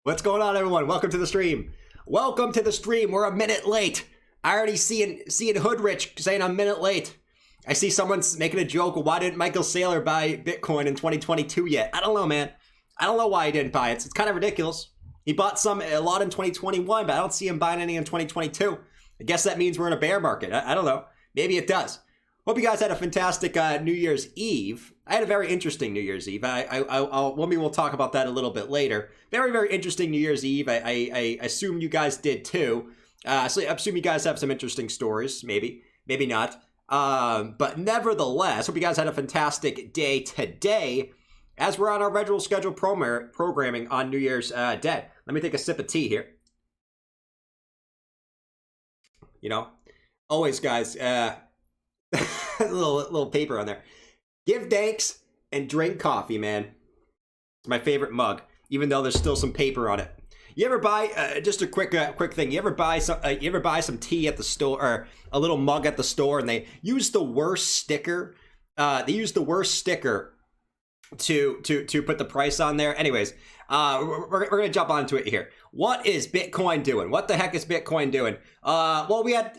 What's going on, everyone? Welcome to the stream. Welcome to the stream. We're a minute late. I already seeing Hoodrich saying I'm a minute late. I see someone's making a joke. Why didn't Michael Saylor buy Bitcoin in 2022 yet? I don't know, man. I don't know why he didn't buy it. It's kind of ridiculous. He bought a lot in 2021, but I don't see him buying any in 2022. I guess that means we're in a bear market. I don't know. Maybe it does. Hope you guys had a fantastic New Year's Eve. I had a very interesting New Year's Eve. We'll talk about that a little bit later. Very, very interesting New Year's Eve. I assume you guys did too. So I assume you guys have some interesting stories. Maybe not. But nevertheless, hope you guys had a fantastic day today as we're on our regular scheduled programming on New Year's Day. Let me take a sip of tea here. You know, always, guys, a little paper on there. Give thanks and drink coffee, man. It's my favorite mug, even though there's still some paper on it. You ever buy just a quick thing? You ever buy some tea at the store, or a little mug at the store, and they use the worst sticker? They use the worst sticker to put the price on there. Anyways, we're gonna jump onto it here. What is Bitcoin doing? What the heck is Bitcoin doing? Well, we had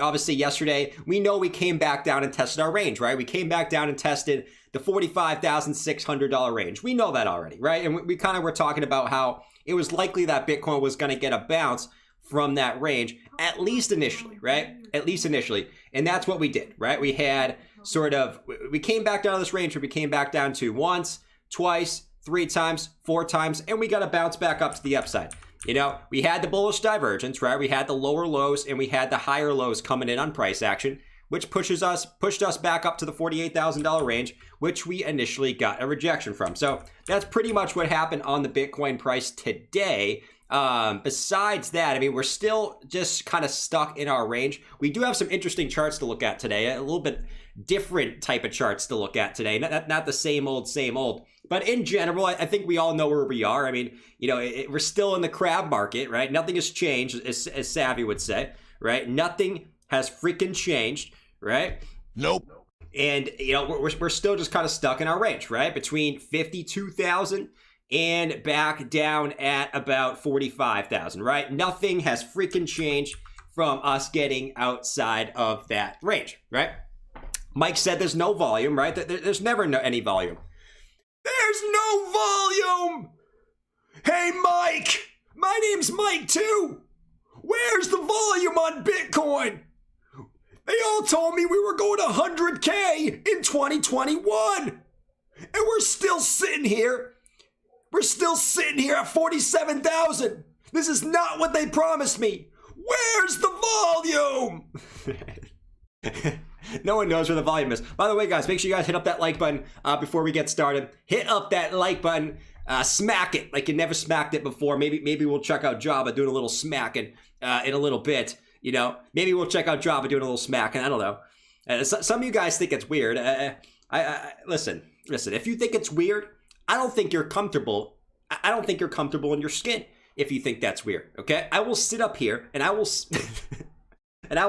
obviously yesterday we know we came back down and tested our range, right? We came back down and tested the $45,600 range. We know that already, right? And we kind of were talking about how it was likely that Bitcoin was going to get a bounce from that range, at least initially, right? At least initially. And that's what we did, right? We had we came back down to this range where we came back down to once, twice, 3 times, 4 times, and we got to bounce back up to the upside. You know, we had the bullish divergence, right? We had the lower lows and we had the higher lows coming in on price action, which pushed us back up to the $48,000 range, which we initially got a rejection from. So that's pretty much what happened on the Bitcoin price today. Besides that, I mean, we're still just kind of stuck in our range. We do have some interesting charts to look at today, a little bit different type of charts to look at today. Not the same old. But in general, I think we all know where we are. I mean, you know, we're still in the crab market, right? Nothing has changed, as Savvy would say, right? Nothing has freaking changed, right? Nope. And, you know, we're still just kind of stuck in our range, right? Between 52,000 and back down at about 45,000, right? Nothing has freaking changed from us getting outside of that range, right? Mike said there's no volume, right? There's never any volume. There's no volume! Hey, Mike! My name's Mike, too! Where's the volume on Bitcoin? They all told me we were going to 100K in 2021! And we're still sitting here. We're still sitting here at 47,000. This is not what they promised me. Where's the volume? No one knows where the volume is. By the way, guys, make sure you guys hit up that like button before we get started. Hit up that like button. Smack it like you never smacked it before. Maybe we'll check out Java doing a little smacking in a little bit. You know, maybe we'll check out Java doing a little smacking. I don't know. Some of you guys think it's weird. Listen. If you think it's weird, I don't think you're comfortable. I don't think you're comfortable in your skin if you think that's weird. Okay, I will sit up here and I will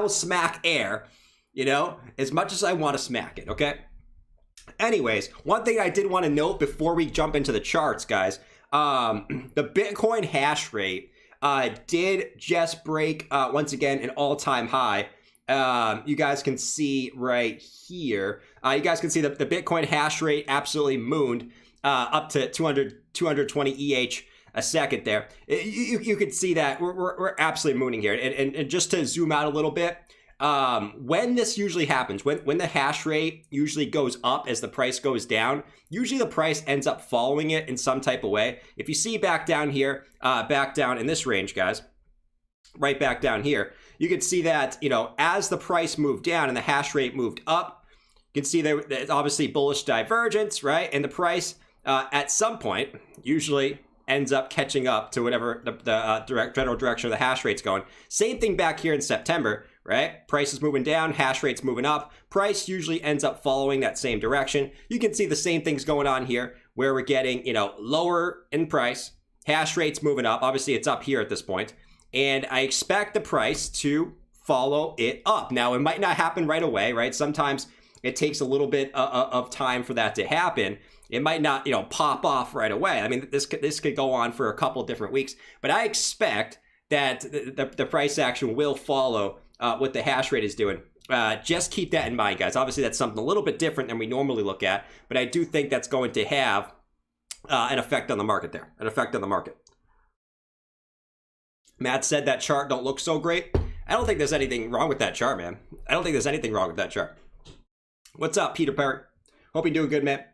smack air. You know, as much as I want to smack it, okay? Anyways, one thing I did want to note before we jump into the charts, guys, the Bitcoin hash rate did just break, once again, an all-time high. You guys can see right here. You guys can see that the Bitcoin hash rate absolutely mooned up to 220 EH a second there. You can see that we're absolutely mooning here. And just to zoom out a little bit, when this usually happens, when the hash rate usually goes up as the price goes down, usually the price ends up following it in some type of way. If you see back down here, back down in this range, guys, right back down here, you can see that, you know, as the price moved down and the hash rate moved up, you can see there's obviously bullish divergence, right? And the price at some point usually ends up catching up to whatever the general direction of the hash rate's going. Same thing back here in September, right? Price is moving down, hash rate's moving up. Price usually ends up following that same direction. You can see the same things going on here where we're getting, you know, lower in price, hash rate's moving up. Obviously, it's up here at this point. And I expect the price to follow it up. Now, it might not happen right away, right? Sometimes it takes a little bit of time for that to happen. It might not, pop off right away. I mean, this could go on for a couple of different weeks, but I expect that the price action will follow what the hash rate is doing. Just keep that in mind, guys. Obviously, that's something a little bit different than we normally look at, but I do think that's going to have an effect on the market there, an effect on the market. Matt said that chart don't look so great. I don't think there's anything wrong with that chart, man. I don't think there's anything wrong with that chart. What's up, Peter Perry? Hope you're doing good, man.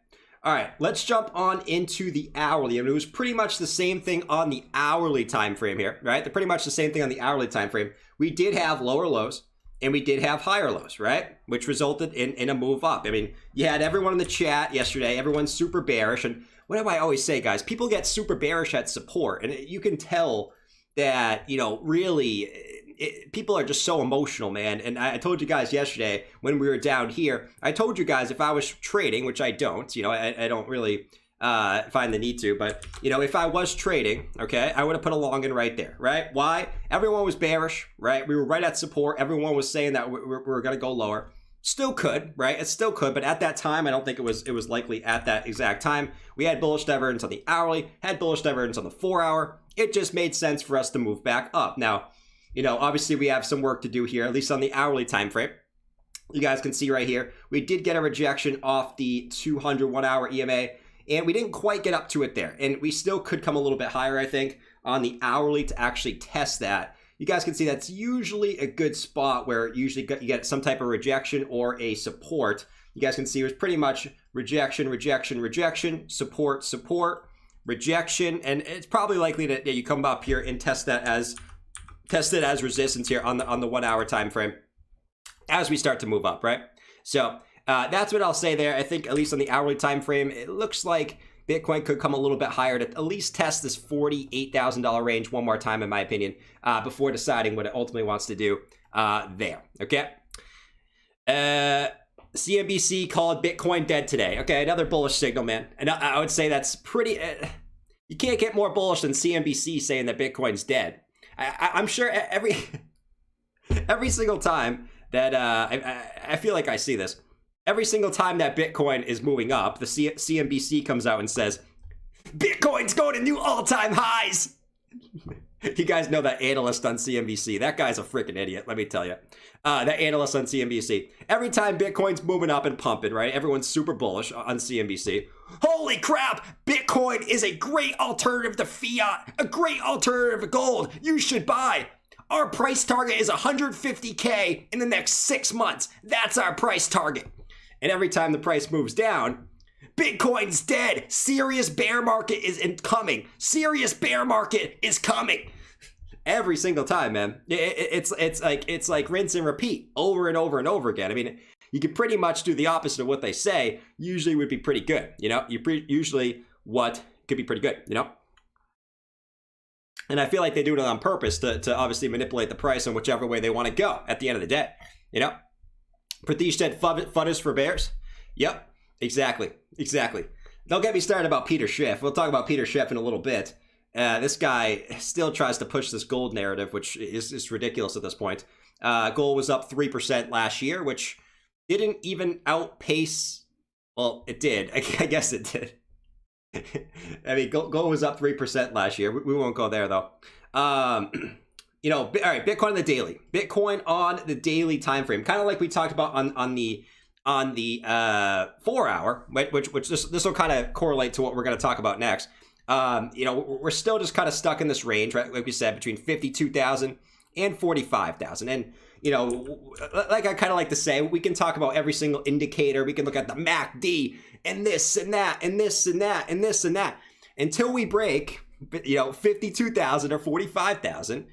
All right, let's jump on into the hourly. I mean, it was pretty much the same thing on the hourly time frame here, right? They're pretty much the same thing on the hourly time frame. We did have lower lows and we did have higher lows, right? Which resulted in a move up. I mean, you had everyone in the chat yesterday, everyone's super bearish. And what do I always say, guys? People get super bearish at support, and you can tell that, really, people are just so emotional, man. And I told you guys yesterday when we were down here, I told you guys if I was trading, which I don't, I don't really find the need to, but if I was trading, okay, I would have put a long in right there, right? Why? Everyone was bearish, right? We were right at support. Everyone was saying that we were going to go lower. Still could, right? It still could, but at that time, I don't think it was likely at that exact time. We had bullish divergence on the hourly, had bullish divergence on the 4 hour. It just made sense for us to move back up. Now, obviously we have some work to do here, at least on the hourly time frame. You guys can see right here, we did get a rejection off the 200 1 hour EMA, and we didn't quite get up to it there. And we still could come a little bit higher, I think, on the hourly to actually test that. You guys can see that's usually a good spot where usually you get some type of rejection or a support. You guys can see it was pretty much rejection, rejection, rejection, support, support, rejection, and it's probably likely that you come up here and test it as resistance here on the 1 hour time frame as we start to move up, right? So that's what I'll say there. I think at least on the hourly time frame, it looks like Bitcoin could come a little bit higher to at least test this $48,000 range one more time, in my opinion, before deciding what it ultimately wants to do there. Okay. CNBC called Bitcoin dead today. Okay, another bullish signal, man. And I would say that's pretty. You can't get more bullish than CNBC saying that Bitcoin's dead. I'm sure every single time that I feel like I see this. Every single time that Bitcoin is moving up, the CNBC comes out and says, Bitcoin's going to new all-time highs. You guys know that analyst on CNBC. That guy's a freaking idiot, let me tell you. That analyst on CNBC. Every time Bitcoin's moving up and pumping, right? Everyone's super bullish on CNBC. Holy crap! Bitcoin is a great alternative to fiat. A great alternative to gold. You should buy. Our price target is 150K in the next 6 months. That's our price target. And every time the price moves down, Bitcoin's dead. Serious bear market is coming. Serious bear market is coming. Every single time, man. It's like rinse and repeat over and over and over again. I mean, you can pretty much do the opposite of what they say. Usually would be pretty good. Usually what could be pretty good. And I feel like they do it on purpose to obviously manipulate the price in whichever way they want to go at the end of the day. Pratish said fun is for bears. Yep, exactly. Don't get me started about Peter Schiff. We'll talk about Peter Schiff in a little bit. This guy still tries to push this gold narrative, which is ridiculous at this point. Gold was up 3% last year, which didn't even outpace. Well, it did. I guess it did. I mean, gold was up 3% last year. We won't go there though. All right, Bitcoin on the daily. Bitcoin on the daily time frame, kind of like we talked about on the 4 hour, which this will kind of correlate to what we're going to talk about next. We're still just kind of stuck in this range, right? Like we said, between 52,000 and 45,000. And like I kind of like to say, we can talk about every single indicator. We can look at the MACD and this and that and this and that and this and that until we break 52,000 or 45,000.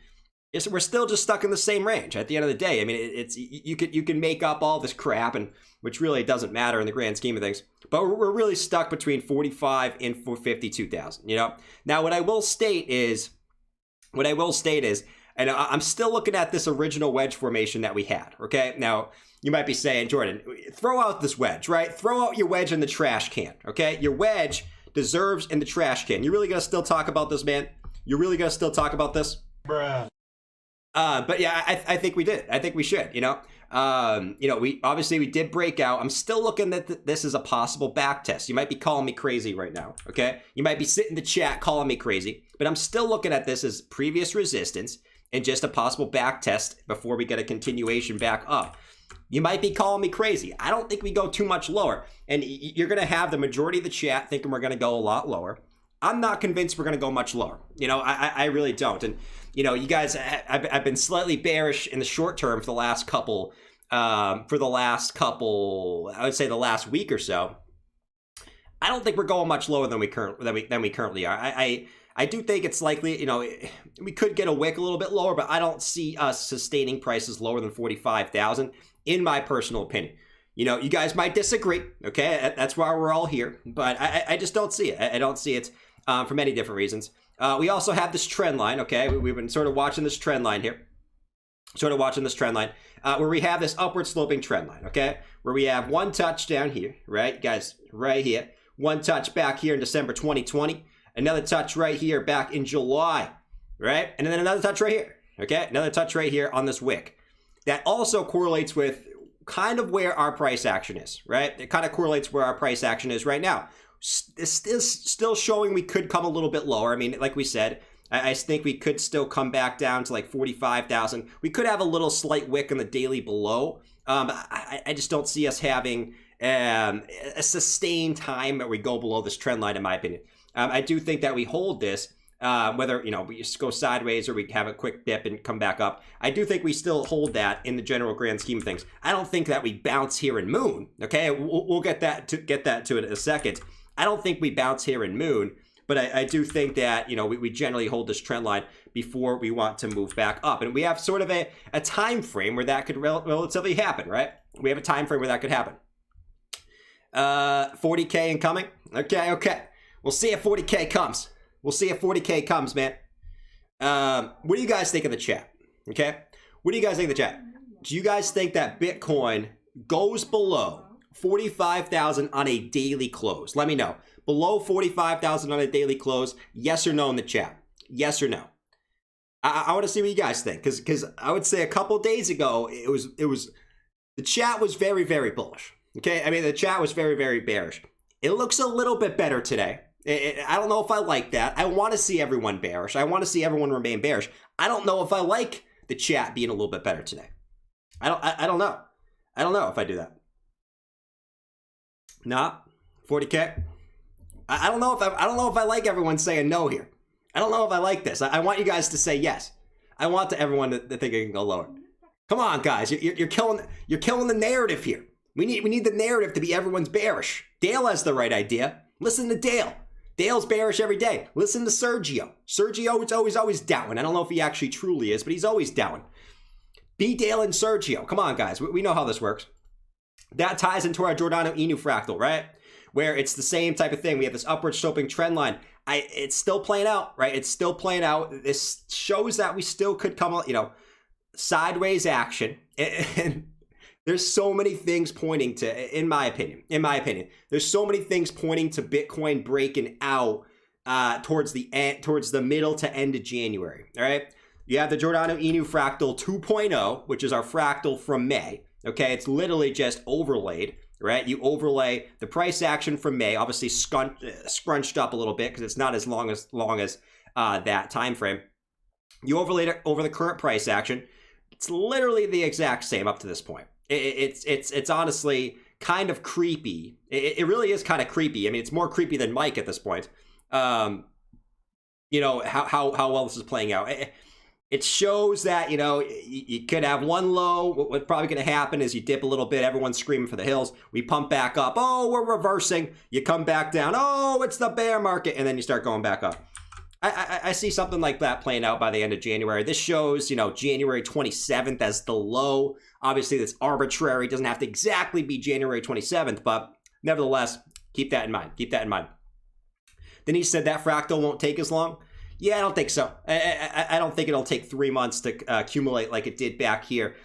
We're still just stuck in the same range at the end of the day. I mean, it's you can make up all this crap, and which really doesn't matter in the grand scheme of things. But we're really stuck between 45 and 52,000. Now what I will state is, and I'm still looking at this original wedge formation that we had. Okay, now you might be saying, Jordan, throw out this wedge, right? Throw out your wedge in the trash can. Okay, your wedge deserves in the trash can. You really gonna still talk about this, man? You really gonna still talk about this? Bruh. But yeah, I think we did. I think we should, you know. We obviously we did break out. I'm still looking at this as a possible back test. You might be calling me crazy right now, okay? You might be sitting in the chat calling me crazy, but I'm still looking at this as previous resistance and just a possible back test before we get a continuation back up. You might be calling me crazy. I don't think we go too much lower. And you're going to have the majority of the chat thinking we're going to go a lot lower. I'm not convinced we're going to go much lower. You know, I really don't. And, you know, you guys, I've been slightly bearish in the short term for the last couple, I would say the last week or so. I don't think we're going much lower than we currently are. I do think it's likely, you know, we could get a wick a little bit lower, but I don't see us sustaining prices lower than 45,000 in my personal opinion. You know, you guys might disagree, okay? That's why we're all here, but I just don't see it. I don't see it for many different reasons. We also have this trend line, okay? We've been sort of watching this trend line here. Where we have this upward sloping trend line, okay? Where we have one touch down here, right? Guys, right here. One touch back here in December 2020. Another touch right here back in July, right? And then another touch right here, okay? Another touch right here on this wick. That also correlates with kind of where our price action is, right? It kind of correlates where our price action is right now. It's still showing we could come a little bit lower. I mean, like we said, I think we could still come back down to like 45,000. We could have a little slight wick on the daily below. I just don't see us having a sustained time that we go below this trend line, in my opinion. I do think that we hold this, whether, you know, we just go sideways or we have a quick dip and come back up. I do think we still hold that in the general grand scheme of things. I don't think that we bounce here in Moon, okay? We'll get that to it in a second. I don't think we bounce here in Moon, but I do think that, you know, we generally hold this trend line before we want to move back up. And we have sort of a time frame where that could relatively happen, right? We have a time frame where that could happen. 40K incoming? Okay. We'll see if 40K comes. Man. What do you guys think of the chat? Okay? What do you guys think of the chat? Do you guys think that Bitcoin goes below 45,000 on a daily close? Let me know. Below 45,000 on a daily close, yes or no in the chat. Yes or no. I want to see what you guys think, because I would say a couple days ago it was the chat was very, very bullish. Okay, I mean the chat was very, very bearish. It looks a little bit better today. I don't know if I like that. I want to see everyone bearish. I want to see everyone remain bearish. I don't know if I like the chat being a little bit better today. I don't know. I don't know if I do that. Nah, 40K. I don't know if I like everyone saying no here. I don't know if I like this. I want you guys to say yes. I want everyone to think it can go lower. Come on, guys. You're killing the narrative here. We need the narrative to be everyone's bearish. Dale has the right idea. Listen to Dale. Dale's bearish every day. Listen to Sergio. Sergio is always down. I don't know if he actually truly is, but he's always down. Be Dale and Sergio. Come on, guys. We know how this works. That ties into our Giordano Inu fractal, right? Where it's the same type of thing. We have this upward sloping trend line. It's still playing out, right? It's still playing out. This shows that we still could come, you know, sideways action. And there's so many things pointing to, in my opinion, there's so many things pointing to Bitcoin breaking out towards the middle to end of January. All right. You have the Giordano Inu fractal 2.0, which is our fractal from May. Okay. It's literally just overlaid, right? You overlay the price action from May, obviously scrunched up a little bit because it's not as long as that time frame. You overlaid it over the current price action. It's literally the exact same up to this point. It's honestly kind of creepy. It really is kind of creepy. I mean, it's more creepy than Mike at this point. You know, how well this is playing out. It shows that, you know, you could have one low. What's probably going to happen is you dip a little bit. Everyone's screaming for the hills. We pump back up. Oh, we're reversing. You come back down. Oh, it's the bear market. And then you start going back up. I see something like that playing out by the end of January. This shows, you know, January 27th as the low. Obviously, that's arbitrary. It doesn't have to exactly be January 27th, but nevertheless, keep that in mind. Then he said that fractal won't take as long. Yeah, I don't think so. I don't think it'll take 3 months to accumulate like it did back here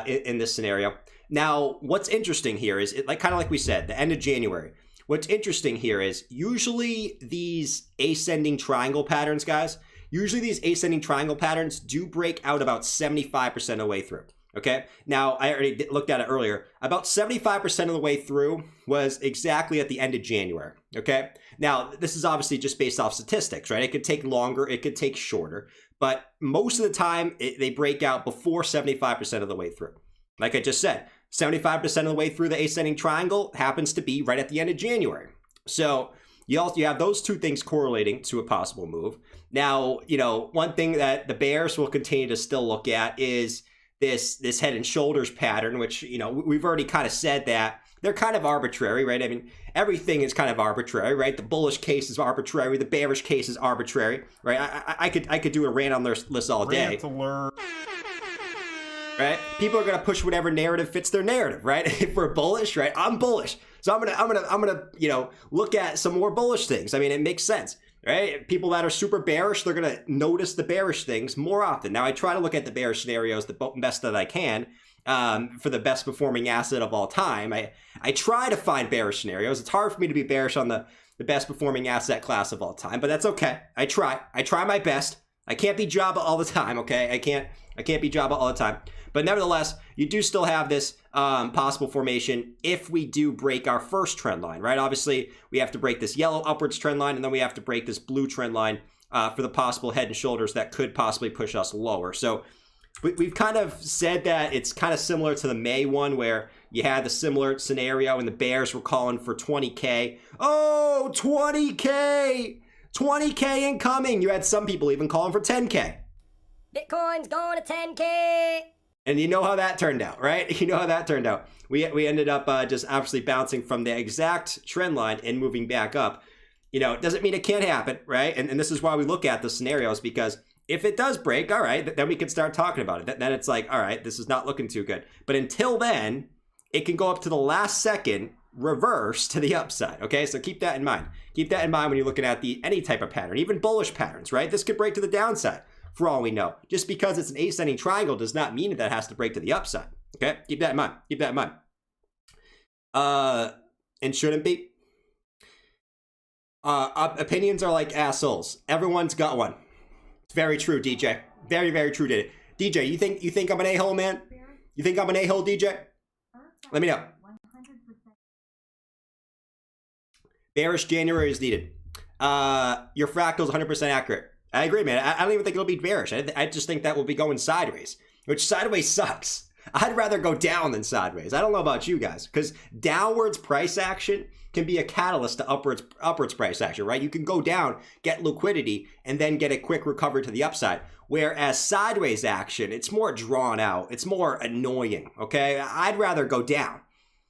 in this scenario. Now, what's interesting here is, kind of like we said, the end of January. What's interesting here is usually these ascending triangle patterns, guys, Usually these ascending triangle patterns do break out about 75% of the way through. Okay, now I already looked at it earlier. About 75% of the way through was exactly at the end of January. Okay, now this is obviously just based off statistics, right? It could take longer, it could take shorter, but most of the time they break out before 75% of the way through. Like I just said, 75% of the way through the ascending triangle happens to be right at the end of January. So you have those two things correlating to a possible move. Now, one thing that the bears will continue to still look at is this head and shoulders pattern, which, we've already kind of said that they're kind of arbitrary, right? I mean, everything is kind of arbitrary, right? The bullish case is arbitrary. The bearish case is arbitrary, right? I could do a rant on their list all day. Rant alert. Right? People are going to push whatever narrative fits their narrative, right? If we're bullish, right? I'm bullish. So I'm gonna look at some more bullish things. I mean, it makes sense, right? People that are super bearish, they're going to notice the bearish things more often. Now, I try to look at the bearish scenarios the best that I can for the best performing asset of all time. I try to find bearish scenarios. It's hard for me to be bearish on the best performing asset class of all time, but that's okay. I try my best. I can't be Jabba all the time, okay? I can't be Jabba all the time. But nevertheless, you do still have this possible formation if we do break our first trend line, right? Obviously, we have to break this yellow upwards trend line, and then we have to break this blue trend line for the possible head and shoulders that could possibly push us lower. So we've kind of said that it's kind of similar to the May one where you had the similar scenario and the bears were calling for 20K. Oh, 20K! 20K incoming! You had some people even calling for 10K. Bitcoin's going to 10K! And you know how that turned out, right? You know how that turned out. We ended up just obviously bouncing from the exact trend line and moving back up. It doesn't mean it can't happen, right? And this is why we look at the scenarios, because if it does break, all right, then we can start talking about it. Then it's like, all right, this is not looking too good. But until then, it can go up to the last second, reverse to the upside, okay? So keep that in mind. Keep that in mind when you're looking at any type of pattern, even bullish patterns, right? This could break to the downside. For all we know, just because it's an ascending triangle does not mean that it has to break to the upside. Okay, keep that in mind. Keep that in mind. And shouldn't be. Opinions are like assholes. Everyone's got one. It's very true, DJ. Very, very true, DJ. You think I'm an a-hole, man? You think I'm an a-hole, DJ? Let me know. Bearish January is needed. Your fractal is 100% accurate. I agree, man. I don't even think it'll be bearish. I just think that will be going sideways, which sideways sucks. I'd rather go down than sideways. I don't know about you guys, because downwards price action can be a catalyst to upwards price action, right? You can go down, get liquidity, and then get a quick recovery to the upside. Whereas sideways action, it's more drawn out. It's more annoying, okay? I'd rather go down.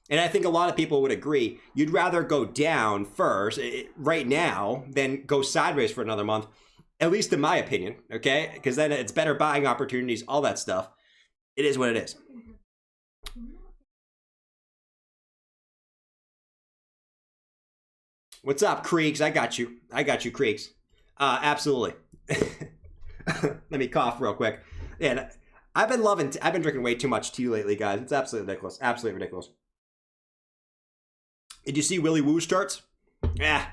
And I think a lot of people would agree. You'd rather go down first, right now, than go sideways for another month. At least in my opinion, okay? Because then it's better buying opportunities, all that stuff. It is what it is. What's up, Creeks? I got you. Creeks. Absolutely. Let me cough real quick. Yeah, I've been drinking way too much tea lately, guys. It's absolutely ridiculous. Absolutely ridiculous. Did you see Willy Woo's charts? Yeah,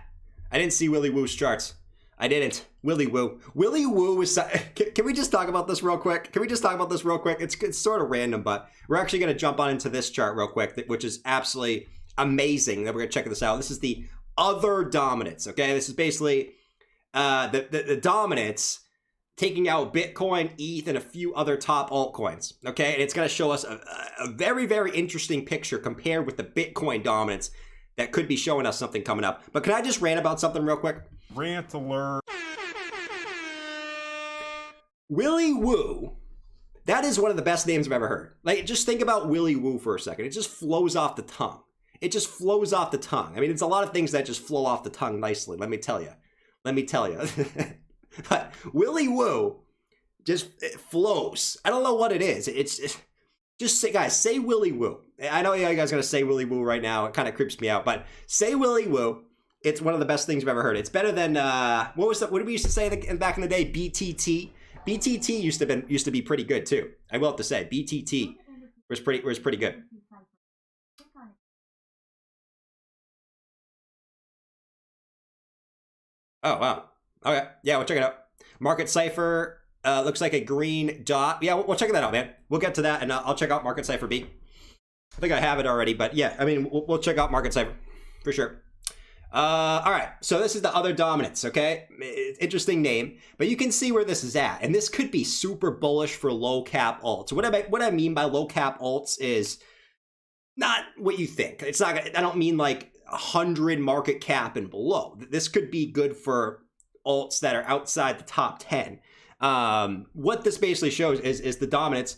I didn't see Willy Woo's charts. I didn't. Willy Woo. Willy Woo is... Can we just talk about this real quick? It's sort of random, but we're actually going to jump on into this chart real quick, which is absolutely amazing. Then we're going to check this out. This is the other dominance, okay? This is basically the dominance taking out Bitcoin, ETH, and a few other top altcoins, okay? And it's going to show us a very, very interesting picture compared with the Bitcoin dominance that could be showing us something coming up. But can I just rant about something real quick? Rant alert. Willy Woo, that is one of the best names I've ever heard. Like, just think about Willy Woo for a second. It just flows off the tongue. I mean, it's a lot of things that just flow off the tongue nicely, let me tell you. But Willy Woo it flows. I don't know what it is. It's just say, guys, say Willy Woo. I know you guys are going to say Willy Woo right now. It kind of creeps me out, but say Willy Woo. It's one of the best things I've ever heard. It's better than what did we used to say back in the day? BTT. BTT used to be pretty good too. I will have to say BTT was pretty good. Oh wow. Okay. Yeah, we'll check it out. Market Cipher looks like a green dot. Yeah, we'll check that out, man. We'll get to that, and I'll check out Market Cipher B. I think I have it already, but yeah, I mean, we'll check out Market Cipher for sure. All right, so this is the other dominance, okay? Interesting name, but you can see where this is at, and this could be super bullish for low cap alts. What I mean by low cap alts is not what you think. It's not. I don't mean like 100 market cap and below. This could be good for alts that are outside the top 10. What this basically shows is the dominance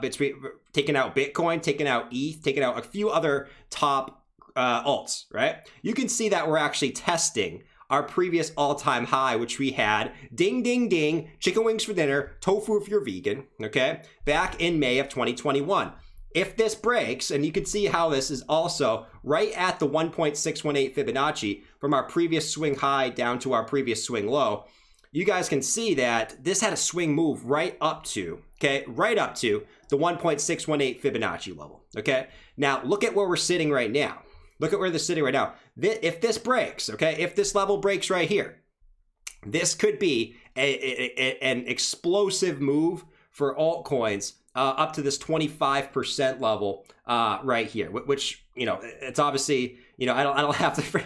between taking out Bitcoin, taking out ETH, taking out a few other top alts, right? You can see that we're actually testing our previous all-time high, which we had, ding, ding, ding, chicken wings for dinner, tofu if you're vegan, okay? Back in May of 2021. If this breaks, and you can see how this is also right at the 1.618 Fibonacci from our previous swing high down to our previous swing low, you guys can see that this had a swing move right up to, okay, right up to the 1.618 Fibonacci level, okay? Now, look at where we're sitting right now. Look at where this is sitting right now. If this breaks, okay, if this level breaks right here, this could be an explosive move for altcoins up to this 25% level right here, which, you know, it's obviously, you know, I don't have to,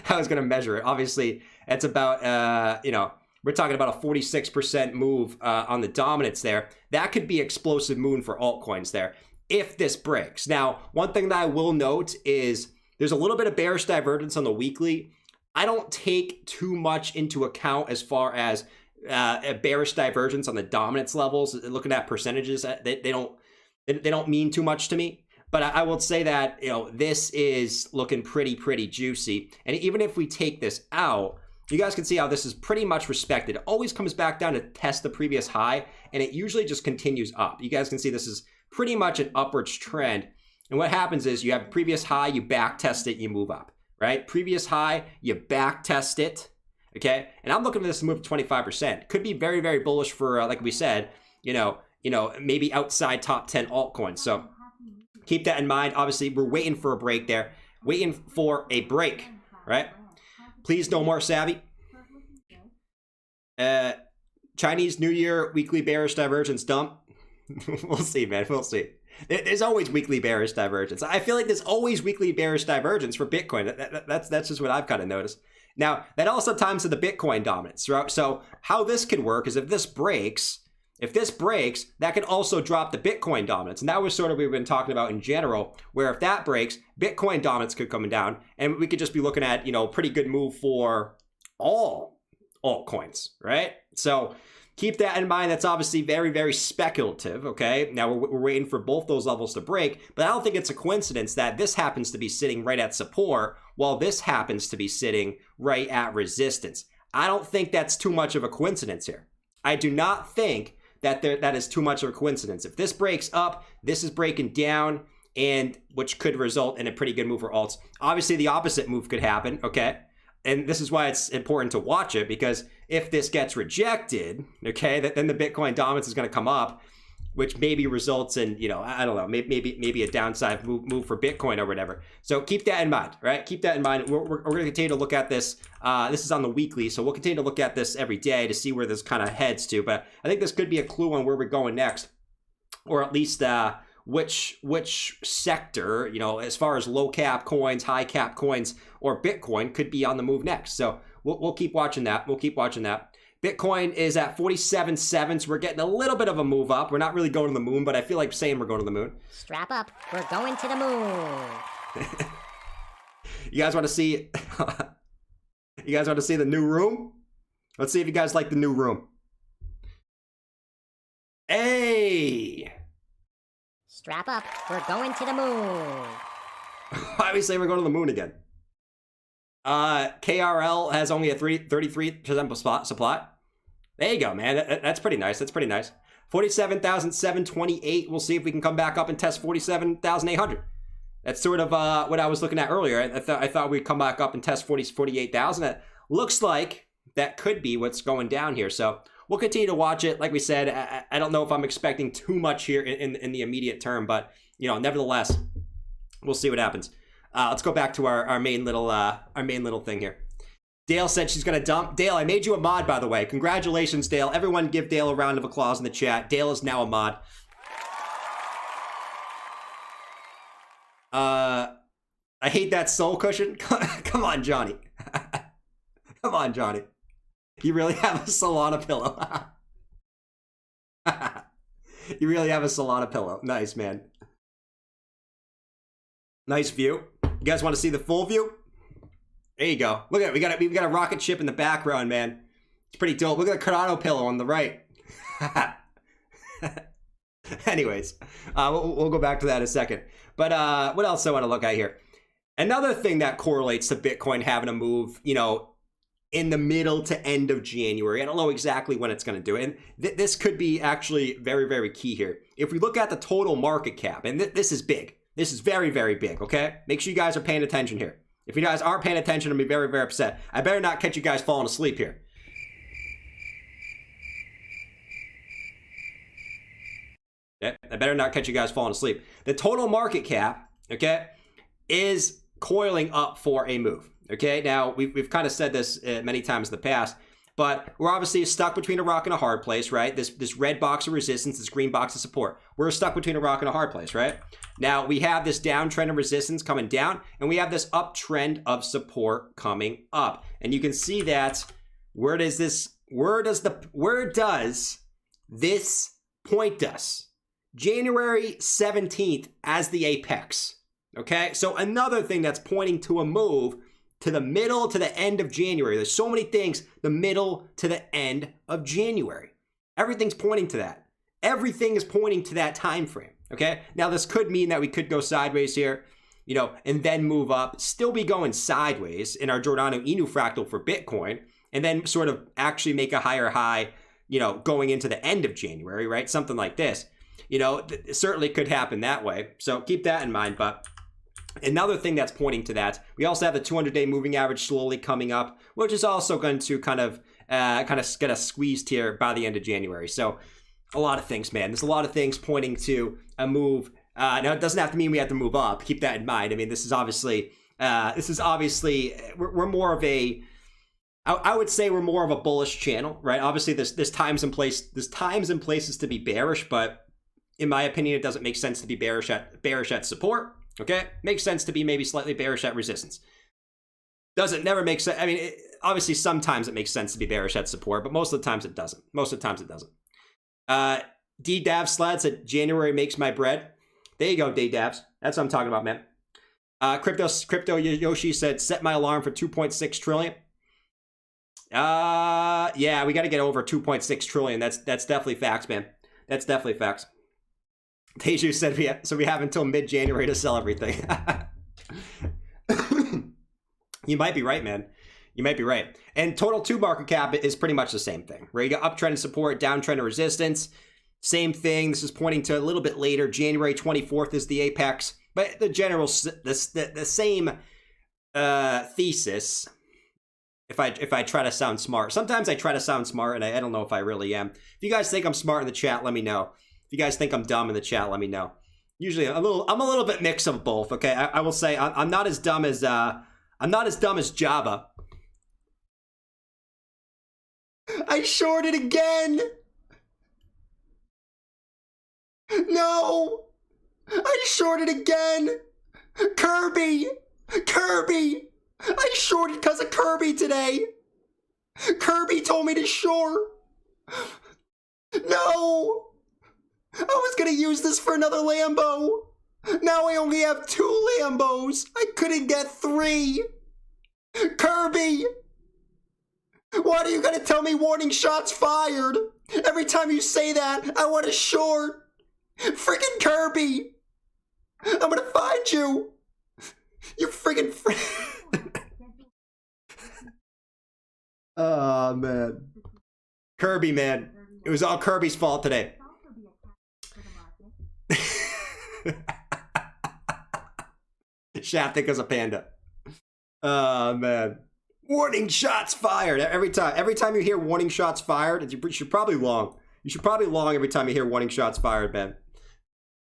I was going to measure it. Obviously, it's about, you know, we're talking about a 46% move on the dominance there. That could be explosive move for altcoins there if this breaks. Now, one thing that I will note is there's a little bit of bearish divergence on the weekly. I don't take too much into account as far as a bearish divergence on the dominance levels. Looking at percentages, they don't mean too much to me. But I will say that, you know, this is looking pretty juicy. And even if we take this out, you guys can see how this is pretty much respected. It always comes back down to test the previous high, and it usually just continues up. You guys can see this is pretty much an upwards trend. And what happens is you have previous high, you back test it, you move up, right? Previous high, you back test it, okay? And I'm looking at this to move to 25%. Could be very bullish for, like we said, you know, maybe outside top 10 altcoins. So keep that in mind. Obviously, we're waiting for a break there, waiting for a break, right? Please, no more savvy. Chinese New Year weekly bearish divergence dump. We'll see, man. We'll see. There's always weekly bearish divergence. I feel like there's always weekly bearish divergence for Bitcoin. That's just what I've kind of noticed. Now, that also ties to the Bitcoin dominance. So how this could work is if this breaks, that could also drop the Bitcoin dominance. And that was sort of what we've been talking about in general, where if that breaks, Bitcoin dominance could come down, and we could just be looking at, you know, pretty good move for all altcoins, right? So keep that in mind. That's obviously very speculative, okay? Now, we're waiting for both those levels to break, but I don't think it's a coincidence that this happens to be sitting right at support while this happens to be sitting right at resistance. I don't think that's too much of a coincidence here. I do not think that that is too much of a coincidence. If this breaks up, this is breaking down, and which could result in a pretty good move for alts. Obviously, the opposite move could happen, okay? And this is why it's important to watch it, because if this gets rejected, okay, then the Bitcoin dominance is going to come up, which maybe results in, you know, I don't know, maybe a downside move for Bitcoin or whatever. So keep that in mind, right? Keep that in mind. We're going to continue to look at this. This is on the weekly, so we'll continue to look at this every day to see where this kind of heads to. But I think this could be a clue on where we're going next, or at least which sector, you know, as far as low cap coins, high cap coins, or Bitcoin could be on the move next. So we'll keep watching that. We'll keep watching that. Bitcoin is at 47.7, so we're getting a little bit of a move up. We're not really going to the moon, but I feel like saying we're going to the moon. Strap up. We're going to the moon. You guys want to see? You guys want to see the new room? Let's see if you guys like the new room. Hey! Strap up. We're going to the moon. Why are we saying we're going to the moon again? KRL has only a 33% supply. There you go, man. That's pretty nice. That's pretty nice. 47,728. We'll see if we can come back up and test 47,800. That's sort of what I was looking at earlier. I thought we'd come back up and test 48,000. It looks like that could be what's going down here. So we'll continue to watch it. Like we said, I don't know if I'm expecting too much here in the immediate term, but you know, nevertheless, we'll see what happens. Let's go back to our main little thing here. Dale said she's going to dump. Dale, I made you a mod, by the way. Congratulations, Dale. Everyone give Dale a round of applause in the chat. Dale is now a mod. I hate that soul cushion. Come on, Johnny. Come on, Johnny. You really have a Solana pillow. You really have a Solana pillow. Nice, man. Nice view. You guys want to see the full view? There you go. Look at it. We've got a rocket ship in the background, man. It's pretty dope. Look at the Cardano pillow on the right. Anyways, we'll go back to that in a second. But what else I want to look at here? Another thing that correlates to Bitcoin having a move, you know, in the middle to end of January. I don't know exactly when it's going to do it. And this could be actually very, very key here. If we look at the total market cap, and this is big. This is very, very big, okay? Make sure you guys are paying attention here. If you guys aren't paying attention, I'll be very, very upset. I better not catch you guys falling asleep here. Okay? I better not catch you guys falling asleep. The total market cap, okay, is coiling up for a move. Okay, now we've kind of said this many times in the past, but we're obviously stuck between a rock and a hard place, right? This red box of resistance, this green box of support. We're stuck between a rock and a hard place, right? Now we have this downtrend of resistance coming down, and we have this uptrend of support coming up. And you can see that where does this point us? January 17th as the apex. Okay, so another thing that's pointing to a move to the middle to the end of January. There's so many things, the middle to the end of January. Everything's pointing to that. Everything is pointing to that time frame. Okay, now this could mean that we could go sideways here, you know, and then move up, still be going sideways in our Giordano Inu fractal for Bitcoin, and then sort of actually make a higher high, you know, going into the end of January, right? Something like this. You know, certainly could happen that way. So keep that in mind. But another thing that's pointing to that, we also have the 200-day moving average slowly coming up, which is also going to kind of get us squeezed here by the end of January. So a lot of things, man. There's a lot of things pointing to a move. Now, it doesn't have to mean we have to move up. Keep that in mind. I mean, this is obviously we're more of a, I would say we're more of a bullish channel, right? Obviously, there's times and places to be bearish, but in my opinion, it doesn't make sense to be bearish at support. Okay, makes sense to be maybe slightly bearish at resistance. Never make sense. I mean, obviously, sometimes it makes sense to be bearish at support, but most of the times it doesn't. D Dav Slad said January makes my bread. There you go, D Davs. That's what I'm talking about, man. Crypto Yoshi said set my alarm for 2.6 trillion. Yeah, we got to get over 2.6 trillion. That's definitely facts, man. That's definitely facts. Teju said we have until mid-January to sell everything. You might be right, man. You might be right. And total 2 market cap is pretty much the same thing, right? You got uptrend support, downtrend resistance. Same thing. This is pointing to a little bit later. January 24th is the apex. But the general, the same thesis. If I try to sound smart. Sometimes I try to sound smart, and I don't know if I really am. If you guys think I'm smart in the chat, let me know. If you guys think I'm dumb in the chat, let me know. Usually I'm a little bit mix of both. Okay, I will say I'm not as dumb as Java. I shorted again. No, I shorted again. Kirby. I shorted because of Kirby today. Kirby told me to short. No. I was going to use this for another Lambo. Now I only have 2 Lambos. I couldn't get 3. Kirby. Why are you going to tell me warning shots fired? Every time you say that, I want to short. Freaking Kirby. I'm going to find you. You freaking Oh, man. Kirby, man. It was all Kirby's fault today. Shaft think as a panda. Oh, man. Warning shots fired. Every time you hear warning shots fired, you should probably long. You should probably long every time you hear warning shots fired, man.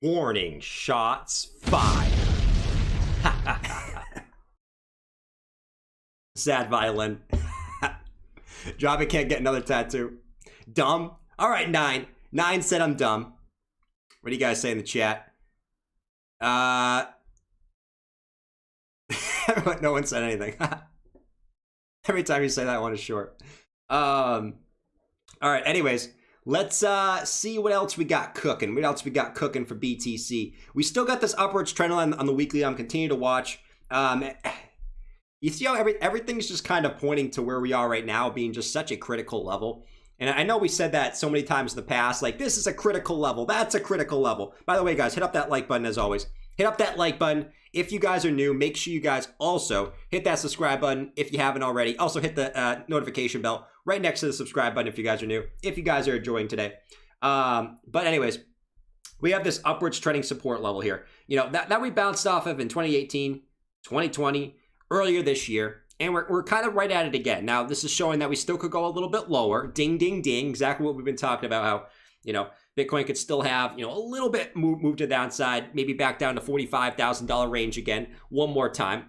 Warning shots fired. Sad violin. Jobbie can't get another tattoo. Dumb. All right, 9. 9 said I'm dumb. What do you guys say in the chat? No one said anything. Every time you say that one is short. All right, anyways, let's see what else we got cooking. What else we got cooking for BTC? We still got this upwards trend line on the weekly. I'm continuing to watch. You see how everything's just kind of pointing to where we are right now, being just such a critical level. And I know we said that so many times in the past, like, this is a critical level. That's a critical level. By the way, guys, hit up that like button as always. Hit up that like button. If you guys are new, make sure you guys also hit that subscribe button if you haven't already. Also hit the notification bell right next to the subscribe button if you guys are new, if you guys are enjoying today. But anyways, we have this upwards trending support level here. You know, that we bounced off of in 2018, 2020, earlier this year. And we're kind of right at it again. Now, this is showing that we still could go a little bit lower. Ding, ding, ding. Exactly what we've been talking about, how, you know, Bitcoin could still have, you know, a little bit move to the downside, maybe back down to $45,000 range again one more time.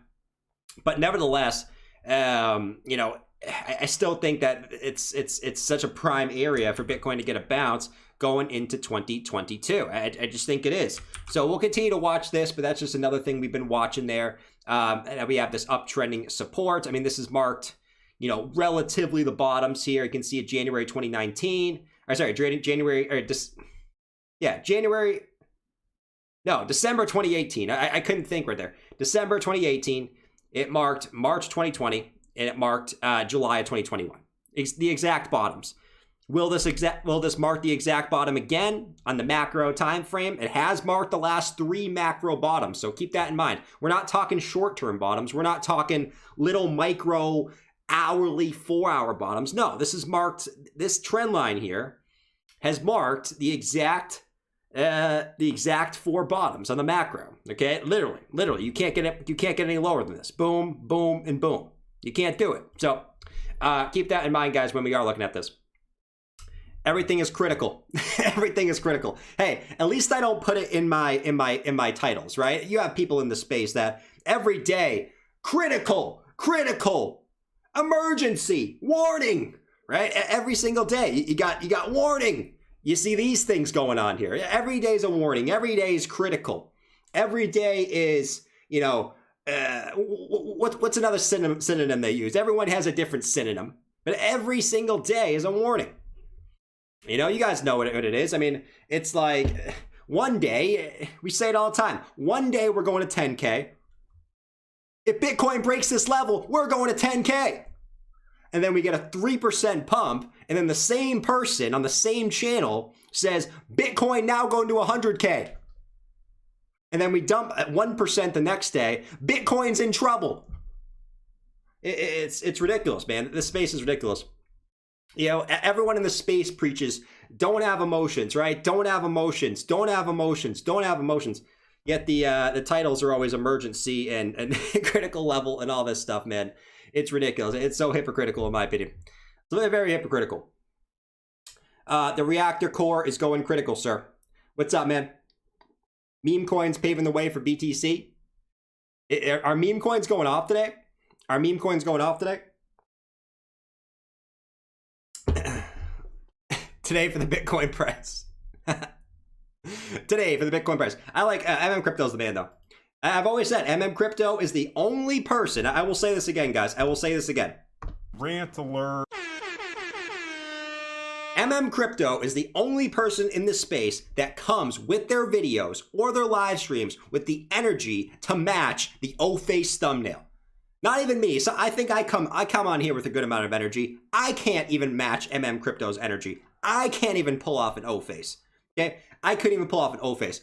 But nevertheless, you know, I still think that it's such a prime area for Bitcoin to get a bounce going into 2022. I just think it is. So we'll continue to watch this, but that's just another thing we've been watching there. And we have this uptrending support. I mean, this is marked, you know, relatively the bottoms here. You can see it January 2019. Or sorry, December 2018. I couldn't think right there. December 2018. It marked March 2020, and it marked July of 2021. It's the exact bottoms. Will this mark the exact bottom again on the macro time frame? It has marked the last 3 macro bottoms, so keep that in mind. We're not talking short-term bottoms. We're not talking little micro hourly 4-hour bottoms. No, this is marked. This trend line here has marked the exact 4 bottoms on the macro. Okay, literally, you can't get it. You can't get any lower than this. Boom, boom, and boom. You can't do it. So keep that in mind, guys, when we are looking at this. Everything is critical. Everything is critical. Hey, at least I don't put it in my titles, right? You have people in the space that every day, critical, emergency, warning, right? Every single day, you got warning. You see these things going on here. Every day is a warning. Every day is critical. Every day is, you know, what's another synonym they use? Everyone has a different synonym, but every single day is a warning. You know, you guys know what it is. I mean, it's like one day, we say it all the time, one day we're going to 10K. If Bitcoin breaks this level, we're going to 10K. And then we get a 3% pump, and then the same person on the same channel says, Bitcoin now going to 100K. And then we dump at 1% the next day, Bitcoin's in trouble. It's ridiculous, man. This space is ridiculous. You know, everyone in the space preaches, don't have emotions, right? Don't have emotions, don't have emotions, don't have emotions. Yet the titles are always emergency and critical level and all this stuff, man. It's ridiculous. It's so hypocritical, in my opinion. So they're very hypocritical. The reactor core is going critical, sir. What's up, man? Meme coins paving the way for BTC. Are meme coins going off today? Are meme coins going off today? Today for the Bitcoin price. Today for the Bitcoin price. I like Crypto's the man, though. I've always said Crypto is the only person. I will say this again, guys. I will say this again. Rant alert. Crypto is the only person in this space that comes with their videos or their live streams with the energy to match the O-face thumbnail. Not even me. So I think I come on here with a good amount of energy. I can't even match Crypto's energy. I can't even pull off an O-face. Okay? I couldn't even pull off an O-face.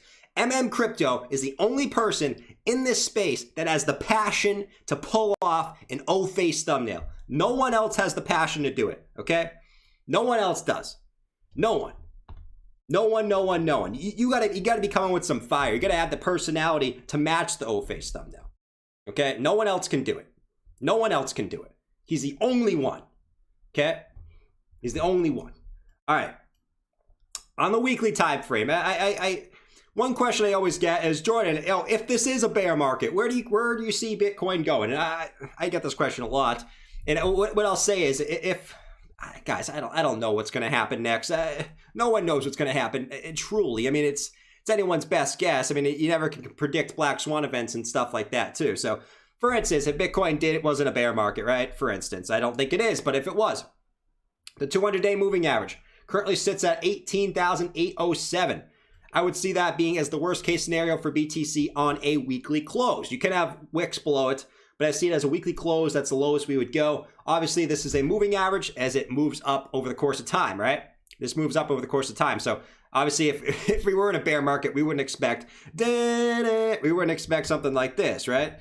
Crypto is the only person in this space that has the passion to pull off an O-face thumbnail. No one else has the passion to do it, okay? No one else does. No one. No one. You gotta be coming with some fire. You gotta have the personality to match the O-face thumbnail. Okay? No one else can do it. No one else can do it. He's the only one. Okay? He's the only one. All right. On the weekly time frame, one question I always get is, Jordan, if this is a bear market, where do you see Bitcoin going? And I get this question a lot. And what I'll say is, if guys, I don't know what's going to happen next. No one knows what's going to happen. Truly, I mean, it's anyone's best guess. I mean, you never can predict black swan events and stuff like that too. So, for instance, if Bitcoin it wasn't a bear market, right? For instance, I don't think it is, but if it was, the 200-day moving average currently sits at 18,807. I would see that being as the worst case scenario for BTC on a weekly close. You can have wicks below it, but I see it as a weekly close. That's the lowest we would go. Obviously, this is a moving average as it moves up over the course of time, right? This moves up over the course of time. So obviously, if we were in a bear market, we wouldn't expect something like this, right?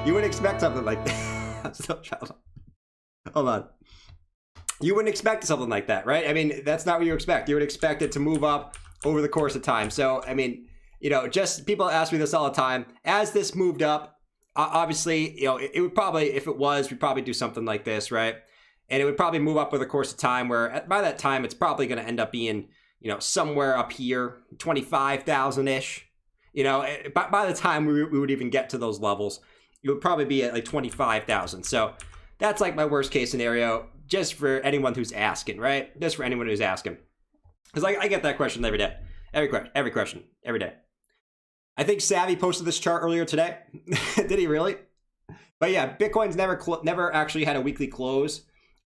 You wouldn't expect something like that. I'm still trying to... Hold on. You wouldn't expect something like that, right? I mean, that's not what you expect. You would expect it to move up over the course of time. So, I mean, just people ask me this all the time. As this moved up, obviously, it would probably, if it was, we'd probably do something like this, right? And it would probably move up over the course of time where by that time, it's probably going to end up being, somewhere up here, 25,000-ish. By the time we would even get to those levels, it would probably be at like 25,000. So that's like my worst case scenario, just for anyone who's asking, right? Just for anyone who's asking. Because I get that question every day. Every question, every day. I think Savvy posted this chart earlier today. Did he really? But yeah, Bitcoin's never actually had a weekly close.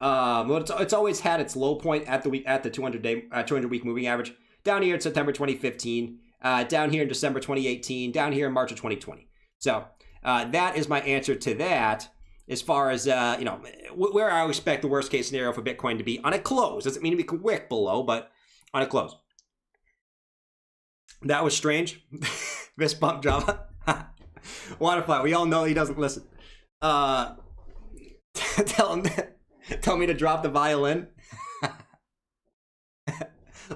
Well, it's always had its low point at the 200-week moving average. Down here in September 2015. Down here in December 2018. Down here in March of 2020. So that is my answer to that. As far as where I expect the worst case scenario for Bitcoin to be on a close. Doesn't mean we can wick below, but on a close. That was strange. Fist bump Java. Waterfly, we all know he doesn't listen. Tell me to drop the violin.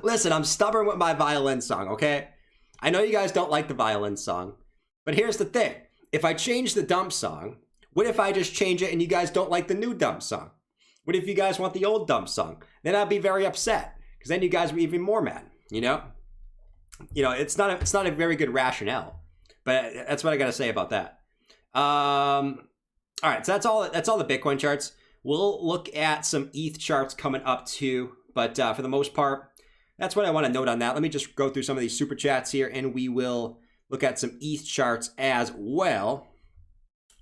Listen, I'm stubborn with my violin song, okay? I know you guys don't like the violin song, but here's the thing. If I change the dump song, what if I just change it and you guys don't like the new dump song? What if you guys want the old dump song? Then I'd be very upset, because then you guys would be even more mad, it's not a very good rationale, but that's what I got to say about that. All right, so that's all the Bitcoin charts. We'll look at some ETH charts coming up too, but for the most part, that's what I want to note on that. Let me just go through some of these super chats here, and we will look at some ETH charts as well.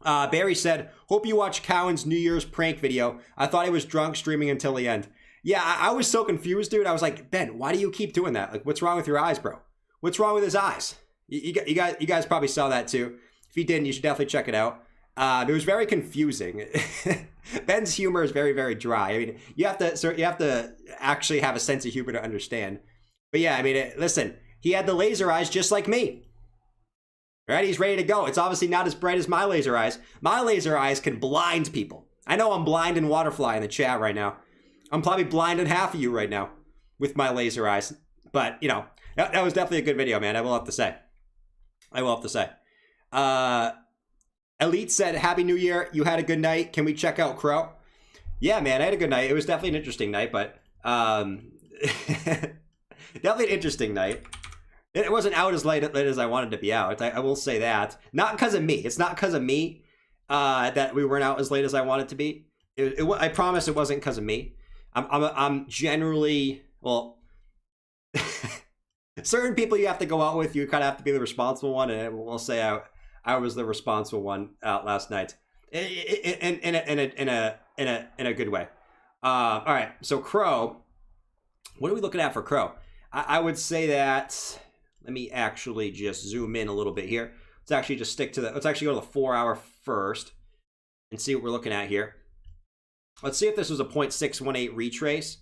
Barry said, hope you watch Cowan's New Year's prank video. I thought he was drunk streaming until the end. Yeah, I was so confused, dude. I was like, Ben, why do you keep doing that? Like, what's wrong with your eyes, bro? What's wrong with his eyes? You guys probably saw that too. If you didn't, you should definitely check it out. It was very confusing. Ben's humor is very, very dry. I mean, you have to actually have a sense of humor to understand. But yeah, I mean, listen, he had the laser eyes just like me. Right? He's ready to go. It's obviously not as bright as my laser eyes. My laser eyes can blind people. I know I'm blind in Waterfly in the chat right now. I'm probably blinding half of you right now with my laser eyes. But, that was definitely a good video, man. I will have to say. Elite said, Happy New Year. You had a good night. Can we check out Crow? Yeah, man, I had a good night. It was definitely an interesting night, but definitely an interesting night. It wasn't out as late as I wanted to be out. I will say that. Not because of me. It's not because of me that we weren't out as late as I wanted to be. I promise it wasn't because of me. I'm generally, well, certain people you have to go out with, you kind of have to be the responsible one, and we'll say I was the responsible one out last night, in a good way. All right, so Crow, what are we looking at for Crow? I would say that. Let me actually just zoom in a little bit here. Let's actually just let's actually go to the 4 hour first and see what we're looking at here. Let's see if this was a 0.618 retrace.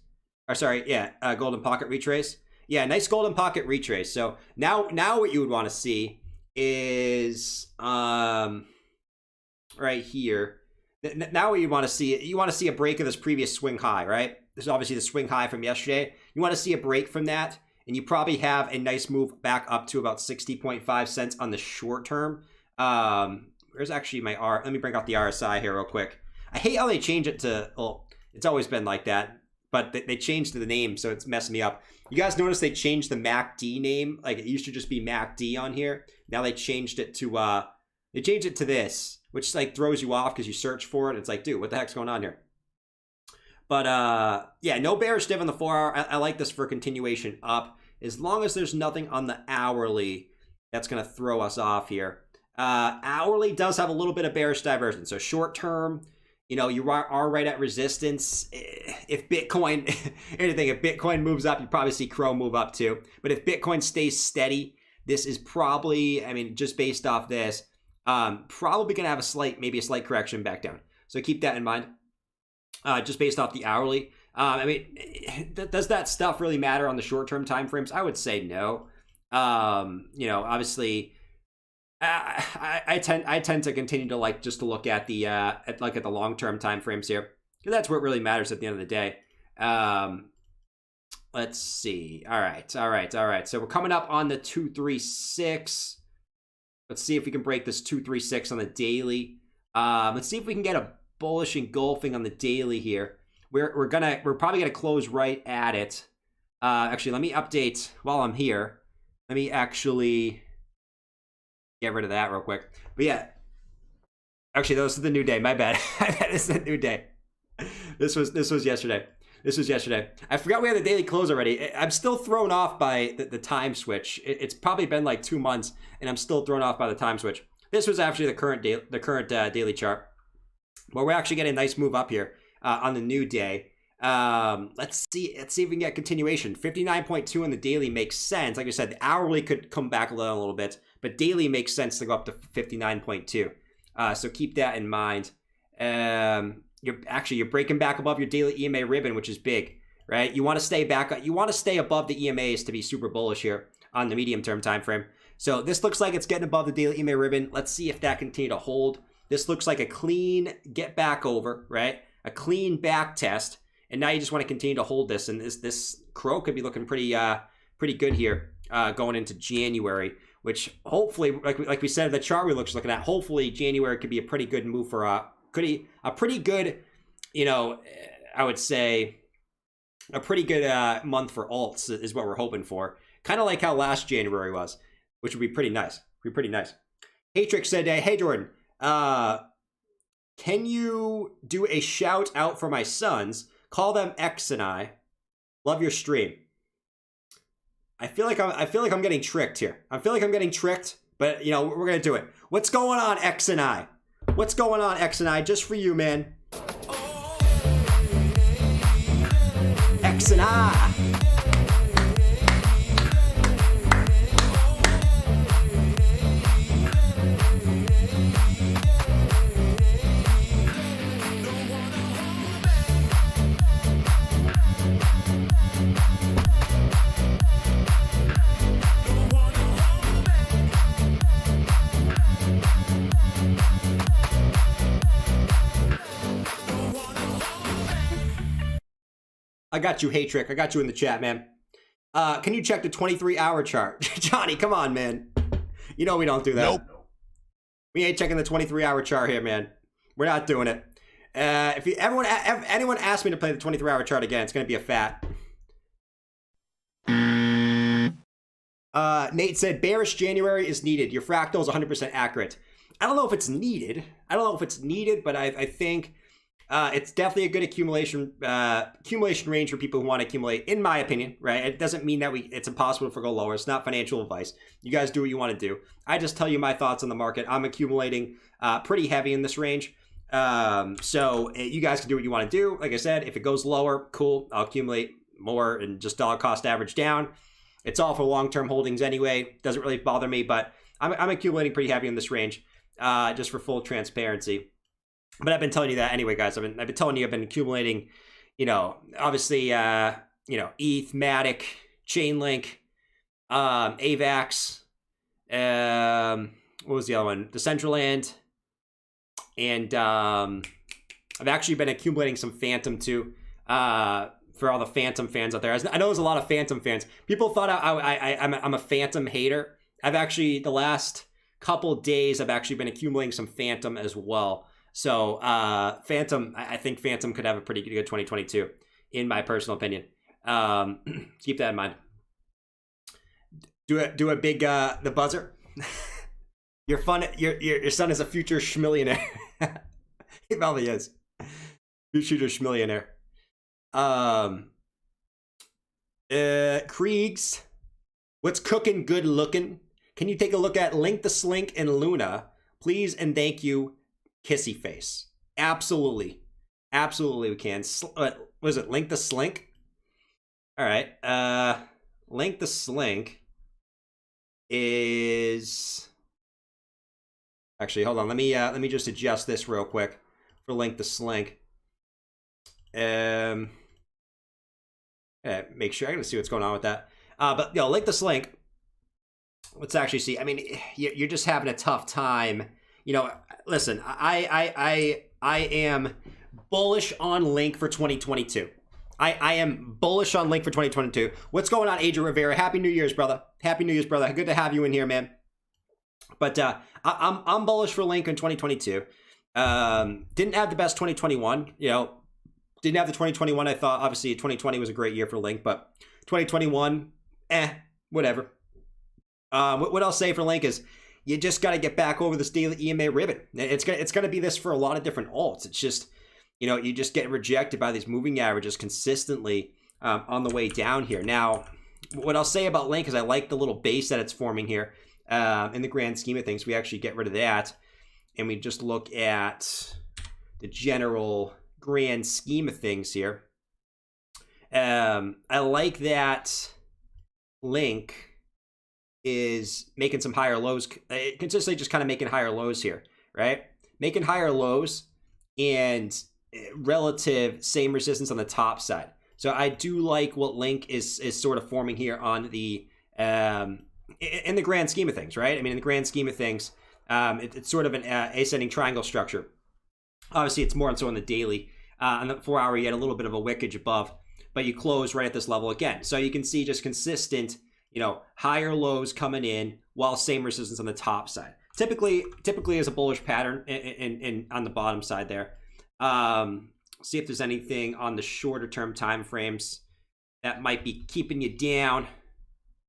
Or sorry, yeah, golden pocket retrace. yeah, nice golden pocket retrace. So now what you would want to see is right here. Now what you want to see a break of this previous swing high, right? This is obviously the swing high from yesterday. You want to see a break from that, and you probably have a nice move back up to about 60.5 cents on the short term. Where's actually my R? Let me bring out the RSI here real quick. I hate how they change it to, well, it's always been like that, but they changed the name, so it's messing me up. You guys notice they changed the MACD name? Like, it used to just be MACD on here. Now they changed it to this, which like throws you off because you search for it. It's like, dude, what the heck's going on here? But yeah, no bearish div on the 4 hour. I like this for continuation up, as long as there's nothing on the hourly that's going to throw us off here. Hourly does have a little bit of bearish divergence. So short term, you know, you are right at resistance. If Bitcoin, anything, if Bitcoin moves up, you probably see Crow move up too. But if Bitcoin stays steady, this is probably, I mean, just based off this, probably going to have maybe a slight correction back down. So keep that in mind. Just based off the hourly. I mean, does that stuff really matter on the short-term time frames? I would say no. You know, obviously, I tend to continue to like just to look at the at the long-term time frames here, because that's what really matters at the end of the day. Let's see. All right. So we're coming up on the 236. Let's see if we can break this 236 on the daily. Let's see if we can get a bullish engulfing on the daily here. We're probably gonna close right at it. Actually, let me update while I'm here. Let me actually get rid of that real quick. But yeah, actually, this is the new day. My bad. This is the new day. This was yesterday. This was yesterday. I forgot we had the daily close already. I'm still thrown off by the time switch. It's probably been like 2 months, and I'm still thrown off by the time switch. This was actually the current daily chart. Well, we're actually getting a nice move up here on the new day. Let's see if we can get continuation. 59.2 on the daily makes sense. Like I said, the hourly could come back a little bit, but daily makes sense to go up to 59.2. So keep that in mind. You're breaking back above your daily EMA ribbon, which is big, right? You want to stay back. You want to stay above the EMAs to be super bullish here on the medium-term time frame. So this looks like it's getting above the daily EMA ribbon. Let's see if that continue to hold. This looks like a clean get back over, right? A clean back test. And now you just want to continue to hold this. And this crow could be looking pretty good here going into January, which hopefully, like we said, the chart we looking at, hopefully January could be a pretty good move for a pretty good, you know, I would say a pretty good month for alts is what we're hoping for. Kind of like how last January was, which would be pretty nice. Hatrix said, hey, Jordan, can you do a shout out for my sons? Call them X and I. Love your stream. I feel like I'm getting tricked here. But you know, we're gonna do it. What's going on, X and I? What's going on, X and I? Just for you, man. X and I. I got you, Haytrick. I got you in the chat, man. Can you check the 23-hour chart? Johnny, come on, man. You know we don't do that. Nope. We ain't checking the 23-hour chart here, man. We're not doing it. If anyone asks me to play the 23-hour chart again, it's going to be a fat. Nate said, bearish January is needed. Your fractal is 100% accurate. I don't know if it's needed. But I think it's definitely a good accumulation range for people who want to accumulate, in my opinion, right? It doesn't mean that it's impossible to go lower. It's not financial advice. You guys do what you want to do. I just tell you my thoughts on the market. I'm accumulating pretty heavy in this range. So you guys can do what you want to do. Like I said, if it goes lower, cool. I'll accumulate more and just dollar cost average down. It's all for long-term holdings anyway. Doesn't really bother me, but I'm accumulating pretty heavy in this range, just for full transparency. But I've been telling you that anyway, guys. I've been telling you I've been accumulating, you know, obviously, you know, ETH, Matic, Chainlink, AVAX, what was the other one? Decentraland, and I've actually been accumulating some Phantom too. For all the Phantom fans out there, I know there's a lot of Phantom fans. People thought I'm a Phantom hater. I've actually, the last couple days, I've actually been accumulating some Phantom as well. So Phantom, I think Phantom could have a pretty good 2022, in my personal opinion. Keep that in mind. Do a big the buzzer. Your son is a future schmillionaire. He probably is. Future schmillionaire. Kriegs, what's cooking? Good looking. Can you take a look at Link the Slink and Luna, please and thank you, Kissy Face? Absolutely, absolutely we can. What is it? Link the Slink. All right. Link the Slink is actually, hold on. Let me just adjust this real quick for Link the Slink. Make sure I gotta see what's going on with that. But Link the Slink. Let's actually see. I mean, you're just having a tough time. Listen, I am bullish on Link for 2022. I am bullish on Link for 2022. What's going on, Adrian Rivera? Happy New Year's, brother. Happy New Year's, brother. Good to have you in here, man. But I'm bullish for Link in 2022. Didn't have the best 2021. Didn't have the 2021. I thought obviously 2020 was a great year for Link, but 2021, whatever. What I'll say for Link is you just got to get back over this daily EMA ribbon. It's gonna be this for a lot of different alts. It's just, you just get rejected by these moving averages consistently on the way down here. Now, what I'll say about Link is I like the little base that it's forming here. In the grand scheme of things, we actually get rid of that, and we just look at the general grand scheme of things here. I like that Link is making some higher lows, consistently just kind of making higher lows here, right? Making higher lows and relative same resistance on the top side. So I do like what Link is sort of forming here on the in the grand scheme of things, right? I mean, in the grand scheme of things, it's sort of an ascending triangle structure. Obviously, it's more so on the daily. On the 4 hour, you had a little bit of a wickage above, but you close right at this level again. So you can see just consistent, higher lows coming in while same resistance on the top side. Typically is a bullish pattern in on the bottom side there. See if there's anything on the shorter term time frames that might be keeping you down.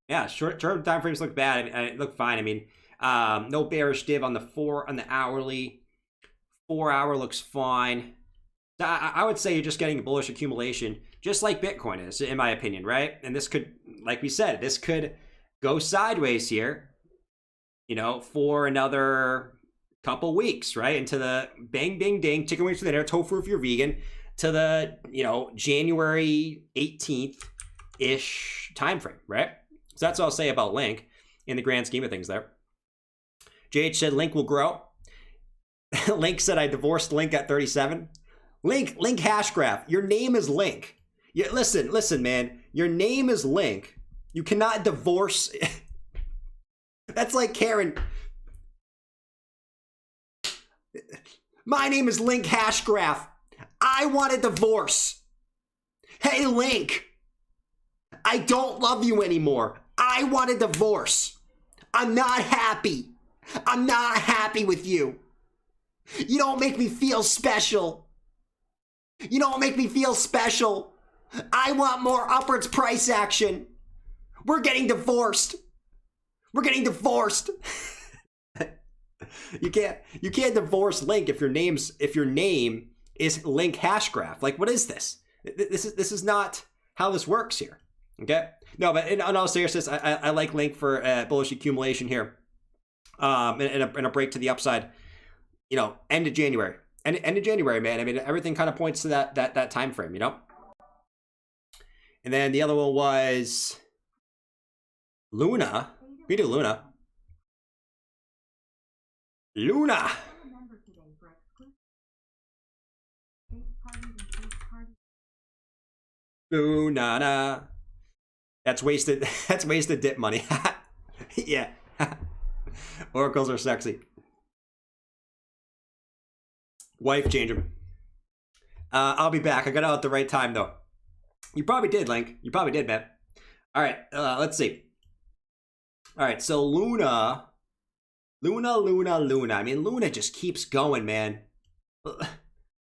Yeah, short term time frames look bad. I mean, look fine. I mean, no bearish div on the hourly. 4 hour looks fine. I would say you're just getting a bullish accumulation, just like Bitcoin is, in my opinion, right? And this could, like we said, this could go sideways here, for another couple weeks, right? Into the bang, bing, ding, chicken wings for dinner, tofu if you're vegan, to the, January 18th-ish time frame, right? So that's what I'll say about Link in the grand scheme of things there. JH said Link will grow. Link said I divorced Link at 37. Link hash graph. Your name is Link. Listen, man. Your name is Link. You cannot divorce. That's like Karen. My name is Link hash graph. I want a divorce. Hey, Link. I don't love you anymore. I want a divorce. I'm not happy. I'm not happy with you. You don't make me feel special. You don't make me feel special. I want more upwards price action. We're getting divorced. We're getting divorced. You can't divorce Link if your name is Link hash graph. Like, what is this? This is not how this works here. Okay? No, but in all seriousness, I like Link for bullish accumulation here. And a break to the upside. End of January. End of January, man. I mean, everything kind of points to that time frame, And then the other one was Luna. We do Luna. Luna. Luna. That's wasted. That's wasted dip money. Yeah. Oracles are sexy. Wife changer. I'll be back. I got out at the right time though. You probably did, Link. You probably did, man. All right. Let's see. All right. So Luna. I mean, Luna just keeps going, man.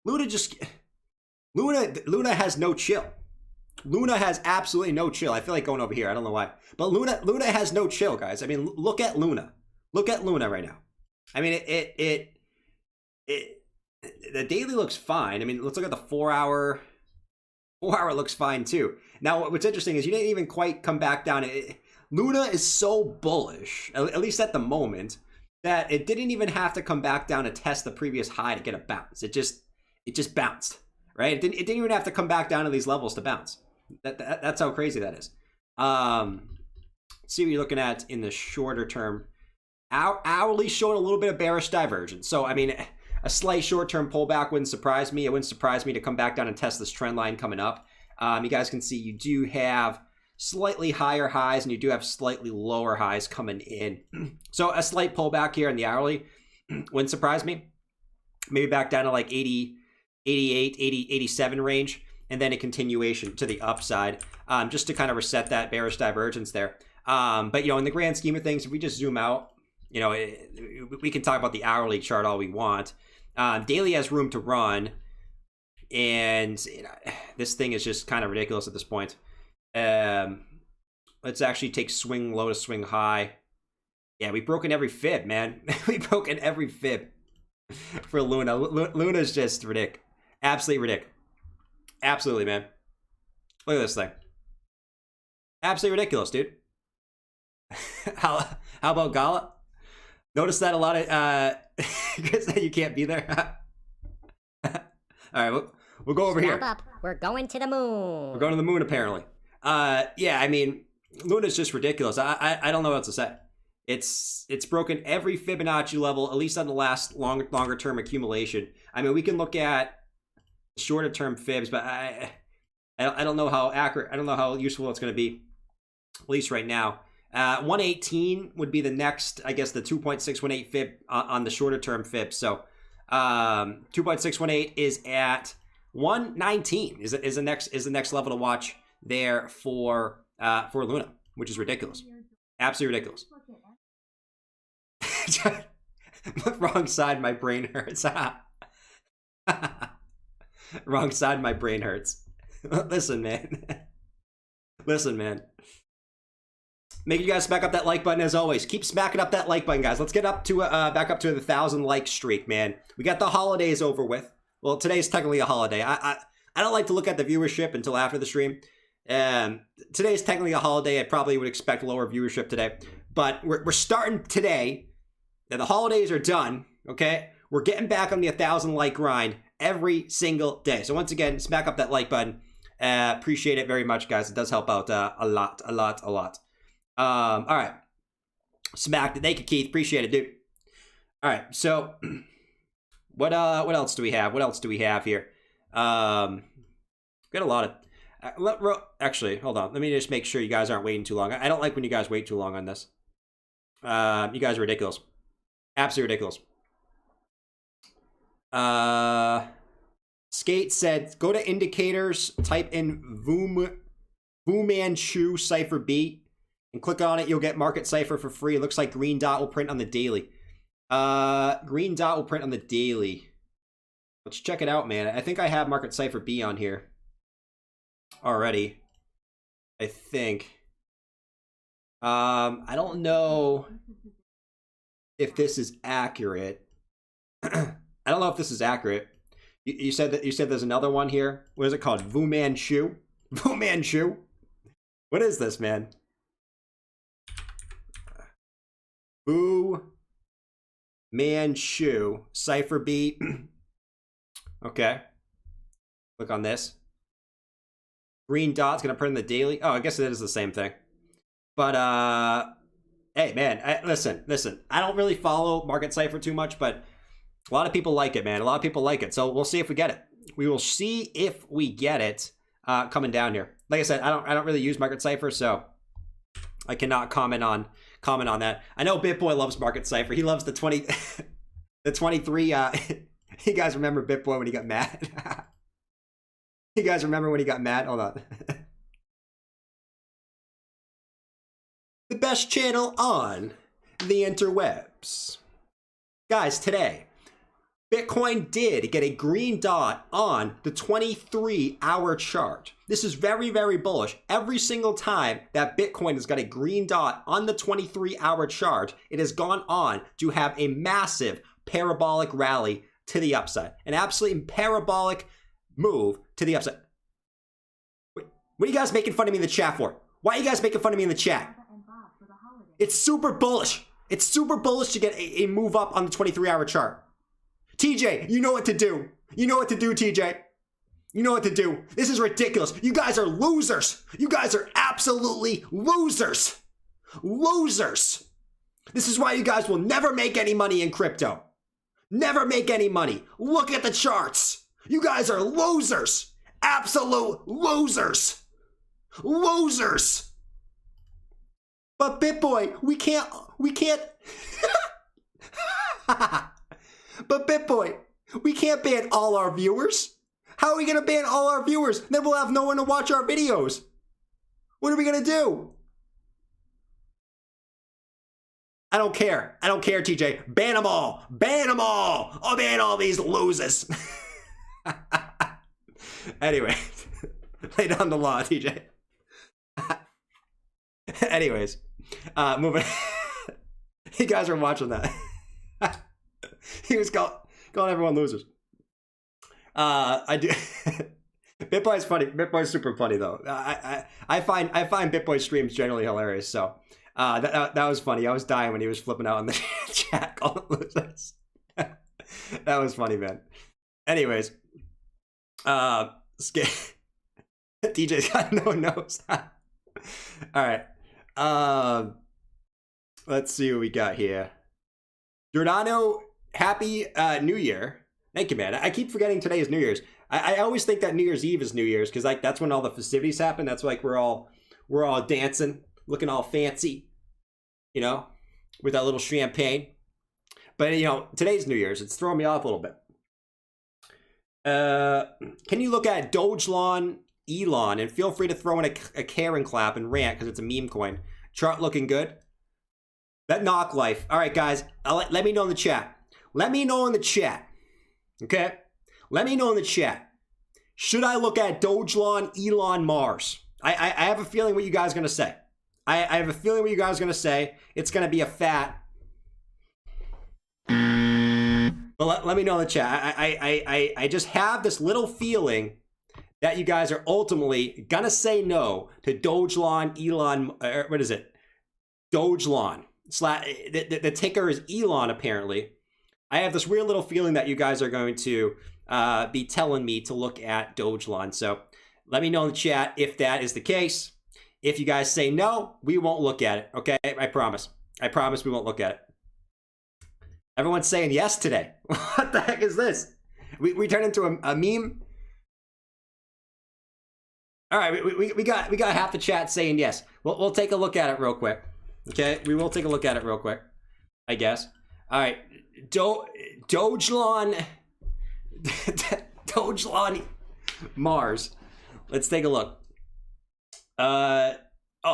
Luna has no chill. Luna has absolutely no chill. I feel like going over here. I don't know why. But Luna has no chill, guys. I mean, look at Luna. Look at Luna right now. I mean, the daily looks fine. I mean, let's look at the 4 hour. 4 hour looks fine too. Now, what's interesting is you didn't even quite come back down. Luna is so bullish, at least at the moment, that it didn't even have to come back down to test the previous high to get a bounce. It just bounced, right? It didn't even have to come back down to these levels to bounce. That's how crazy that is. Let's see what you're looking at in the shorter term. Hourly showed a little bit of bearish divergence. So, I mean, a slight short-term pullback wouldn't surprise me. It wouldn't surprise me to come back down and test this trend line coming up. You guys can see you do have slightly higher highs and you do have slightly lower highs coming in. So a slight pullback here in the hourly wouldn't surprise me. Maybe back down to like 80, 88, 80, 87 range, and then a continuation to the upside, just to kind of reset that bearish divergence there. But, you know, in the grand scheme of things, if we just zoom out, you know, we can talk about the hourly chart all we want. Daily has room to run, and you know, this thing is just kind of ridiculous at this point. Let's actually take swing low to swing high. Yeah, we've broken every fib, man. We've broken every fib for Luna. Luna's just ridiculous. Absolutely ridiculous. Absolutely, man. Look at this thing. Absolutely ridiculous, dude. How about Gala? Notice that a lot of Chris said you can't be there. All right, we'll go over here. Up. We're going to the moon. We're going to the moon, apparently. Yeah, I mean, Luna's just ridiculous. I don't know what to say. It's broken every Fibonacci level, at least on the last longer term accumulation. I mean, we can look at shorter term fibs, but I don't know how accurate. I don't know how useful it's going to be, at least right now. 118 would be the next, I guess, the 2.618 fib on the shorter term fib. So 2.618 is at 119 is the next level to watch there for Luna, which is ridiculous. Absolutely ridiculous. Wrong side, my brain hurts. Wrong side, my brain hurts. Listen, man. Listen, man. Make you guys smack up that like button as always. Keep smacking up that like button, guys. Let's get up to back up to the 1,000 like streak, man. We got the holidays over with. Well, today's technically a holiday. I don't like to look at the viewership until after the stream. Today's technically a holiday. I probably would expect lower viewership today, but we're starting today. Now, the holidays are done. Okay, we're getting back on the 1,000 like grind every single day. So once again, smack up that like button. Appreciate it very much, guys. It does help out a lot. All right. Smacked it. Thank you, Keith. Appreciate it, dude. All right. So what else do we have? What else do we have here? Got a lot of actually, hold on. Let me just make sure you guys aren't waiting too long. I don't like when you guys wait too long on this. You guys are ridiculous. Absolutely ridiculous. Skate said, go to indicators, type in Fu Manchu Cipher B, and click on it. You'll get Market Cipher for free. It looks like green dot will print on the daily. Green dot will print on the daily. Let's check it out, man. I think I have Market Cipher B on here already. I think. I don't know if this is accurate. I don't know if this is accurate. You said there's another one here. What is it called? Fu Manchu? Fu Manchu? What is this, man? Fu Manchu Cipher B. Okay. Click on this. Green dot's gonna print in the daily. Oh, I guess it is the same thing. But hey, man, listen. I don't really follow Market Cipher too much, but a lot of people like it, man. A lot of people like it. So we'll see if we get it. We will see if we get it. coming down here. Like I said, I don't really use Market Cipher, so I cannot comment on that. I know BitBoy loves Market Cipher. He loves the 23. You guys remember BitBoy when he got mad? You guys remember when he got mad? Hold on. The best channel on the interwebs. Guys, today, Bitcoin did get a green dot on the 23-hour chart. This is very, very bullish. Every single time that Bitcoin has got a green dot on the 23-hour chart, it has gone on to have a massive parabolic rally to the upside. An absolutely parabolic move to the upside. Wait, what are you guys making fun of me in the chat for? Why are you guys making fun of me in the chat? It's super bullish. It's super bullish to get a move up on the 23-hour chart. TJ, you know what to do. You know what to do, TJ. You know what to do. This is ridiculous. You guys are losers. You guys are absolutely losers. Losers. This is why you guys will never make any money in crypto. Never make any money. Look at the charts. You guys are losers. Absolute losers. Losers. But BitBoy, we can't. But BitBoy, we can't ban all our viewers. How are we going to ban all our viewers? Then we'll have no one to watch our videos. What are we going to do? I don't care. I don't care, TJ. Ban them all. Ban them all. I'll ban all these losers. Anyway, lay down the law, TJ. Anyways, moving. You guys are watching that. He was calling everyone losers. I do. BitBoy's funny. BitBoy's super funny though. I find BitBoy streams generally hilarious. So that was funny. I was dying when he was flipping out in the chat calling losers. That was funny, man. Anyways, DJ's got no nose. All right. Let's see what we got here. Giordano, happy New Year. Thank you, man. I keep forgetting today is New Year's. I always think that New Year's Eve is New Year's because like that's when all the festivities happen. That's like we're all dancing, looking all fancy, you know, with that little champagne. But you know, today's New Year's. It's throwing me off a little bit. Can you look at Dogelon Elon and feel free to throw in a Camirand clap and rant because it's a meme coin. Chart looking good. That knock life. All right, guys. Let me know in the chat. Let me know in the chat. Okay? Let me know in the chat. Should I look at Dogelon Elon Mars? I have a feeling what you guys are going to say. I have a feeling what you guys are going to say. It's going to be a fat. But let me know in the chat. I just have this little feeling that you guys are ultimately going to say no to Dogelon Elon. What is it? Dogelon. The ticker is Elon, apparently. I have this weird little feeling that you guys are going to be telling me to look at Dogelon. So let me know in the chat if that is the case. If you guys say no, we won't look at it. Okay? I promise. I promise we won't look at it. Everyone's saying yes today. What the heck is this? We turned into a meme? All right, we got half the chat saying yes. We'll take a look at it real quick. Okay, we will take a look at it real quick, I guess. All right, Dogelon Mars. Let's take a look. Oh,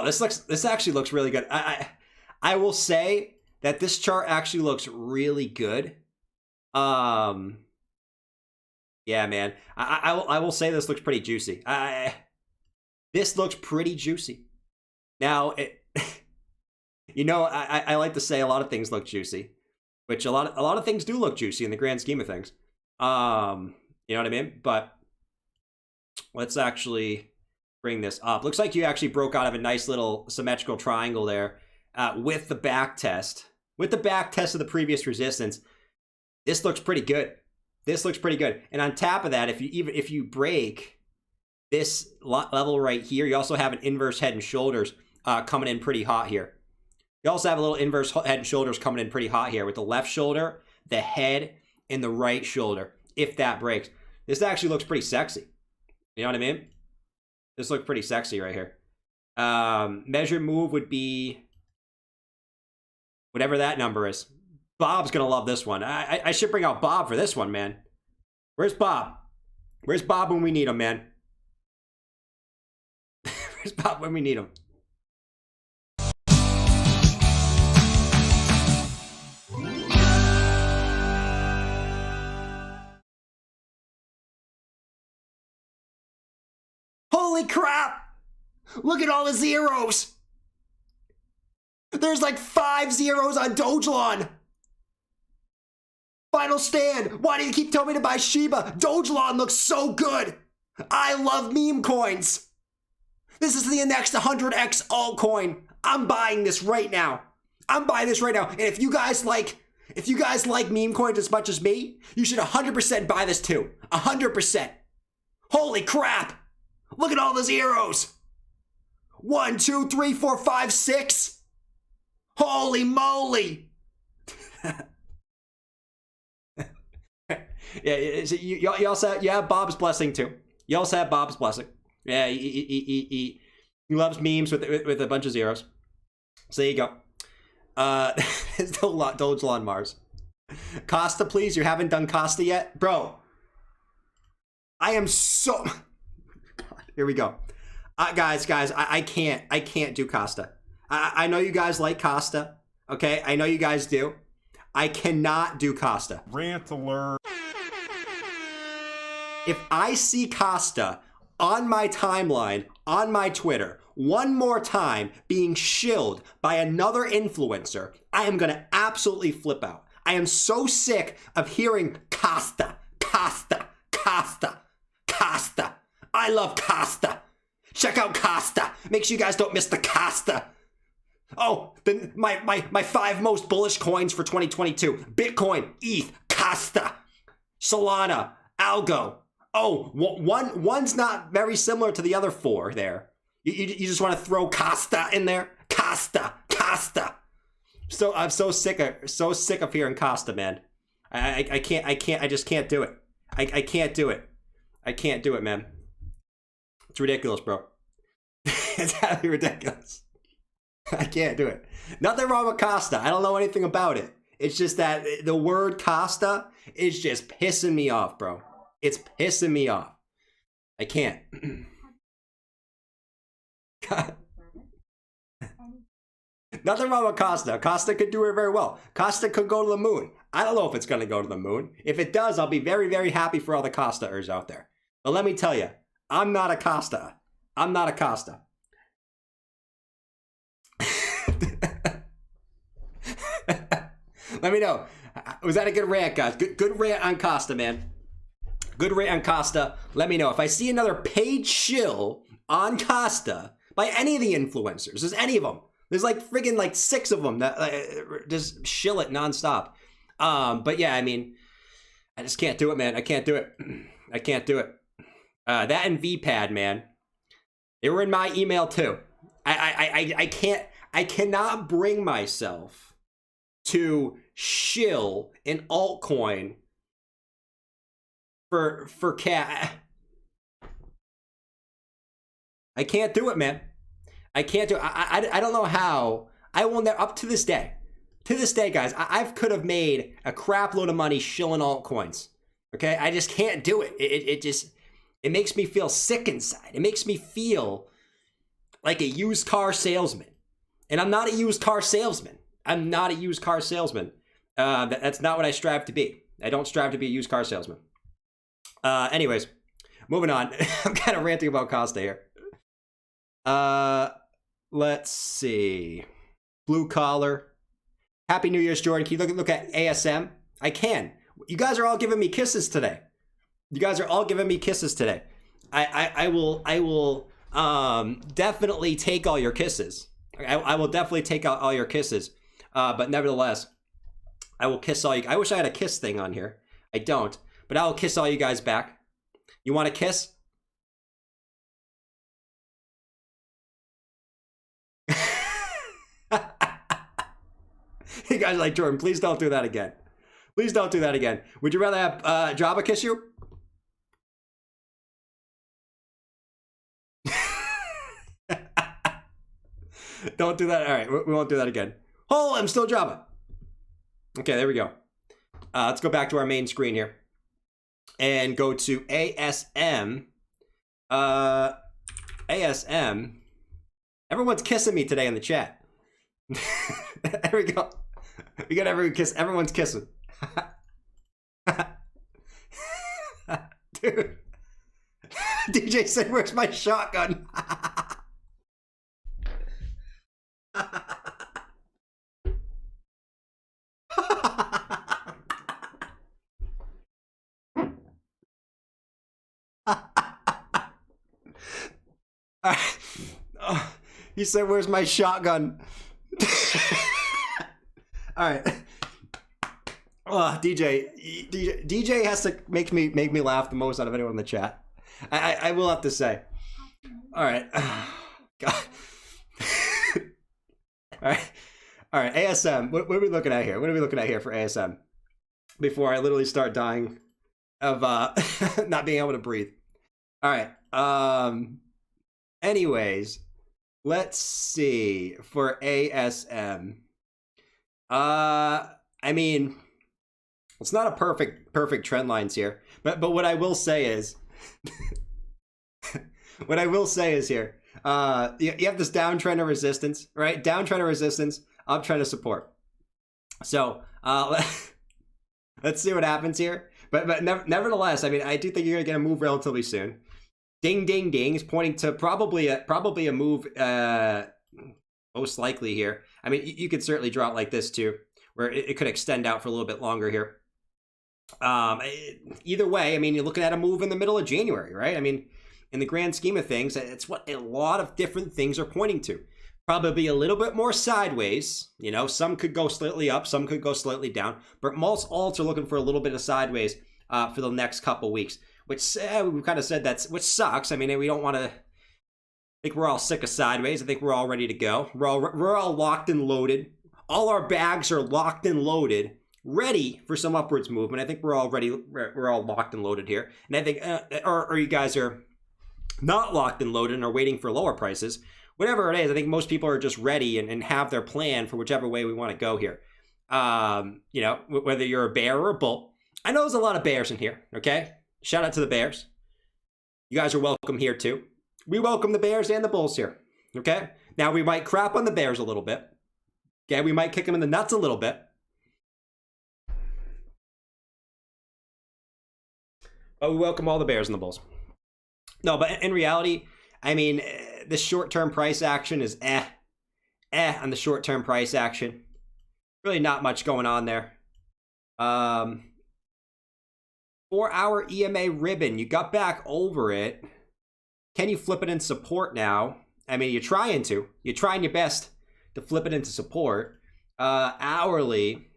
this actually looks really good. I will say that this chart actually looks really good. Yeah, man. I will say this looks pretty juicy. This looks pretty juicy. Now, you know, I like to say a lot of things look juicy, which a lot of things do look juicy in the grand scheme of things. You know what I mean? But let's actually bring this up. Looks like you actually broke out of a nice little symmetrical triangle there with the back test. With the back test of the previous resistance, this looks pretty good. This looks pretty good. And on top of that, if you break this level right here, you also have an inverse head and shoulders coming in pretty hot here. You also have a little inverse head and shoulders coming in pretty hot here with the left shoulder, the head, and the right shoulder, if that breaks. This actually looks pretty sexy. You know what I mean? This looks pretty sexy right here. Measure move would be whatever that number is. Bob's gonna love this one. I should bring out Bob for this one, man. Where's Bob? Where's Bob when we need him, man? Where's Bob when we need him? Holy crap! Look at all the zeros! There's like 5 zeros on Dogelon! Final stand! Why do you keep telling me to buy Shiba? Dogelon looks so good! I love meme coins! This is the next 100x altcoin. I'm buying this right now. I'm buying this right now. And if you guys like meme coins as much as me, you should 100% buy this too. 100%. Holy crap! Look at all the zeros. 1, 2, 3, 4, 5, 6. Holy moly! Yeah, you also have Bob's blessing too. You also have Bob's blessing. Yeah, he loves memes with a bunch of zeros. So there you go. It's Dogelon Mars. Costa, please. You haven't done Costa yet, bro. I am so. God, here we go. Guys, I can't do Costa. I know you guys like Costa. Okay, I know you guys do. I cannot do Costa. Rant alert. If I see Costa on my timeline, on my Twitter, one more time being shilled by another influencer, I am going to absolutely flip out. I am so sick of hearing Costa, Costa, Costa, Costa. I love Costa. Check out Costa. Make sure you guys don't miss the Costa. Oh, my 5 most bullish coins for 2022. Bitcoin, ETH, Costa, Solana, Algo. Oh, one's not very similar to the other 4 there. You just want to throw Costa in there? Costa, Costa. So I'm so sick of hearing Costa, man. I just can't do it. I can't do it. I can't do it, man. It's ridiculous, bro. It's absolutely ridiculous. I can't do it. Nothing wrong with Costa. I don't know anything about it. It's just that the word Costa is just pissing me off, bro. It's pissing me off. I can't. Nothing wrong with Costa. Costa could do it very well. Costa could go to the moon. I don't know if it's going to go to the moon. If it does, I'll be very, very happy for all the Costa-ers out there. But let me tell you, I'm not a Costa. I'm not a Costa. Let me know. Was that a good rant, guys? Good rant on Costa, man. Good rant on Costa. Let me know. If I see another paid shill on Costa by any of the influencers, there's any of them. There's like friggin' like 6 of them that just shill it nonstop. But yeah, I mean, I just can't do it, man. I can't do it. I can't do it. That and VPad, man. They were in my email too. I cannot bring myself to shill an altcoin for cat. I can't do it, man. I can't do it. I don't know how. I will never, up to this day, guys, I could have made a crap load of money shilling altcoins. Okay, I just can't do it. It makes me feel sick inside. It makes me feel like a used car salesman. And I'm not a used car salesman. I'm not a used car salesman. That's not what I strive to be. I don't strive to be a used car salesman. Anyways, moving on. I'm kind of ranting about Costa here. Let's see. Blue collar. Happy New Year's, Jordan. Can you look at ASM? I can. You guys are all giving me kisses today. You guys are all giving me kisses today. I will definitely take all your kisses. I will definitely take out all your kisses. But nevertheless, I will kiss all you. I wish I had a kiss thing on here. I don't. But I will kiss all you guys back. You want a kiss? You guys are like, Jordan, please don't do that again. Please don't do that again. Would you rather have Jabba kiss you? Don't do that. All right, we won't do that again. Oh, I'm still Java. Okay, there we go. Let's go back to our main screen here and go to ASM. ASM. Everyone's kissing me today in the chat. There we go. We got everyone kiss. Everyone's kissing. Dude. DJ said, "Where's my shotgun?" He said, "Where's my shotgun?" All right. DJ has to make me laugh the most out of anyone in the chat. I will have to say. All right. God. All right. ASM. What are we looking at here? What are we looking at here for ASM? Before I literally start dying of not being able to breathe. All right. Anyways, let's see for ASM. I mean, it's not a perfect trend lines here, but what I will say is, what I will say is here, you have this downtrend of resistance, right? Downtrend of resistance, uptrend of support. So let's see what happens here. But nevertheless, I mean, I do think you're gonna get a move relatively soon. Ding, ding, ding is pointing to probably a move, most likely here. I mean, you could certainly draw it like this too, where it could extend out for a little bit longer here. Either way, I mean, you're looking at a move in the middle of January, right? I mean, in the grand scheme of things, it's what a lot of different things are pointing to. Probably a little bit more sideways. You know, some could go slightly up, some could go slightly down, but most alts are looking for a little bit of sideways for the next couple weeks, which we've kind of said which sucks. I mean, we don't want to. I think we're all sick of sideways. I think we're all ready to go. We're all locked and loaded. All our bags are locked and loaded, ready for some upwards movement. I think we're all ready. We're all locked and loaded here. And I think, or you guys are not locked and loaded and are waiting for lower prices. Whatever it is, I think most people are just ready and have their plan for whichever way we want to go here. You know, whether you're a bear or a bull. I know there's a lot of bears in here, okay? Shout out to the bears. You guys are welcome here too. We welcome the bears and the bulls here, okay? Now, we might crap on the bears a little bit. Okay, we might kick them in the nuts a little bit. But we welcome all the bears and the bulls. No, but in reality, I mean, the short-term price action is on the short-term price action. Really not much going on there. 4-hour EMA ribbon, you got back over it. Can you flip it in support now? I mean, you're trying to. You're trying your best to flip it into support. Hourly.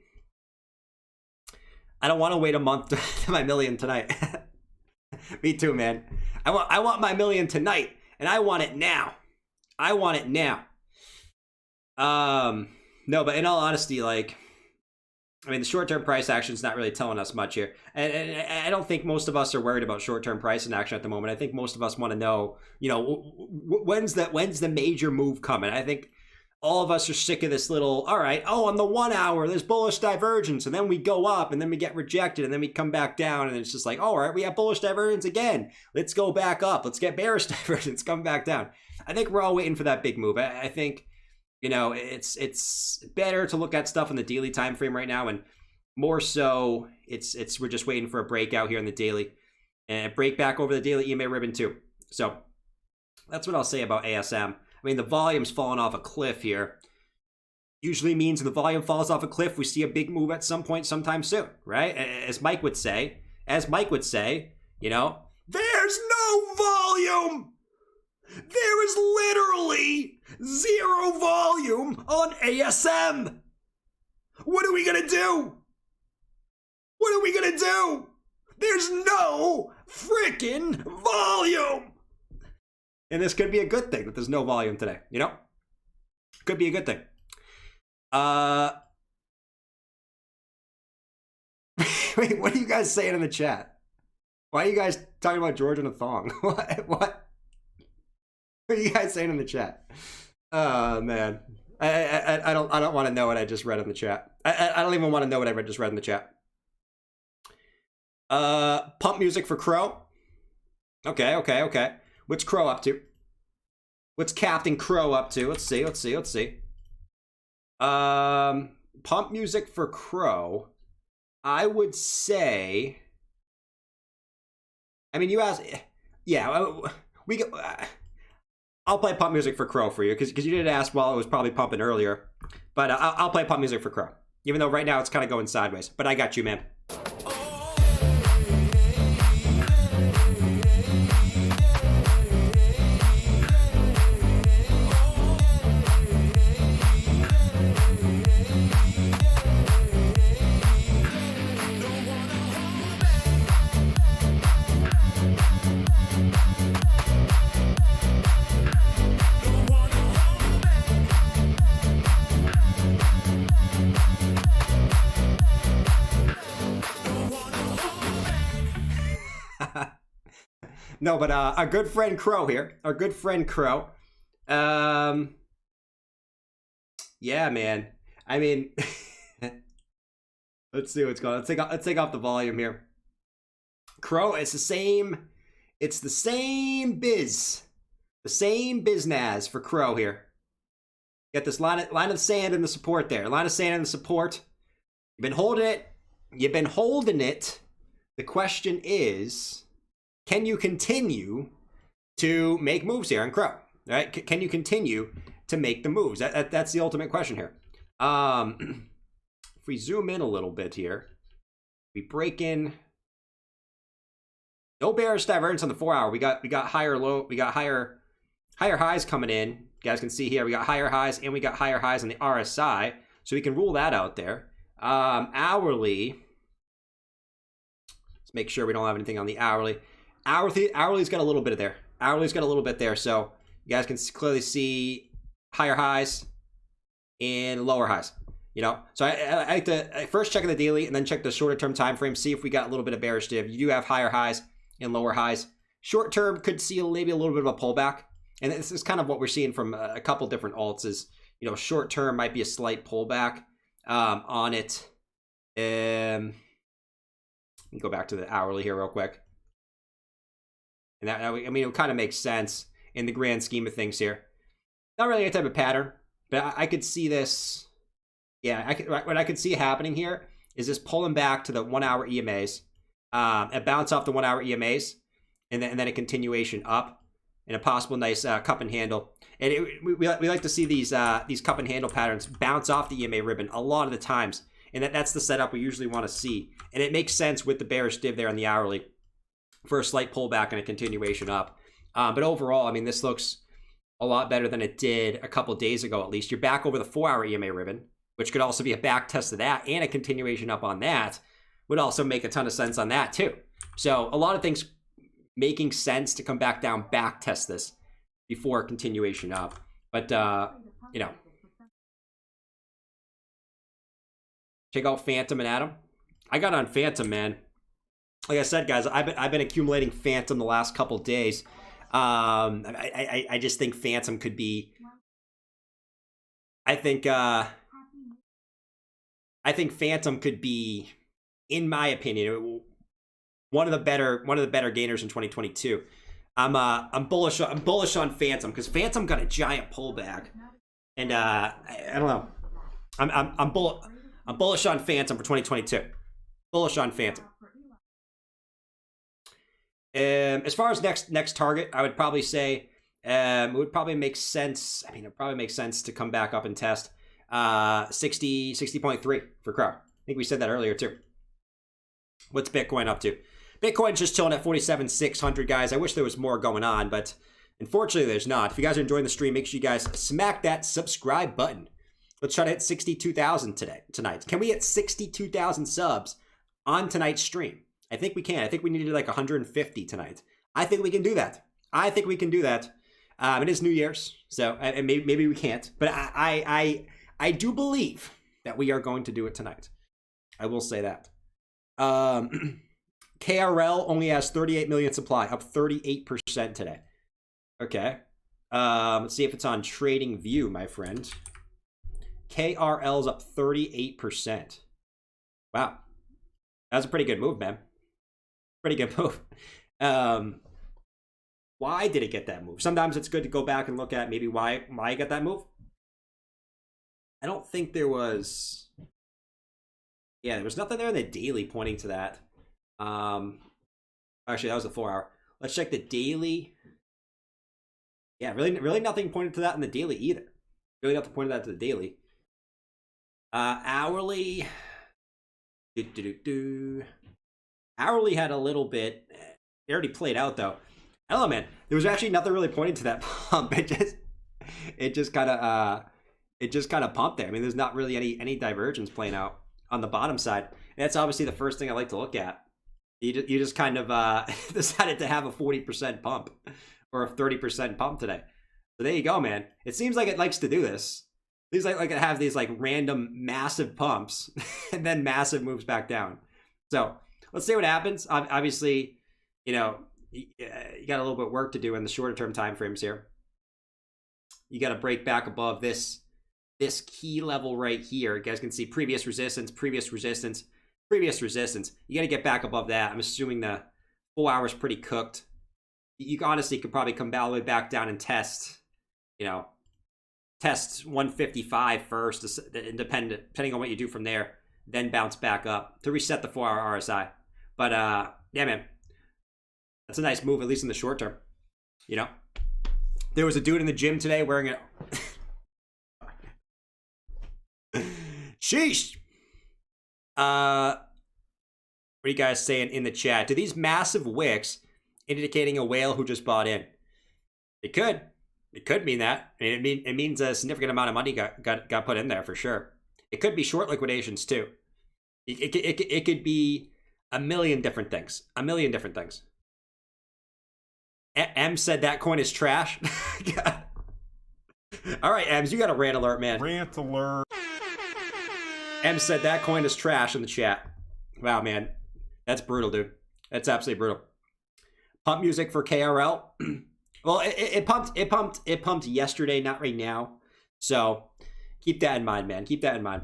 I don't want to wait a month to my million tonight. Me too, man. I want my million tonight, and I want it now. I want it now. No, but in all honesty, like, I mean, the short-term price action is not really telling us much here. And I don't think most of us are worried about short-term price and action at the moment. I think most of us want to know, you know, when's the major move coming? I think all of us are sick of this little, all right, on the 1 hour, there's bullish divergence, and then we go up, and then we get rejected, and then we come back down, and it's just like, all right, we have bullish divergence again. Let's go back up. Let's get bearish divergence, come back down. I think we're all waiting for that big move. I think, you know, it's better to look at stuff in the daily time frame right now, and more so, we're just waiting for a breakout here in the daily, and break back over the daily EMA ribbon too. So that's what I'll say about ASM. I mean, the volume's falling off a cliff here. Usually means when the volume falls off a cliff, we see a big move at some point sometime soon, right? As Mike would say, you know, there's no volume. There is literally zero volume on ASM. What are we going to do? What are we going to do? There's no freaking volume. And this could be a good thing that there's no volume today, you know? Could be a good thing. Wait, what are you guys saying in the chat? Why are you guys talking about George in a thong? What? What are you guys saying in the chat? Oh, man. I don't want to know what I just read in the chat. I don't even want to know what I just read in the chat. Pump music for Crow. Okay. What's Crow up to? What's Captain Crow up to? Let's see. Pump music for Crow. I would say. I mean, you asked. Yeah, I'll play pump music for Crow for you because you did ask while it was probably pumping earlier. But I'll play pump music for Crow, even though right now it's kind of going sideways. But I got you, man. No, but our good friend Crow here. Our good friend Crow. Yeah, man. I mean, let's see what's going on. Let's take off the volume here. Crow, it's the same biz. The same biznaz for Crow here. Got this line of sand in the support there. Line of sand in the support. You've been holding it. The question is, can you continue to make moves here on Crow? Right? Can you continue to make the moves? That's the ultimate question here. If we zoom in a little bit here, we break in. No bearish divergence on the 4 hour. We got higher low. We got higher highs coming in. You guys can see here we got higher highs and we got higher highs on the RSI, so we can rule that out there. Hourly. Let's make sure we don't have anything on the hourly. Hourly's got a little bit of there. Hourly's got a little bit there, so you guys can clearly see higher highs and lower highs. You know, so I like to first check the daily and then check the shorter term time frame, see if we got a little bit of bearish div. You do have higher highs and lower highs. Short term could see maybe a little bit of a pullback, and this is kind of what we're seeing from a couple different alts. Is, you know, short term might be a slight pullback on it. Let me go back to the hourly here real quick. And that, I mean, it kind of makes sense in the grand scheme of things here. Not really a type of pattern, but I could see this. Yeah, what I could see happening here is this pulling back to the 1 hour EMAs, and bounce off the 1 hour EMAs, and then a continuation up, and a possible nice cup and handle. And we like to see these cup and handle patterns bounce off the EMA ribbon a lot of the times, and that's the setup we usually want to see. And it makes sense with the bearish div there on the hourly for a slight pullback and a continuation up. But overall, I mean, this looks a lot better than it did a couple days ago, at least. You're back over the 4 hour EMA ribbon, which could also be a back test of that, and a continuation up on that would also make a ton of sense on that too. So a lot of things making sense to come back down, back test this before continuation up. But, you know, check out Phantom and Adam. I got on Phantom, man. Like I said, guys, I've been accumulating Phantom the last couple days. I just think Phantom could be. I think Phantom could be, in my opinion, one of the better gainers in 2022. I'm bullish on Phantom because Phantom got a giant pullback, and I don't know. I'm bullish on Phantom for 2022. Bullish on Phantom. As far as next target, I would probably say it would probably make sense. I mean, it probably makes sense to come back up and test 60.3 for Crow. I think we said that earlier too. What's Bitcoin up to? Bitcoin's just chilling at 47,600, guys. I wish there was more going on, but unfortunately there's not. If you guys are enjoying the stream, make sure you guys smack that subscribe button. Let's try to hit 62,000 tonight. Can we hit 62,000 subs on tonight's stream? I think we can. I think we needed like 150 tonight. I think we can do that. It is New Year's, so and maybe we can't, but I do believe that we are going to do it tonight. I will say that. KRL only has 38 million supply, up 38% today. Okay. Let's see if it's on Trading View, my friend. KRL's up 38%. Wow. That was a pretty good move, man. Pretty good move. Why did it get that move? Sometimes it's good to go back and look at maybe why it got that move. I don't think there was... Yeah, there was nothing there in the daily pointing to that. Actually, that was the 4 hour. Let's check the daily. Yeah, really nothing pointed to that in the daily either. Really nothing pointed that to the daily. Hourly. Hourly had a little bit. It already played out though. I don't know, man. There was actually nothing really pointing to that pump. It just kind of pumped there. I mean, there's not really any divergence playing out on the bottom side. And that's obviously the first thing I like to look at. You just kind of decided to have a 40% pump or a 30% pump today. So there you go, man. It seems like it likes to do this. These like to have these like random massive pumps and then massive moves back down. So let's see what happens. Obviously, you know, you got a little bit of work to do in the shorter term time frames here. You got to break back above this key level right here. You guys can see previous resistance, previous resistance, previous resistance. You got to get back above that. I'm assuming the 4 hours pretty cooked. You honestly could probably come all the way back down and test, you know, test 155 first, depending on what you do from there, then bounce back up to reset the 4 hour RSI. But yeah, man, that's a nice move, at least in the short term. You know, there was a dude in the gym today wearing it. Sheesh. What are you guys saying in the chat? Do these massive wicks indicating a whale who just bought in? It could. It could mean that. It means a significant amount of money got put in there for sure. It could be short liquidations too. It could be a million different things. A million different things. M said that coin is trash. All right, Ems, you got a rant alert, man. Rant alert. M said that coin is trash in the chat. Wow, man. That's brutal, dude. That's absolutely brutal. Pump music for KRL. Well, it pumped yesterday, not right now. So keep that in mind, man. Keep that in mind.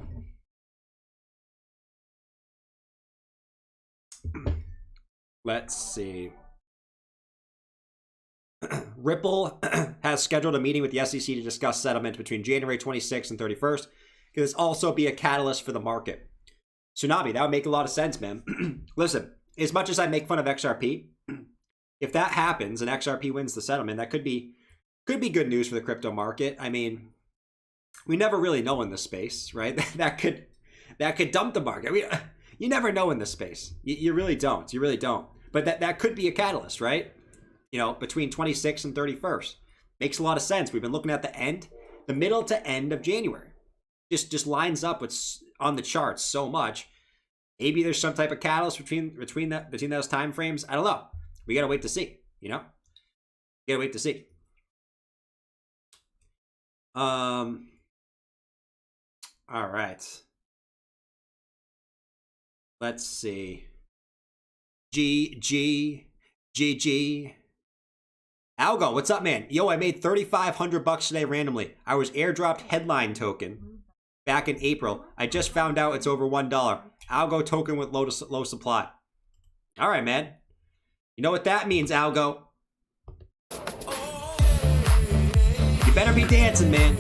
Let's see. Ripple has scheduled a meeting with the SEC to discuss settlement between January 26th and 31st. Could this also be a catalyst for the market? Tsunami, that would make a lot of sense, man. Listen, as much as I make fun of XRP, if that happens and XRP wins the settlement, that could be good news for the crypto market. I mean, we never really know in this space, right? that could dump the market. You never know in this space. You really don't. You really don't. But that could be a catalyst, right? You know, between 26th and 31st. Makes a lot of sense. We've been looking at the middle to end of January. Just lines up with on the charts so much. Maybe there's some type of catalyst between those time frames. I don't know. We gotta wait to see. You know, we gotta wait to see. All right. Let's see. GG. Algo, what's up, man? Yo, I made $3,500 today randomly. I was airdropped headline token back in April. I just found out it's over $1. Algo token with low supply. All right, man. You know what that means, Algo? You better be dancing, man.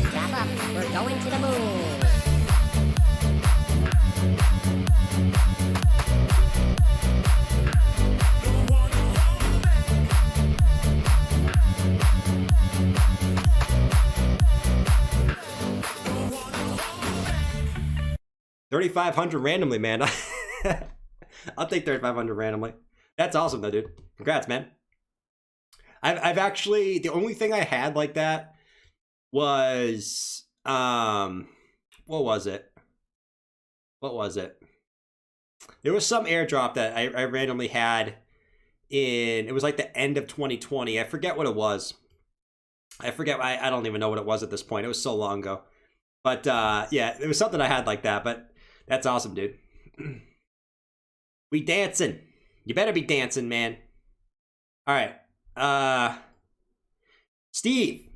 Strap up, we're going to the moon. $3,500 randomly, man. I'll take $3,500 randomly. That's awesome, though, dude. Congrats, man. I've actually, the only thing I had like that was what was it? There was some airdrop that I randomly had it was like the end of 2020. I forget what it was. I don't even know what it was at this point. It was so long ago. But yeah, it was something I had like that, but that's awesome, dude. We dancing. You better be dancing, man. All right. Steve.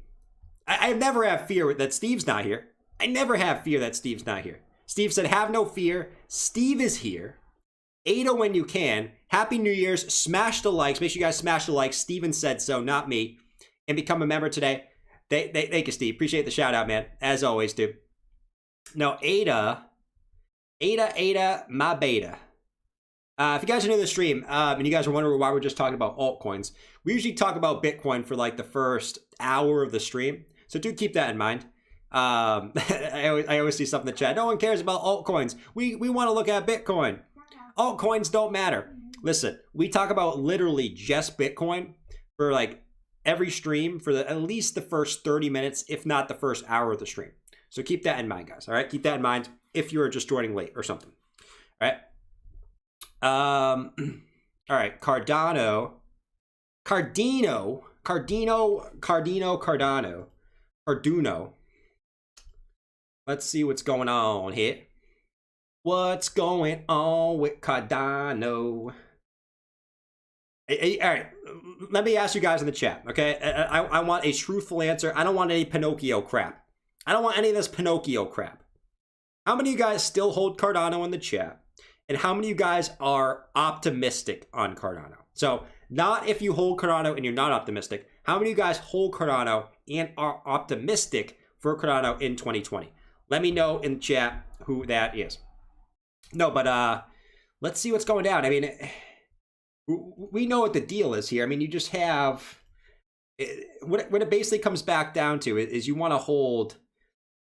I never have fear that Steve's not here. I never have fear that Steve's not here. Steve said, have no fear. Steve is here. Ada when you can. Happy New Year's. Smash the likes. Make sure you guys smash the likes. Steven said so, not me. And become a member today. Thank you, Steve. Appreciate the shout out, man. As always, dude. No, Ada, my beta. If you guys are new to the stream, and you guys are wondering why we're just talking about altcoins, we usually talk about Bitcoin for like the first hour of the stream. So do keep that in mind. I always see stuff in the chat. No one cares about altcoins. We want to look at Bitcoin. Altcoins don't matter. Listen, we talk about literally just Bitcoin for like every stream for at least the first 30 minutes, if not the first hour of the stream. So keep that in mind, guys. All right, keep that in mind if you're just joining late or something. All right. All right. Cardano. Let's see what's going on here. What's going on with Cardano? All right, let me ask you guys in the chat, okay? I want a truthful answer. I don't want any Pinocchio crap. I don't want any of this Pinocchio crap. How many of you guys still hold Cardano in the chat? And how many of you guys are optimistic on Cardano? So not if you hold Cardano and you're not optimistic. How many of you guys hold Cardano and are optimistic for Cardano in 2020? Let me know in the chat who that is. No, but let's see what's going down. I mean, we know what the deal is here. I mean, you just have what it basically comes back down to is you want to hold.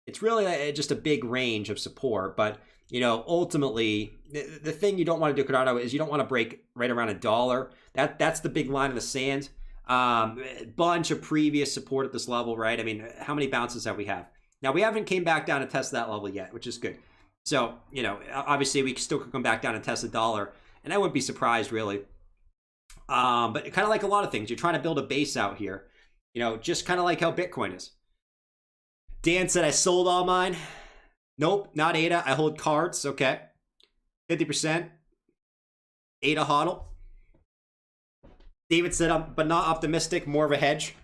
It's really just a big range of support, but you know, ultimately, the thing you don't want to do Cardano is you don't want to break right around $1. That's the big line in the sand. Bunch of previous support at this level, right? I mean, how many bounces have we have? Now we haven't came back down to test that level yet, which is good. So you know, obviously we still could come back down and test $1, and I wouldn't be surprised really. But kind of like a lot of things, you're trying to build a base out here. You know, just kind of like how Bitcoin is. Dan said I sold all mine. Nope, not ADA. I hold cards. Okay. 50%. ADA hodl. David said, but not optimistic, more of a hedge.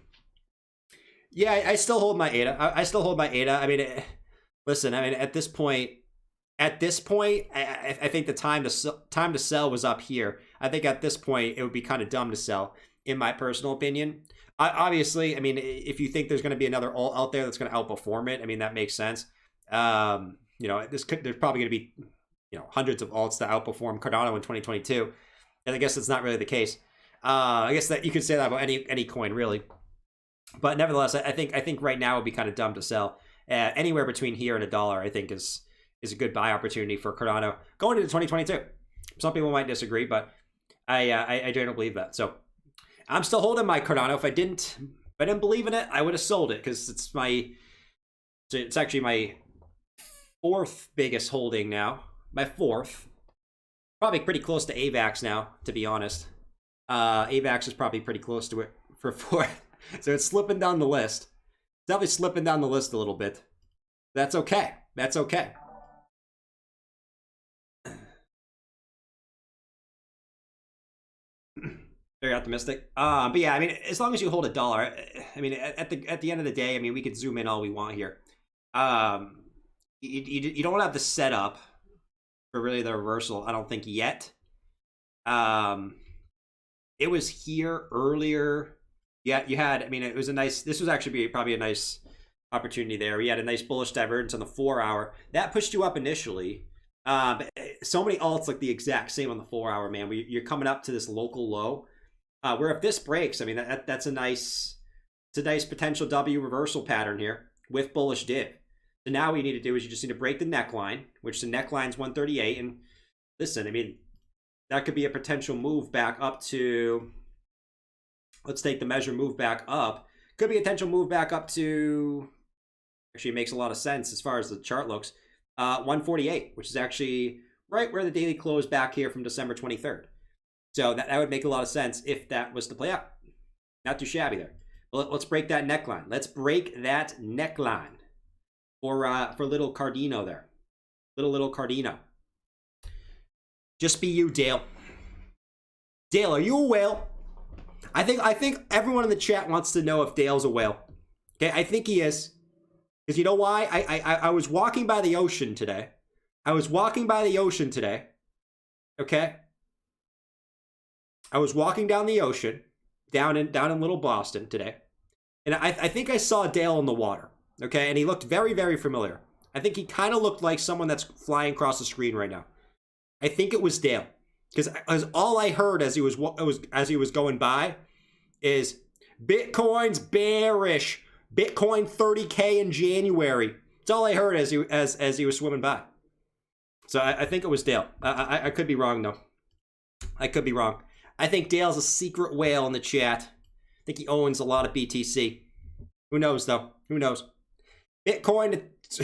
Yeah, I still hold my ADA. I still hold my ADA. I mean, listen, I mean, at this point, I think the time to sell was up here. I think at this point, it would be kind of dumb to sell, in my personal opinion. Obviously, I mean, if you think there's going to be another alt out there that's going to outperform it, I mean, that makes sense. You know, there's probably going to be, you know, hundreds of alts that outperform Cardano in 2022, and I guess that's not really the case. I guess that you could say that about any coin really, but nevertheless, I think right now would be kind of dumb to sell. Anywhere between here and $1, I think is a good buy opportunity for Cardano going into 2022. Some people might disagree, but I generally believe that. So I'm still holding my Cardano. If I didn't believe in it, I would have sold it because it's actually my fourth biggest holding now. My fourth. Probably pretty close to AVAX now, to be honest. AVAX is probably pretty close to it for fourth. So it's slipping down the list. It's definitely slipping down the list a little bit. That's okay. That's okay. Very optimistic. But yeah, I mean, as long as you hold $1, I mean, at the end of the day, I mean, we could zoom in all we want here. You don't have the setup for really the reversal, I don't think yet. It was here earlier. Yeah, you had. I mean, it was a nice. This was actually probably a nice opportunity there. We had a nice bullish divergence on the 4-hour that pushed you up initially. But so many alts look the exact same on the 4-hour, man. You're coming up to this local low. Where if this breaks, I mean, that's a nice potential W reversal pattern here with bullish div. So now what you need to do is you just need to break the neckline, which the neckline's 138. And listen, I mean, that could be a potential move back up to, let's take the measure, move back up. Could be a potential move back up to, actually it makes a lot of sense as far as the chart looks, 148, which is actually right where the daily closed back here from December 23rd. So that would make a lot of sense if that was to play out. Not too shabby there. Well, let's break that neckline. Let's break that neckline for little Cardino there. Little Cardino. Just be you, Dale. Dale, are you a whale? I think everyone in the chat wants to know if Dale's a whale. Okay, I think he is. Because you know why? I was walking by the ocean today. Okay? I was walking down the ocean, down in Little Boston today. And I think I saw Dale in the water. Okay? And he looked very, very familiar. I think he kind of looked like someone that's flying across the screen right now. I think it was Dale. Because all I heard as he was going by is Bitcoin's bearish. Bitcoin 30K in January. That's all I heard as he was swimming by. So I think it was Dale. I could be wrong though. I could be wrong. I think Dale's a secret whale in the chat. I think he owns a lot of BTC. Who knows though? Who knows? Bitcoin to,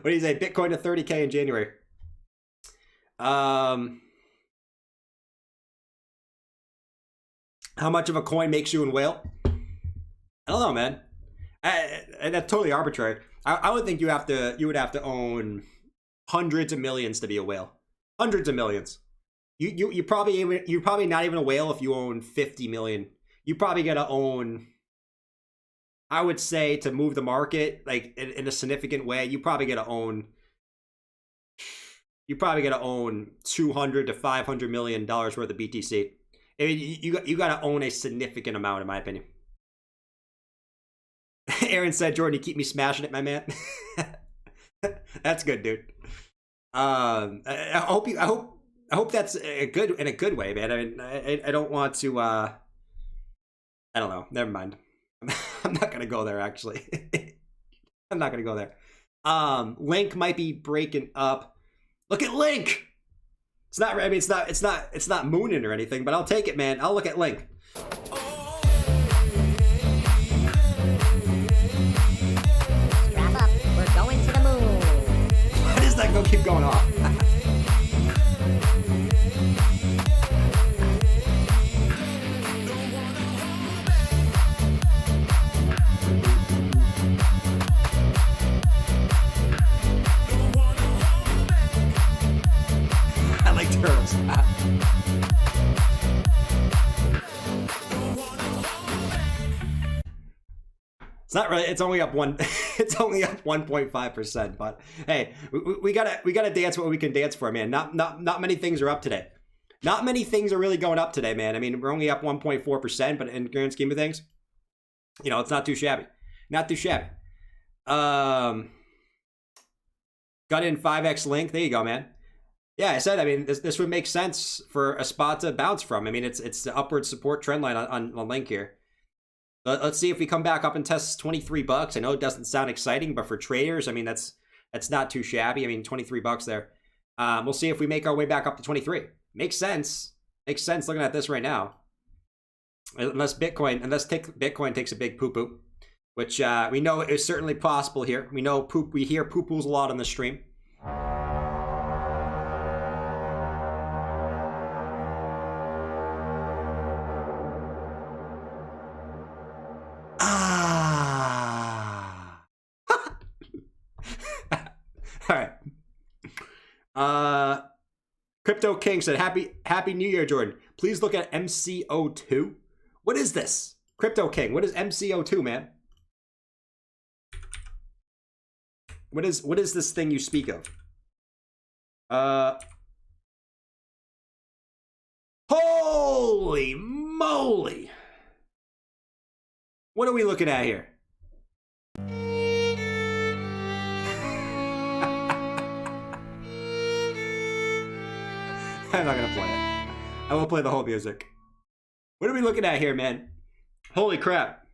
what do you say? Bitcoin to 30K in January. How much of a coin makes you a whale? I don't know, man. That's totally arbitrary. I would think you would have to own hundreds of millions to be a whale. Hundreds of millions. You're probably not even a whale if you own 50 million. You probably gotta own, I would say, to move the market like in a significant way, you probably gotta own 200 to 500 million dollars worth of BTC. I mean, you gotta own a significant amount, in my opinion. Aaron said, Jordan, you keep me smashing it, my man. That's good, dude. I hope that's in a good way, man. I mean, I don't want to, I don't know. Never mind. I'm not going to go there, actually. I'm not going to go there. Link might be breaking up. Look at Link. It's not, I mean, it's not mooning or anything, but I'll take it, man. I'll look at Link. Go keep going off. I like turtles. It's not really. It's only up 1.5%. But hey, we gotta dance what we can dance for, man. Not many things are up today. Not many things are really going up today, man. I mean, we're only up 1.4%, but in the grand scheme of things, you know, it's not too shabby. Not too shabby. Got in 5x Link. There you go, man. Yeah, I said. I mean, this would make sense for a spot to bounce from. I mean, it's the upward support trend line on Link here. Let's see if we come back up and test $23. I know it doesn't sound exciting, but for traders, I mean, that's not too shabby. I mean, $23 there. We'll see if we make our way back up to 23. Makes sense. Makes sense looking at this right now. Unless Bitcoin takes a big poo-poo, which we know is certainly possible here. We know we hear poo-poos a lot on the stream. Crypto King said, Happy New Year, Jordan. Please look at MCO2. What is this? Crypto King, what is MCO2, man? What is this thing you speak of? Holy moly. What are we looking at here? I'm not gonna play it. I won't play the whole music. What are we looking at here, man? Holy crap.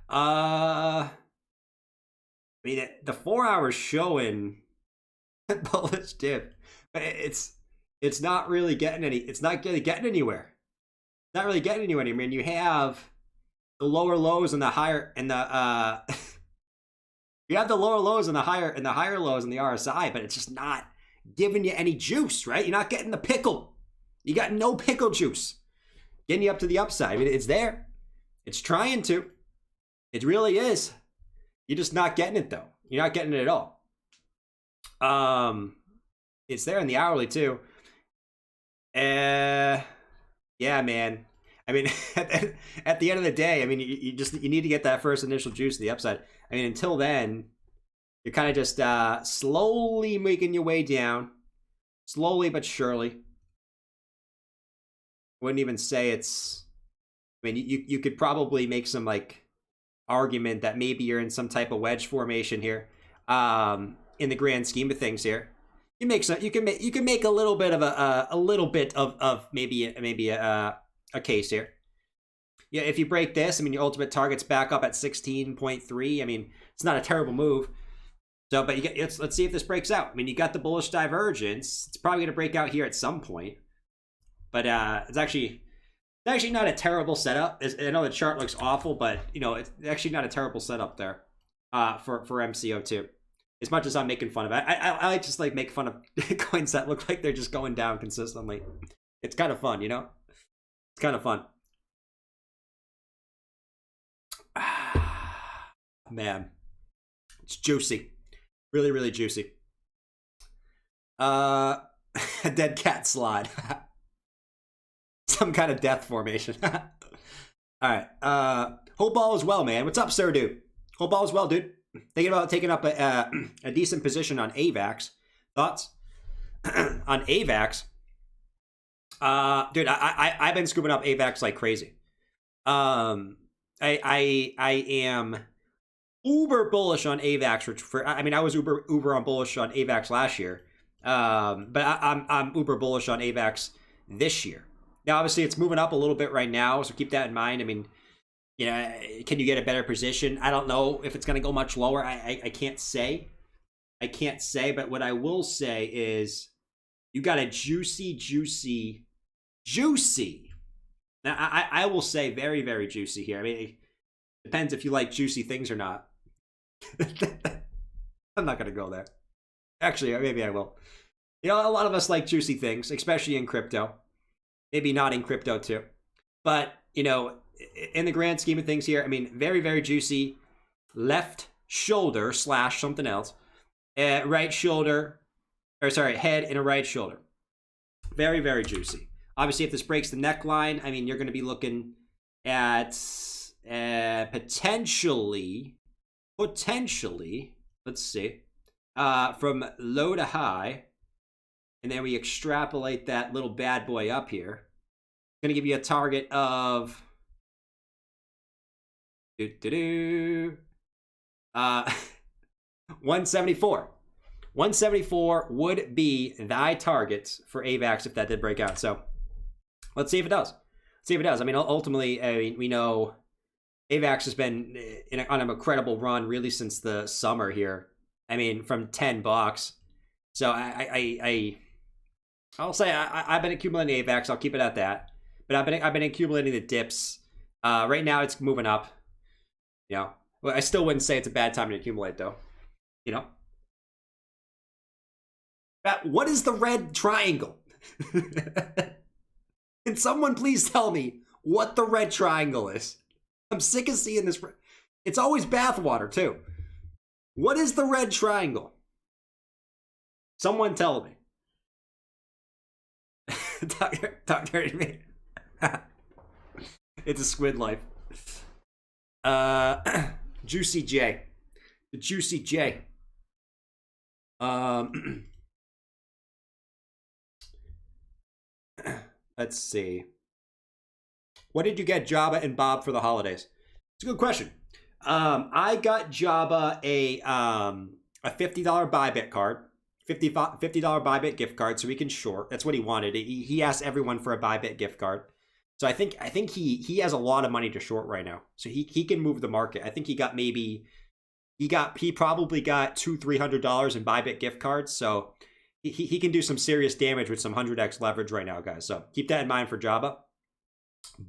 I mean, the 4 hours showing bullish dip, but it's not really getting it's not really getting anywhere. It's not really getting anywhere. I mean, you have the lower lows and the higher and the you have the lower lows and the higher lows in the RSI, but it's just not giving you any juice, right? You're not getting the pickle. You got no pickle juice getting you up to the upside. I mean, it's there. It's trying to. It really is. You're just not getting it, though. You're not getting it at all. It's there in the hourly, too. Yeah, man. I mean, at the end of the day, I mean, you need to get that first initial juice to the upside. I mean, until then, you're kind of just slowly making your way down, slowly but surely. Wouldn't even say it's. I mean, you could probably make some like argument that maybe you're in some type of wedge formation here. In the grand scheme of things here, you can make a little bit of maybe a case here. Yeah, if you break this, I mean, your ultimate target's back up at 16.3. I mean, it's not a terrible move. So, but let's see if this breaks out. I mean, you got the bullish divergence. It's probably going to break out here at some point. But it's actually not a terrible setup. I know the chart looks awful, but you know, it's actually not a terrible setup there for MCO2. As much as I'm making fun of it, I just like make fun of coins that look like they're just going down consistently. It's kind of fun, you know. It's kind of fun. Man, it's juicy, really, really juicy. A dead cat slide. Some kind of death formation. All right. Hope all is well, man. What's up, sir, dude? Hope all is well, dude. Thinking about taking up a decent position on AVAX. Thoughts on AVAX? Dude, I've been scooping up AVAX like crazy. I am uber bullish on AVAX I mean, I was uber on bullish on AVAX last year. But I'm uber bullish on AVAX this year. Now, obviously, it's moving up a little bit right now, so keep that in mind. I mean, you know, can you get a better position? I don't know if it's going to go much lower. I can't say. I can't say, but what I will say is you got a juicy. Now, I will say very, very juicy here. I mean, it depends if you like juicy things or not. I'm not going to go there. Actually, maybe I will. You know, a lot of us like juicy things, especially in crypto. Maybe not in crypto too. But, you know, in the grand scheme of things here, I mean, very, very juicy. Left shoulder / something else. Right shoulder, or sorry, head and a right shoulder. Very, very juicy. Obviously, if this breaks the neckline, I mean, you're going to be looking at potentially, let's see, from low to high. And then we extrapolate that little bad boy up here. It's going to give you a target of 174. 174 would be thy target for AVAX if that did break out. So let's see if it does. I mean, ultimately, I mean, we know AVAX has been on an incredible run really since the summer here. I mean, from $10. So I'll say I've been accumulating AVAX. I'll keep it at that. But I've been accumulating the dips. Right now it's moving up. You know, well, I still wouldn't say it's a bad time to accumulate though. You know, what is the red triangle? Can someone please tell me what the red triangle is? I'm sick of seeing this. It's always bathwater too. What is the red triangle? Someone tell me. Doctor me. It's a squid life. Juicy J. The Juicy J. Let's see. What did you get Jabba and Bob for the holidays? It's a good question. I got Jabba a $50 Bybit card. $50 Bybit gift card so he can short. That's what he wanted. He asked everyone for a Bybit gift card. So I think he has a lot of money to short right now. So he can move the market. I think he probably got $200-$300 in Bybit gift cards. So he can do some serious damage with some 100x leverage right now, guys. So keep that in mind for Jabba.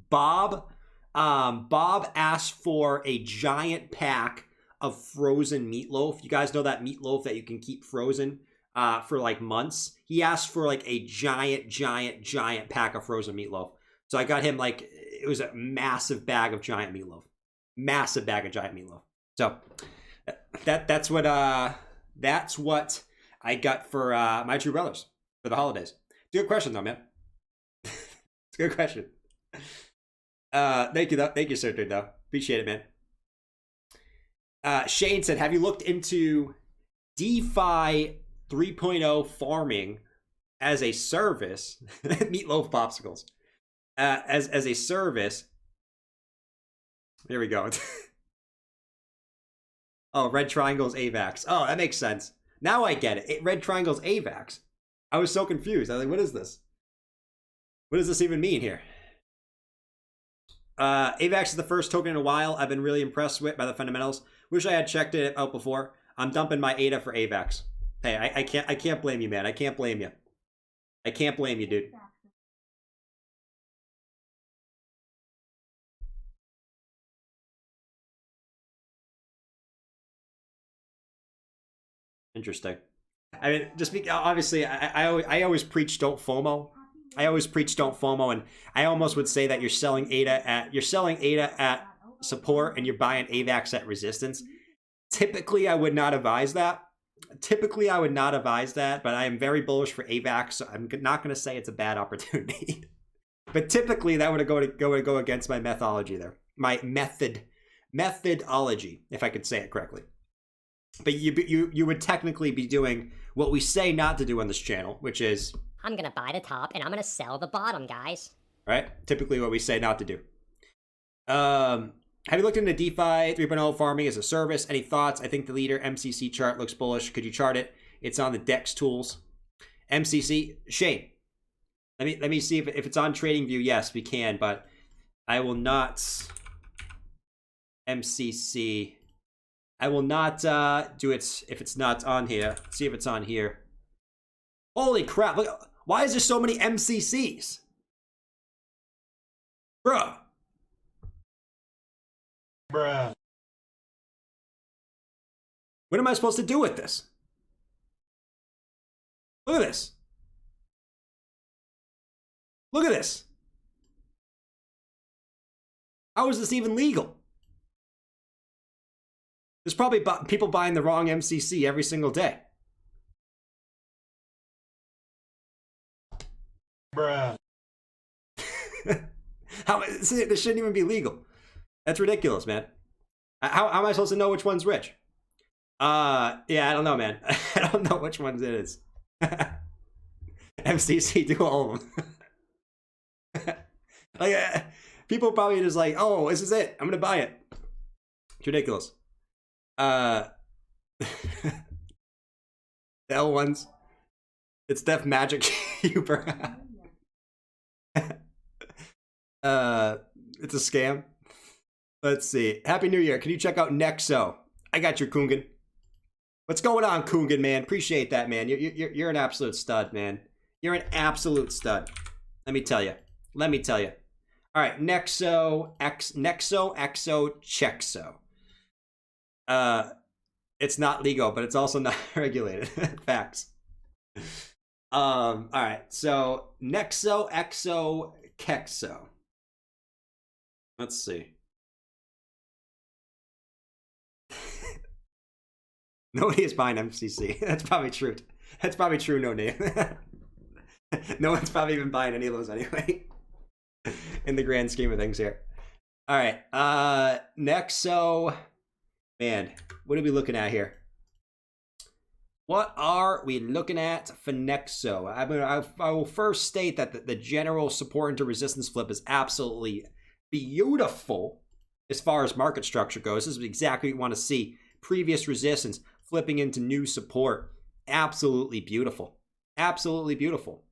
Bob asked for a giant pack of frozen meatloaf. You guys know that meatloaf that you can keep frozen for like months. He asked for like a giant pack of frozen meatloaf. So I got him like, it was a massive bag of giant meatloaf. So that's what I got for my two brothers for the holidays. It's a good question though, man. Good question. Thank you, though. Thank you, sir, dude, though. Appreciate it, man. Shane said, have you looked into DeFi 3.0 farming as a service? Meatloaf popsicles. As a service. There we go. Oh, red triangle's AVAX. Oh, that makes sense. Now I get it. Red triangle's AVAX. I was so confused. I was like, what is this? What does this even mean here? AVAX is the first token in a while I've been really impressed with by the fundamentals. Wish I had checked it out before. I'm dumping my ADA for AVAX. Hey, I can't blame you, man. I can't blame you. I can't blame you, dude. Interesting. I mean, just obviously, I always preach don't FOMO. I always preach don't FOMO, and I almost would say that you're selling ADA at support and you're buying AVAX at resistance. Typically, I would not advise that. But I am very bullish for AVAX, so I'm not going to say it's a bad opportunity. But typically, that would go against my methodology there. My methodology, if I could say it correctly. But you would technically be doing what we say not to do on this channel, which is... I'm gonna buy the top and I'm gonna sell the bottom, guys. Right? Typically what we say not to do. Have you looked into DeFi 3.0 farming as a service? Any thoughts? I think the leader MCC chart looks bullish. Could you chart it? It's on the DEX tools. MCC, Shane. Let me see if it's on TradingView. Yes, we can, but I will not... MCC... I will not do it if it's not on here. Let's see if it's on here. Holy crap. Look, why is there so many MCCs? Bruh. Bruh. What am I supposed to do with this? Look at this. Look at this. How is this even legal? There's probably people buying the wrong MCC every single day. Bruh. This shouldn't even be legal. That's ridiculous, man. How am I supposed to know which one's rich? Yeah, I don't know, man. I don't know which ones it is. MCC, do all of them. Like, people probably just like, oh, this is it. I'm gonna buy it. It's ridiculous. The L ones. It's Def Magic Huber. It's a scam. Let's see. Happy New Year. Can you check out Nexo? I got your Kungan. What's going on, Kungan, man? Appreciate that, man. You're an absolute stud, man. You're an absolute stud. Let me tell you. All right, Nexo, Exo, Chexo. It's not legal, but it's also not regulated. Facts. All right, so Nexo, Exo, Kexo. Let's see. Nobody is buying MCC. That's probably true. That's probably true, no name. No one's probably even buying any of those anyway. In the grand scheme of things here. All right, Nexo. Man, what are we looking at here? What are we looking at for Nexo? I will first state that the general support into resistance flip is absolutely beautiful as far as market structure goes. This is exactly what we want to see. Previous resistance flipping into new support. Absolutely beautiful. Absolutely beautiful.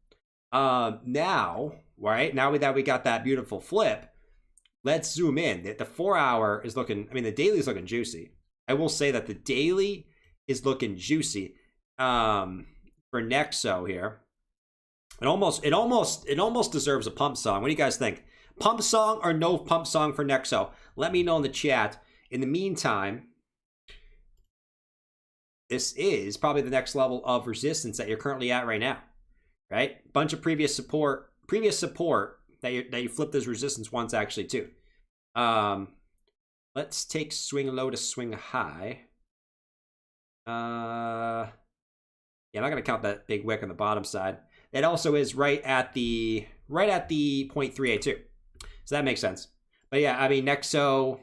Now, right, now that we got that beautiful flip, let's zoom in. The 4 hour is looking, I mean, the daily is looking juicy. I will say that the daily is looking juicy for Nexo here. It almost deserves a pump song. What do you guys think? Pump song or no pump song for Nexo? Let me know in the chat. In the meantime, this is probably the next level of resistance that you're currently at right now, right? Bunch of previous support that you flipped as resistance once actually too. Let's take swing low to swing high. Yeah, I'm not gonna count that big wick on the bottom side. It also is right at the right at the 0.382. So that makes sense. But yeah, I mean, Nexo,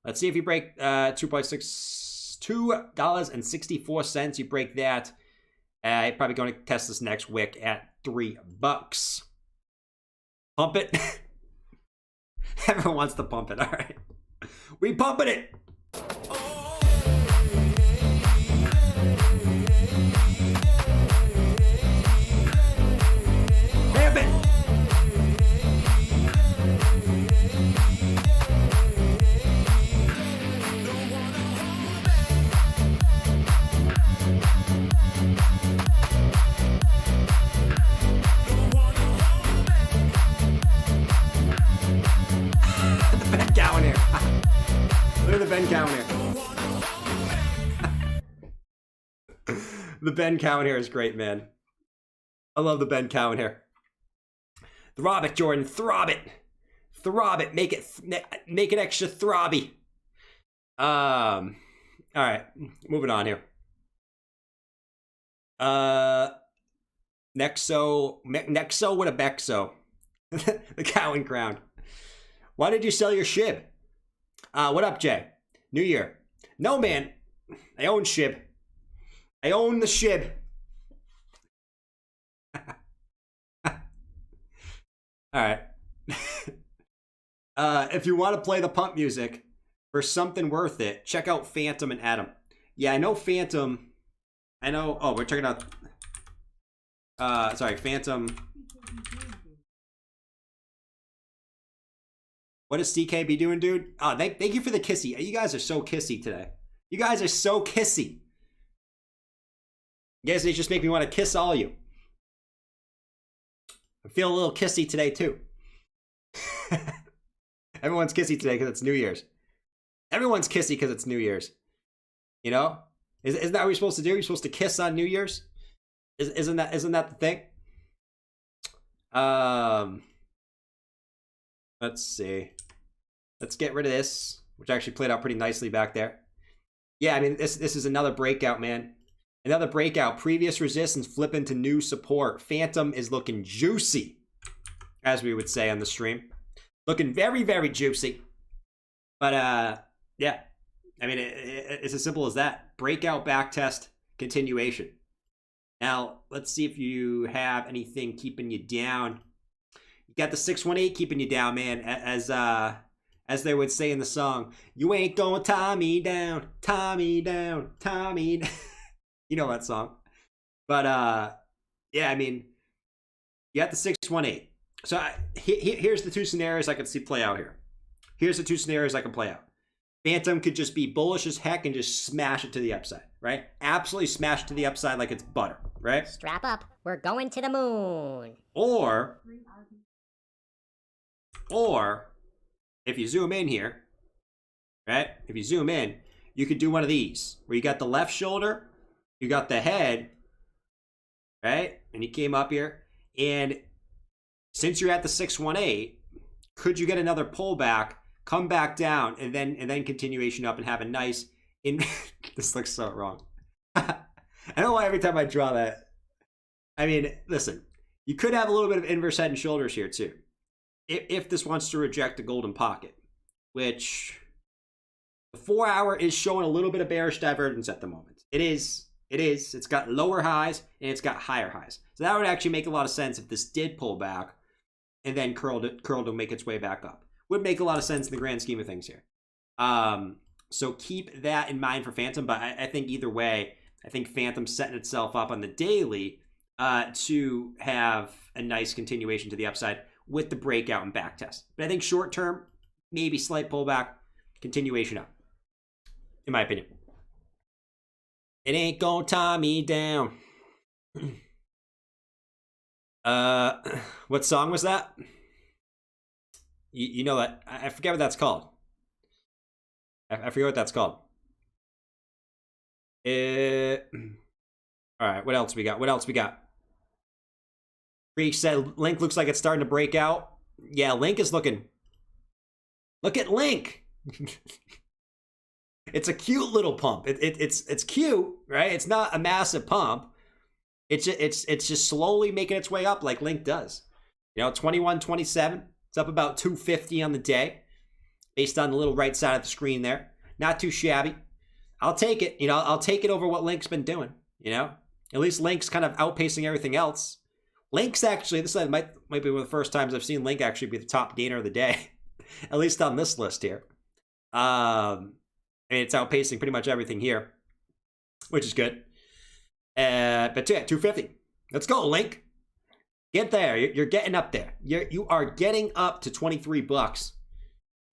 let's see if you break $2.64. You break that. You're probably going to test this next wick at $3. Pump it. Everyone wants to pump it. All right. We pumping it. Damn it. Look at the Ben count here. The Ben count here is great, man. I love the Ben count here. Throb it, Jordan. Throb it. Throb it. Make it extra throbby. All right. Moving on here. Nexo with a Bexo. The cow and crown. Why did you sell your SHIB? What up, Jay? New Year. No, man. I own SHIB. I own the SHIB. All right. If you want to play the pump music for something worth it, check out Phantom and Adam. Yeah, I know Phantom. I know. Oh, we're checking out. Sorry, Phantom. What does CK doing, dude? Oh, thank you for the kissy. You guys are so kissy today. You guys are so kissy. You guys, they just make me want to kiss all of you. I feel a little kissy today, too. Everyone's kissy today because it's New Year's. Everyone's kissy because it's New Year's. You know? Isn't that what you're supposed to do? You're supposed to kiss on New Year's? Isn't that the thing? Let's see. Let's get rid of this, which actually played out pretty nicely back there. Yeah, I mean, this is another breakout, man. Another breakout. Previous resistance flip into new support. Phantom is looking juicy, as we would say on the stream. Looking very, very juicy. But, yeah. I mean, it's as simple as that. Breakout, backtest, continuation. Now, let's see if you have anything keeping you down. You got the 618 keeping you down, man. As they would say in the song, you ain't gonna tie me down, tie me down, tie me down. You know that song. But, yeah, I mean, you got the 618. So here's the two scenarios I can see play out here. Here's the two scenarios I can play out. Phantom could just be bullish as heck and just smash it to the upside, right? Absolutely smash it to the upside like it's butter, right? Strap up. We're going to the moon. Or if you zoom in here, right? If you zoom in, you could do one of these where you got the left shoulder, you got the head, right? And you came up here, and since you're at the 618, could you get another pullback, come back down, and then continuation up and have a nice in? This looks so wrong. I don't know why every time I draw that. I mean, listen, you could have a little bit of inverse head and shoulders here too, if this wants to reject a golden pocket, which the 4 hour is showing a little bit of bearish divergence at the moment. It is. It's got lower highs and it's got higher highs. So that would actually make a lot of sense if this did pull back and then curled to make its way back up. Would make a lot of sense in the grand scheme of things here. So keep that in mind for Phantom. But I think either way, I think Phantom's setting itself up on the daily to have a nice continuation to the upside with the breakout and back test. But I think short term, maybe slight pullback, continuation up, in my opinion. It ain't gonna tie me down. What song was that? You know that. I forget what that's called. I forget what that's called. All right, what else we got? Reach said Link looks like it's starting to break out. Yeah, Link is looking. Look at Link. It's a cute little pump. It's cute, right? It's not a massive pump. It's just slowly making its way up like Link does. You know, 21.27. It's up about 250 on the day, based on the little right side of the screen there. Not too shabby. I'll take it. You know, I'll take it over what Link's been doing. You know, at least Link's kind of outpacing everything else. Link's actually, this might be one of the first times I've seen Link actually be the top gainer of the day, at least on this list here. And it's outpacing pretty much everything here, which is good. But yeah, 250. Let's go, Link. Get there. You're getting up there. You are getting up to $23.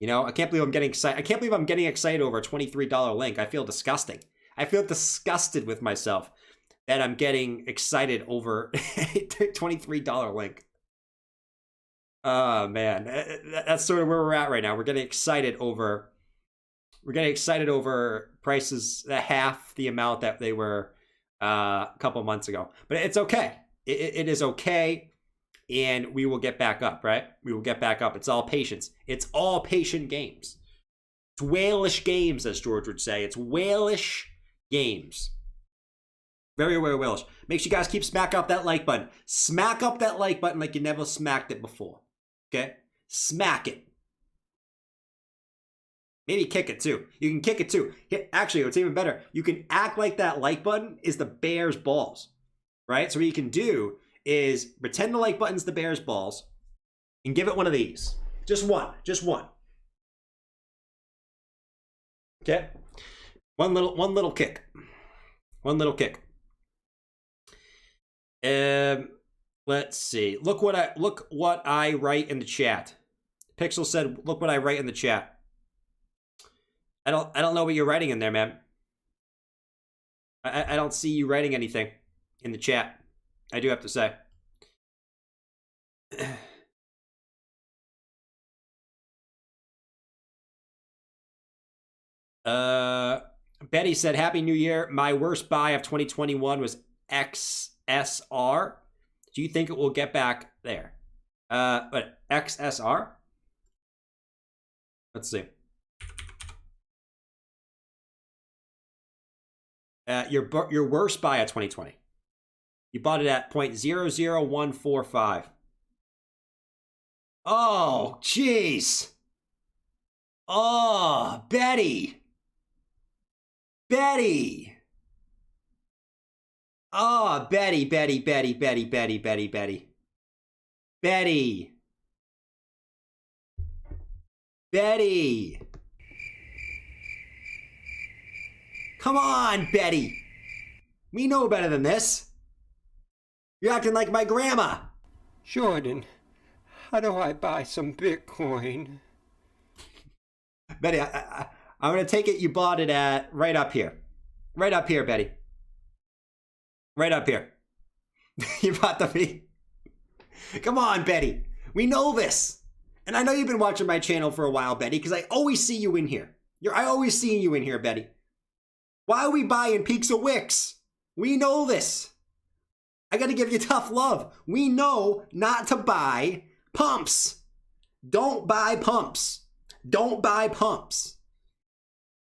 You know, I can't believe I'm getting excited. I can't believe I'm getting excited over a $23 Link. I feel disgusting. I feel disgusted with myself that I'm getting excited over a $23 Link. Oh man, that's sort of where we're at right now. We're getting excited over prices at half the amount that they were a couple months ago. But it's okay. It is okay. And we will get back up, right? We will get back up. It's all patience. It's all patient games. It's whalish games, as George would say. It's whalish games. Very, very whalish. Make sure you guys keep smack up that like button. Smack up that like button like you never smacked it before. Okay? Smack it. Maybe kick it too. You can kick it too. Actually, what's even better, you can act like that like button is the bear's balls. Right? So what you can do is pretend the like button's the bear's balls and give it one of these. Just one. Just one. Okay? One little kick. One little kick. Let's see. Look what I write in the chat. Pixel said, "Look what I write in the chat." I don't know what you're writing in there, man. I don't see you writing anything in the chat. I do have to say. Betty said, "Happy New Year. My worst buy of 2021 was XSR. Do you think it will get back there?" But XSR? Let's see. Your worst buy of 2020. You bought it at 0.00145. Oh, jeez. Oh, Betty. Betty. Oh, Betty. Betty. Come on, Betty. We know better than this. You're acting like my grandma. Jordan, how do I buy some Bitcoin? Betty, I'm going to take it you bought it at right up here. Right up here, Betty. Right up here. You bought the fee. Come on, Betty. We know this. And I know you've been watching my channel for a while, Betty, because I always see you in here. I always see you in here, Betty. Why are we buying Peaks of Wicks? We know this. I got to give you tough love. We know not to buy pumps. Don't buy pumps. Don't buy pumps.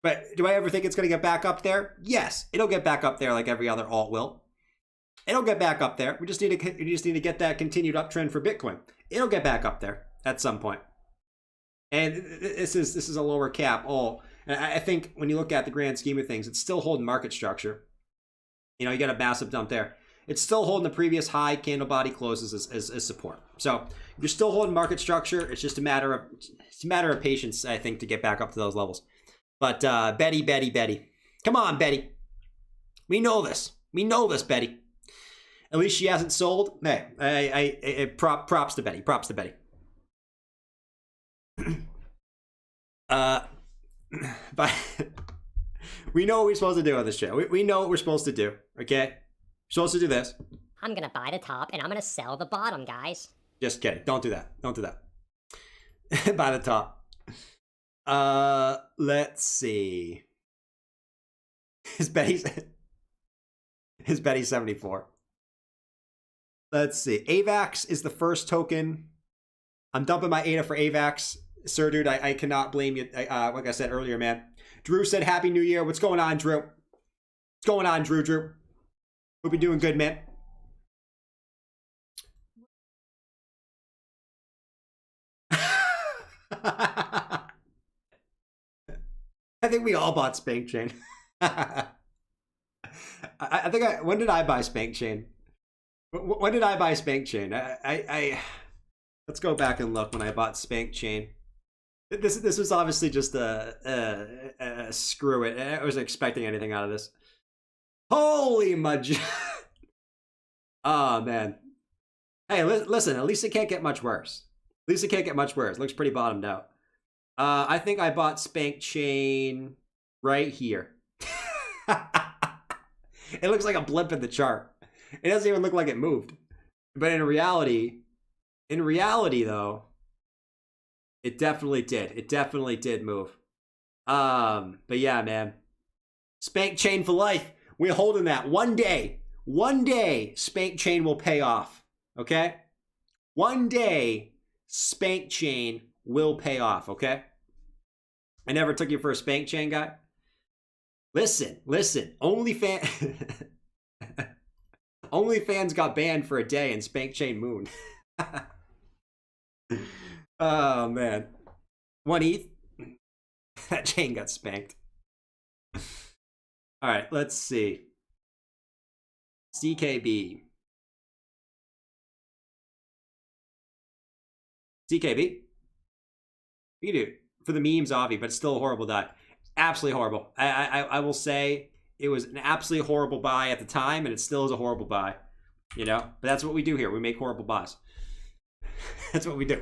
But do I ever think it's going to get back up there? Yes, it'll get back up there like every other alt will. It'll get back up there. We just need to get that continued uptrend for Bitcoin. It'll get back up there at some point. And this is a lower cap. And I think when you look at the grand scheme of things, it's still holding market structure. You know, you got a massive dump there. It's still holding the previous high candle body closes as support. So you're still holding market structure. It's just a matter of patience, I think, to get back up to those levels. But Betty. Come on, Betty. We know this. We know this, Betty. At least she hasn't sold. Hey, props to Betty. Props to Betty. But we know what we're supposed to do on this show. We know what we're supposed to do, okay? We're supposed to do this. I'm gonna buy the top and I'm gonna sell the bottom, guys. Just kidding. Don't do that. Don't do that. Buy the top. Let's see. Is Betty 74? Let's see. AVAX is the first token. I'm dumping my ADA for AVAX. Sir, dude, I cannot blame you. Like I said earlier, man. Drew said, Happy New Year. What's going on, Drew? What's going on, Drew? Hope you're doing good, man. I think we all bought Spank Chain. I think when did I buy Spank Chain? When did I buy Spank Chain? Let's go back and look when I bought Spank Chain. This was obviously just a screw it. I wasn't expecting anything out of this. Holy mudge. Oh man. Hey, listen, at least it can't get much worse. At least it can't get much worse. Looks pretty bottomed out. I think I bought Spank Chain right here. It looks like a blip in the chart. It doesn't even look like it moved. But in reality though, it definitely did. It definitely did move. But yeah, man. Spank Chain for life. We're holding that. One day, Spank Chain will pay off. Okay? One day, Spank Chain will pay off, okay? I never took you for a Spank Chain guy. Listen. OnlyFans got banned for a day and Spank Chain moon. Oh, man. 1 ETH. That chain got spanked. All right, let's see. CKB. CKB? You do for the memes, Avi, but it's still a horrible die. Absolutely horrible. I will say it was an absolutely horrible buy at the time, and it still is a horrible buy. You know, but that's what we do here. We make horrible buys. That's what we do.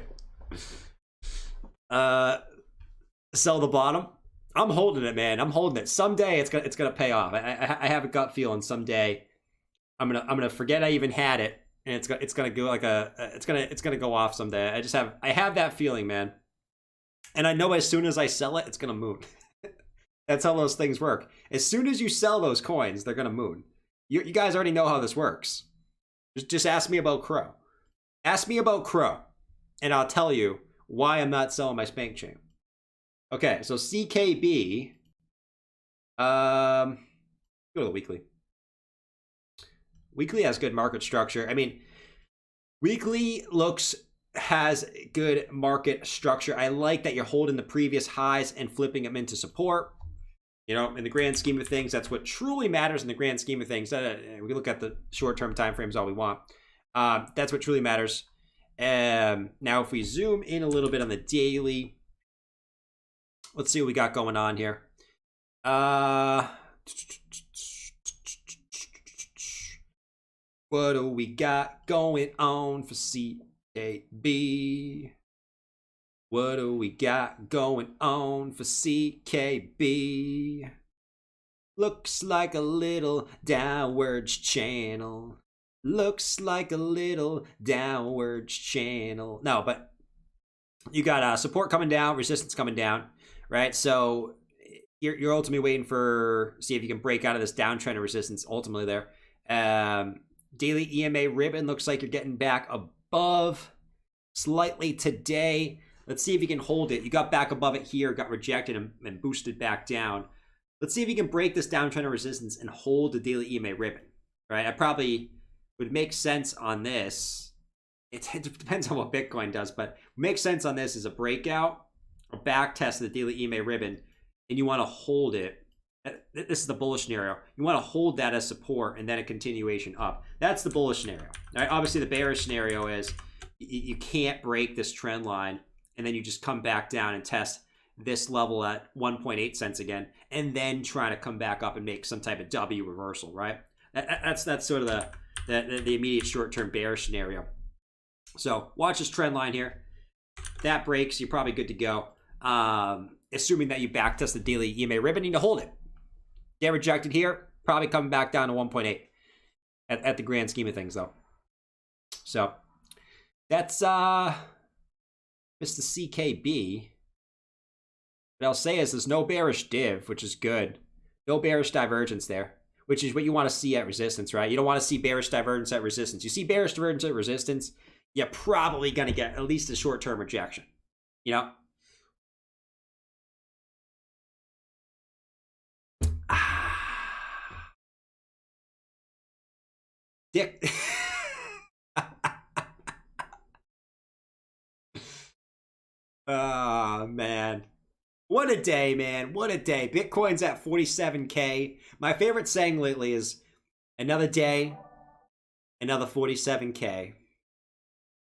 Sell the bottom. I'm holding it, man. I'm holding it. Someday it's gonna pay off. I have a gut feeling someday I'm gonna forget I even had it, and it's gonna go like it's gonna go off someday. I have that feeling, man. And I know as soon as I sell it, it's gonna moon. That's how those things work. As soon as you sell those coins, they're gonna moon. You guys already know how this works. Just ask me about Crow. Ask me about Crow, and I'll tell you why I'm not selling my Spank Chain. Okay, so CKB. Go to the weekly. Weekly has good market structure. I mean, weekly has good market structure. I like that you're holding the previous highs and flipping them into support. You know, in the grand scheme of things, that's what truly matters in the grand scheme of things. We can look at the short-term time frames all we want. That's what truly matters. Now, if we zoom in a little bit on the daily, let's see what we got going on here. What do we got going on for CKB? What do we got going on for CKB? Looks like a little downwards channel. Looks like a little downwards channel. No, but you got support coming down, resistance coming down, right? So you're ultimately waiting for, see if you can break out of this downtrend of resistance ultimately there. Daily EMA ribbon looks like you're getting back above slightly today. Let's see if you can hold it. You got back above it here, got rejected and boosted back down. Let's see if you can break this downtrend of resistance and hold the daily EMA ribbon, right? I probably would make sense on this. It depends on what Bitcoin does, but makes sense on this is a breakout, a back test of the daily EMA ribbon, and you want to hold it. This is the bullish scenario. You want to hold that as support and then a continuation up. That's the bullish scenario. Right? Obviously, the bearish scenario is you can't break this trend line, and then you just come back down and test this level at 1.8 cents again, and then try to come back up and make some type of W reversal, right? That's sort of the immediate short-term bearish scenario. So watch this trend line here. If that breaks, you're probably good to go. Assuming that you backtest the daily EMA ribbon, you need to hold it. Get rejected here, probably coming back down to 1.8 at the grand scheme of things, though. So that's Mr. CKB. What I'll say is there's no bearish div, which is good. No bearish divergence there, which is what you want to see at resistance, right? You don't want to see bearish divergence at resistance. You see bearish divergence at resistance, you're probably going to get at least a short-term rejection, you know? Dick. Oh, man. What a day, man. What a day. Bitcoin's at 47K. My favorite saying lately is another day, another 47K.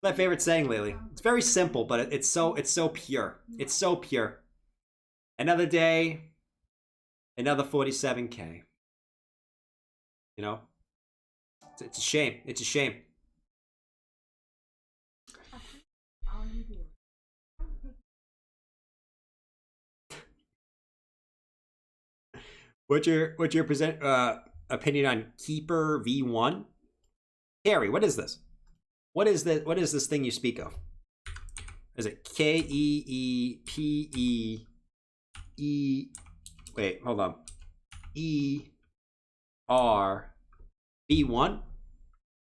My favorite saying lately. It's very simple, but it's so pure. It's so pure. Another day, another 47K. You know? It's a shame. It's a shame. What's your opinion on Keeper V1? Harry, what is this? What is this thing you speak of? Is it Keepe? Wait, hold on. ERV1?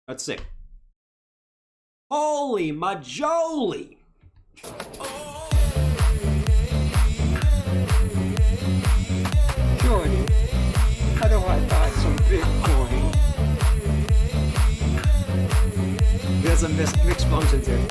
Let's see. Holy majoli! Jordan, how do I buy some Bitcoin? There's some mixed functions here.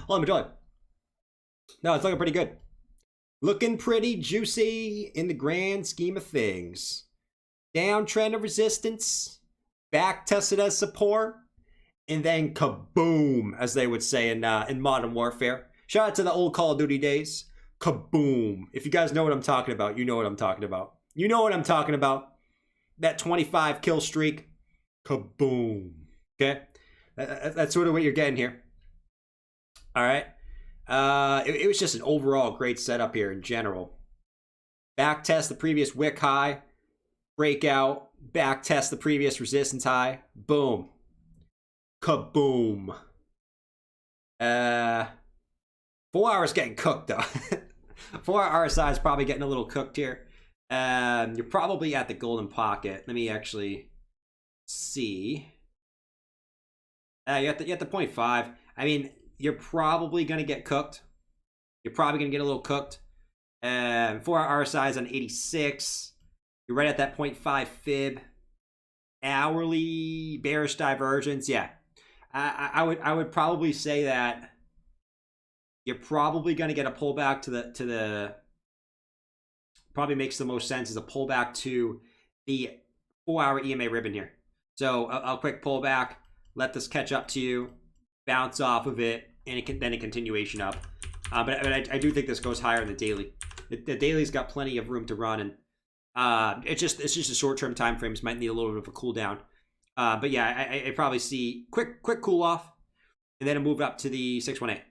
Hold on, enjoy. No, it's looking pretty good. Looking pretty juicy in the grand scheme of things. Downtrend of resistance, back tested as support, and then kaboom, as they would say in Modern Warfare. Shout out to the old Call of Duty days. Kaboom. If you guys know what I'm talking about, you know what I'm talking about. You know what I'm talking about. That 25 kill streak. Kaboom. Okay? That's sort of what you're getting here. All right. It was just an overall great setup here in general. Back test the previous wick high. Breakout. Back test the previous resistance high. Boom. Kaboom. 4 hours getting cooked though. 4 hour RSI is probably getting a little cooked here. You're probably at the golden pocket. Let me actually see. You're at the 0.5. I mean, you're probably going to get cooked. You're probably going to get a little cooked. 4 hour RSI is on 86. You're right at that 0.5 fib. Hourly bearish divergence. Yeah. I would probably say that you're probably going to get a pullback to the probably makes the most sense is a pullback to the 4 hour EMA ribbon here. So a quick pullback, let this catch up to you, bounce off of it, and then a continuation up. But I do think this goes higher in the daily. The daily's got plenty of room to run, and it's just a short-term time frames might need a little bit of a cool down. But yeah, I probably see quick cool off, and then a move up to the 618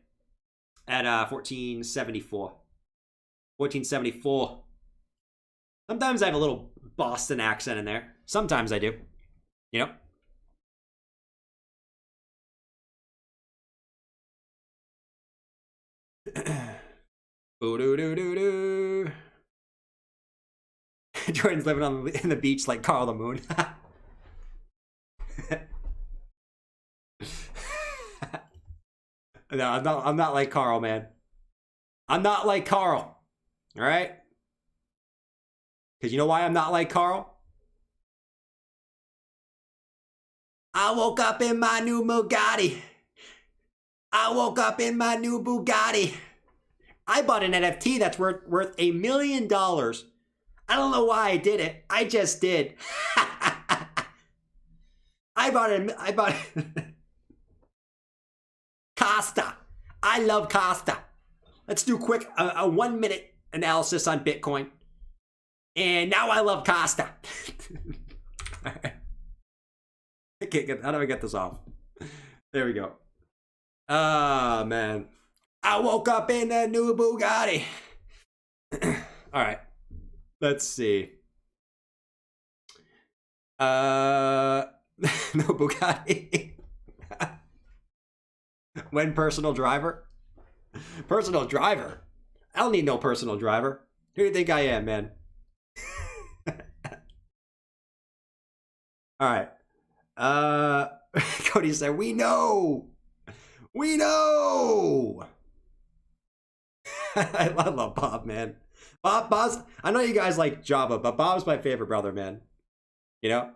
at 1474. 1474. Sometimes I have a little Boston accent in there. Sometimes I do. You know? Boo-doo-doo-doo-doo. Jordan's living in the beach like Carl the Moon. No, I'm not like Carl, man. I'm not like Carl. All right? Because you know why I'm not like Carl? I woke up in my new Bugatti. I woke up in my new Bugatti. I bought an NFT that's worth $1 million. I don't know why I did it. I just did. I bought Costa. I love Costa. Let's do quick a 1 minute analysis on Bitcoin. And now I love Costa. How do I get this off? There we go. Ah, man. I woke up in a new Bugatti. All right. Let's see. No Bugatti. When personal driver? Personal driver? I don't need no personal driver. Who do you think I am, man? All right. Cody said, we know. We know. I love Bob, man. Bob's, I know you guys like Java, but Bob's my favorite brother, man. You know?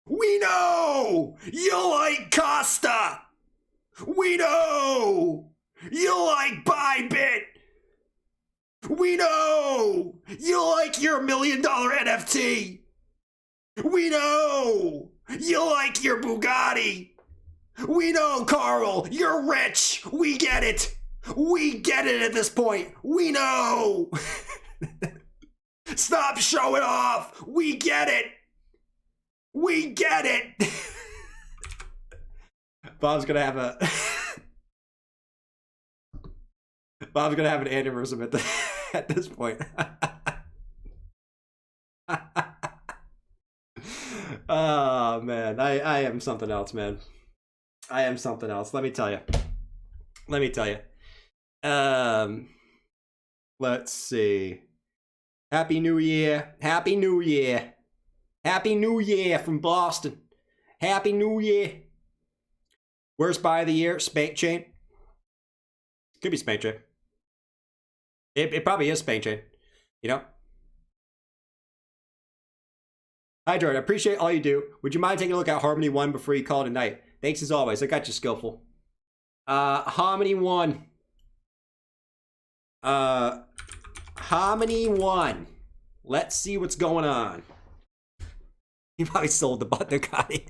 We know you like Costa. We know you like Bybit. We know you like your $1 million NFT. We know you like your Bugatti. We know, Carl, you're rich. We get it. We get it at this point. We know. Stop showing off. We get it. We get it. Bob's gonna have a Bob's gonna have an aneurysm at this point. Oh man, I am something else, man. I am something else. Let me tell you. Let's see. Happy New Year. Happy New Year. Happy New Year from Boston. Happy New Year. Worst buy of the year, Spank Chain. Could be Spank Chain. It probably is Spank Chain. You know? Hi, Jordan. I appreciate all you do. Would you mind taking a look at Harmony 1 before you call it a night? Thanks as always. I got you, Skillful. Harmony 1. Harmony 1. Let's see what's going on. He probably sold the button, got it.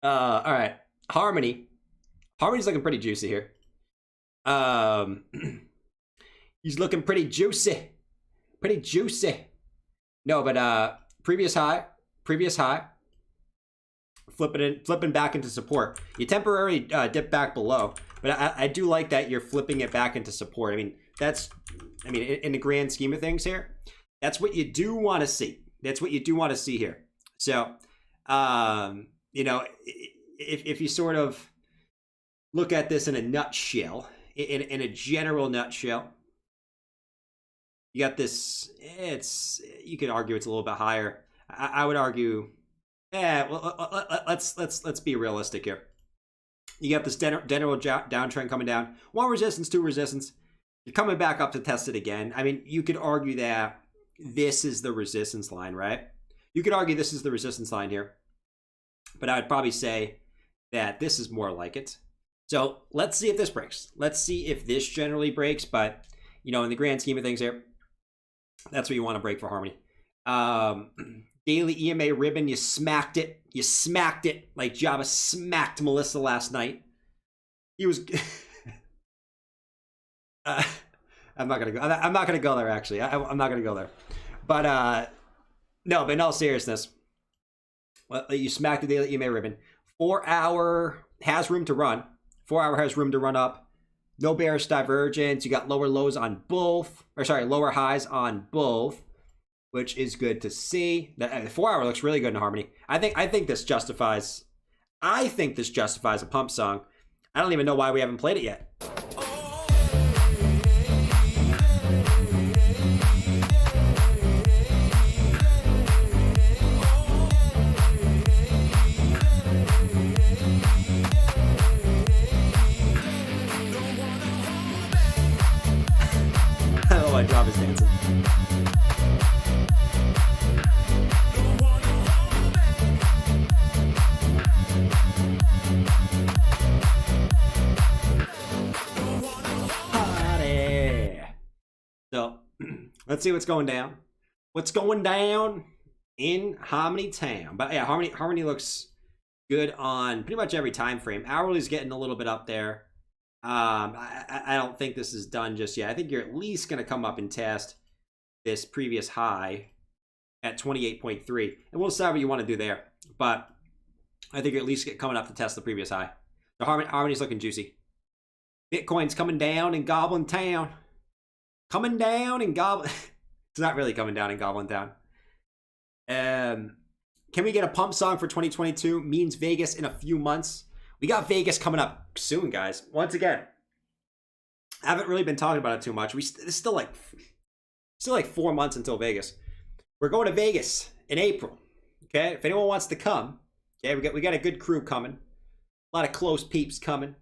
All right. Harmony's looking pretty juicy here. He's looking pretty juicy. No, but previous high. Flipping back into support. You temporarily dip back below, but I do like that you're flipping it back into support. I mean, in the grand scheme of things here, that's what you do want to see. That's what you do want to see here. So, you know, if you sort of look at this in a nutshell, in a general nutshell, you got this. You could argue it's a little bit higher. I would argue. Yeah, well, let's be realistic here. You got this general downtrend coming down. One resistance, two resistance. You're coming back up to test it again. I mean, you could argue that this is the resistance line, right? You could argue this is the resistance line here. But I would probably say that this is more like it. So let's see if this breaks. Let's see if this generally breaks. But, you know, in the grand scheme of things here, that's what you want to break for Harmony. Daily EMA ribbon, you smacked it. You smacked it like Java smacked Melissa last night. He was... I'm not gonna go there, actually. I'm not gonna go there. But, no, but in all seriousness, well, you smacked the daily EMA ribbon. 4 hour has room to run. 4 hour has room to run up. No bearish divergence. You got lower lows on both. Or sorry, lower highs on both, which is good to see. The 4 hour looks really good in Harmony. I think this justifies a pump song. I don't even know why we haven't played it yet. Oh, my job is dancing. So, let's see what's going down. What's going down in Harmony Town? But yeah, Harmony looks good on pretty much every time frame. Hourly's getting a little bit up there. I don't think this is done just yet. I think you're at least going to come up and test this previous high at 28.3. And we'll decide what you want to do there. But I think you're at least coming up to test the previous high. The Harmony's looking juicy. Bitcoin's coming down in Goblin Town. Coming down in Goblin... It's not really coming down in Goblin Town. Can we get a pump song for 2022? Means Vegas in a few months. We got Vegas coming up soon, guys. Once again, I haven't really been talking about it too much. It's still like 4 months until Vegas. we're going to Vegas in April. Okay, if anyone wants to come, okay, we got a good crew coming, a lot of close peeps coming. If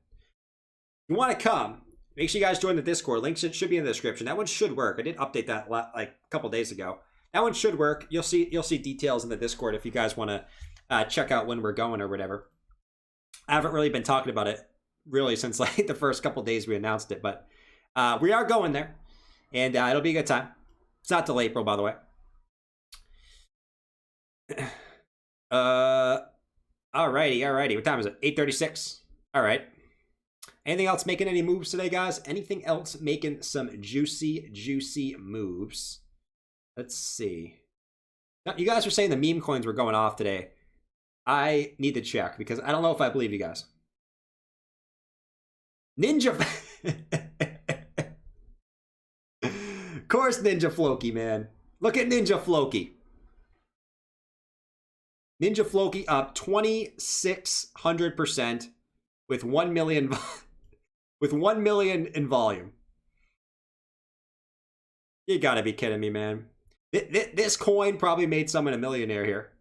you want to come, make sure you guys join the Discord. Link should be in the description. That one should work. I did update that like a couple days ago. That one should work. You'll see details in the Discord if you guys want to check out when we're going or whatever. I haven't really been talking about it really since like the first couple days we announced it, but we are going there, and it'll be a good time. It's not till April, by the way. Alrighty. What time is it? 8:36. All right. Anything else making any moves today, guys? Anything else making some juicy moves? Let's see. Now, you guys were saying the meme coins were going off today. I need to check because I don't know if I believe you guys. Ninja. Of course, Ninja Floki, man. Look at Ninja Floki. Ninja Floki up 2,600% with 1 million with 1 million in volume. You gotta be kidding me, man. This coin probably made someone a millionaire here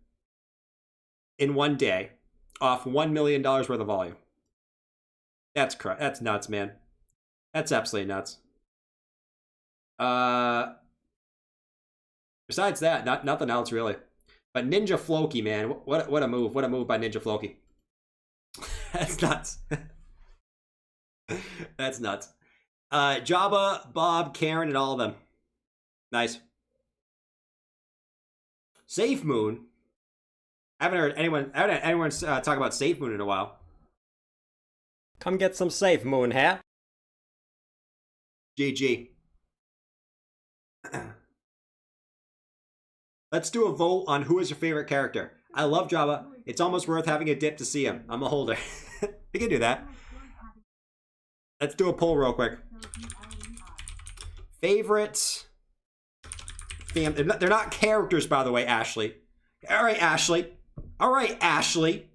in one day off $1 million worth of volume. That's nuts, man. That's absolutely nuts. Besides that, nothing else really. But Ninja Floki, man, what a move! What a move by Ninja Floki. That's nuts. That's nuts. Jabba, Bob, Karen, and all of them. Nice. Safe Moon. I haven't heard anyone talk about Safe Moon in a while. Come get some safe, Moon Hat. GG. Let's do a vote on who is your favorite character. I love Jabba. It's almost worth having a dip to see him. I'm a holder. We can do that. Let's do a poll real quick. Favorite family. They're not characters, by the way, Ashley. All right, Ashley. All right, Ashley.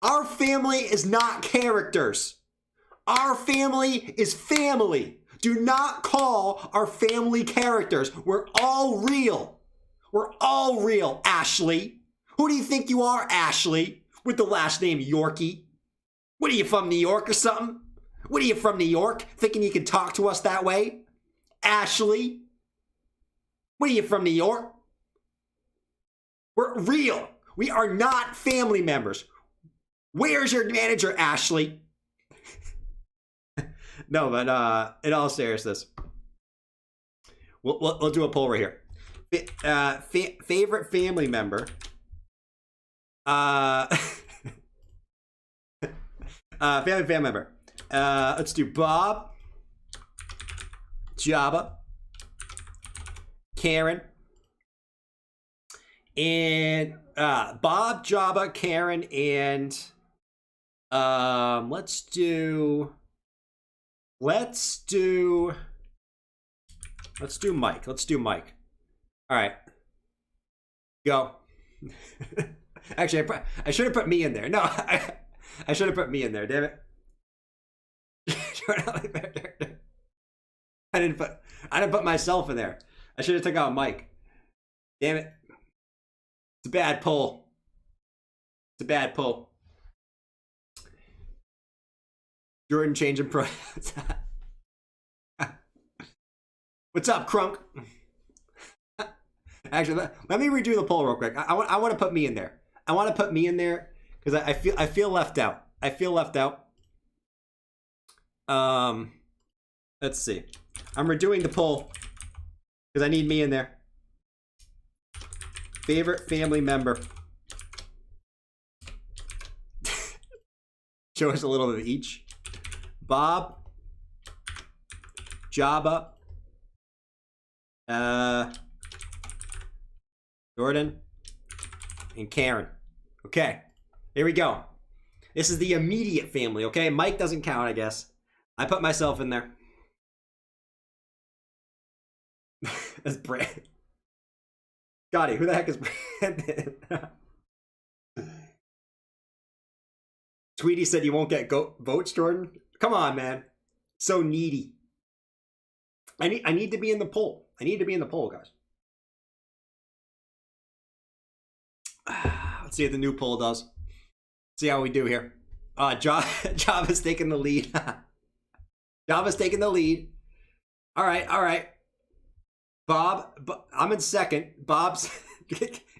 Our family is not characters. Our family is family. Do not call our family characters. We're all real. We're all real, Ashley. Who do you think you are, Ashley? With the last name Yorkie? What are you, from New York or something? What are you, from New York? Thinking you can talk to us that way? Ashley? What are you, from New York? We're real. We are not family members. Where's your manager, Ashley? No, but in all seriousness, we'll do a poll right here. Favorite family member. Family member. Let's do Bob, Jabba, Karen, and Bob, Jabba, Karen, and let's do Mike. Let's do Mike. All right. Go. Actually, I should have put me in there. No, I should have put me in there. Damn it. I didn't put myself in there. I should have took out Mike. Damn it. It's a bad pull. It's a bad pull. Jordan changing pro. What's up, Crunk? Actually, let me redo the poll real quick. I want to put me in there. I want to put me in there because I feel left out. I feel left out. Let's see. I'm redoing the poll because I need me in there. Favorite family member. Show us a little bit of each. Bob, Jabba, Jordan, and Karen. Okay, here we go. This is the immediate family, okay? Mike doesn't count, I guess. I put myself in there. That's Brandon. Scotty, who the heck is Brandon? Tweety said you won't get votes, Jordan. Come on, man. So needy. I need to be in the poll. I need to be in the poll, guys. Let's see what the new poll does. See how we do here. Java's taking the lead. Java's taking the lead. All right. Bob, I'm in second. Bob's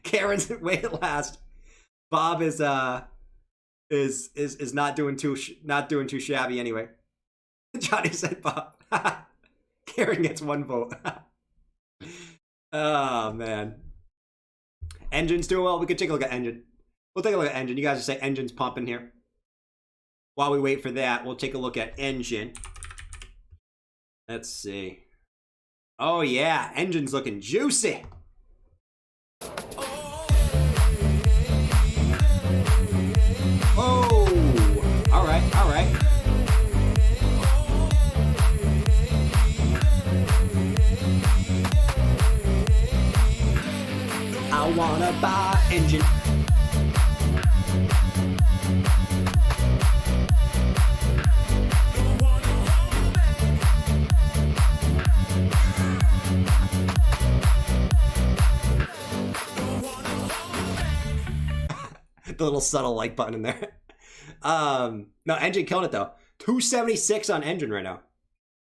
Karen's way last. Bob is not doing too shabby anyway. Johnny said Bob. Karen gets 1 vote. Oh man. Engine's doing well. We could take a look at engine. We'll take a look at engine. You guys just say engine's pumping here. While we wait for that, we'll take a look at engine. Let's see. Oh yeah, engine's looking juicy. Oh, all right. I wanna buy engine. The little subtle like button in there. No, engine killing it though. 276 on engine right now.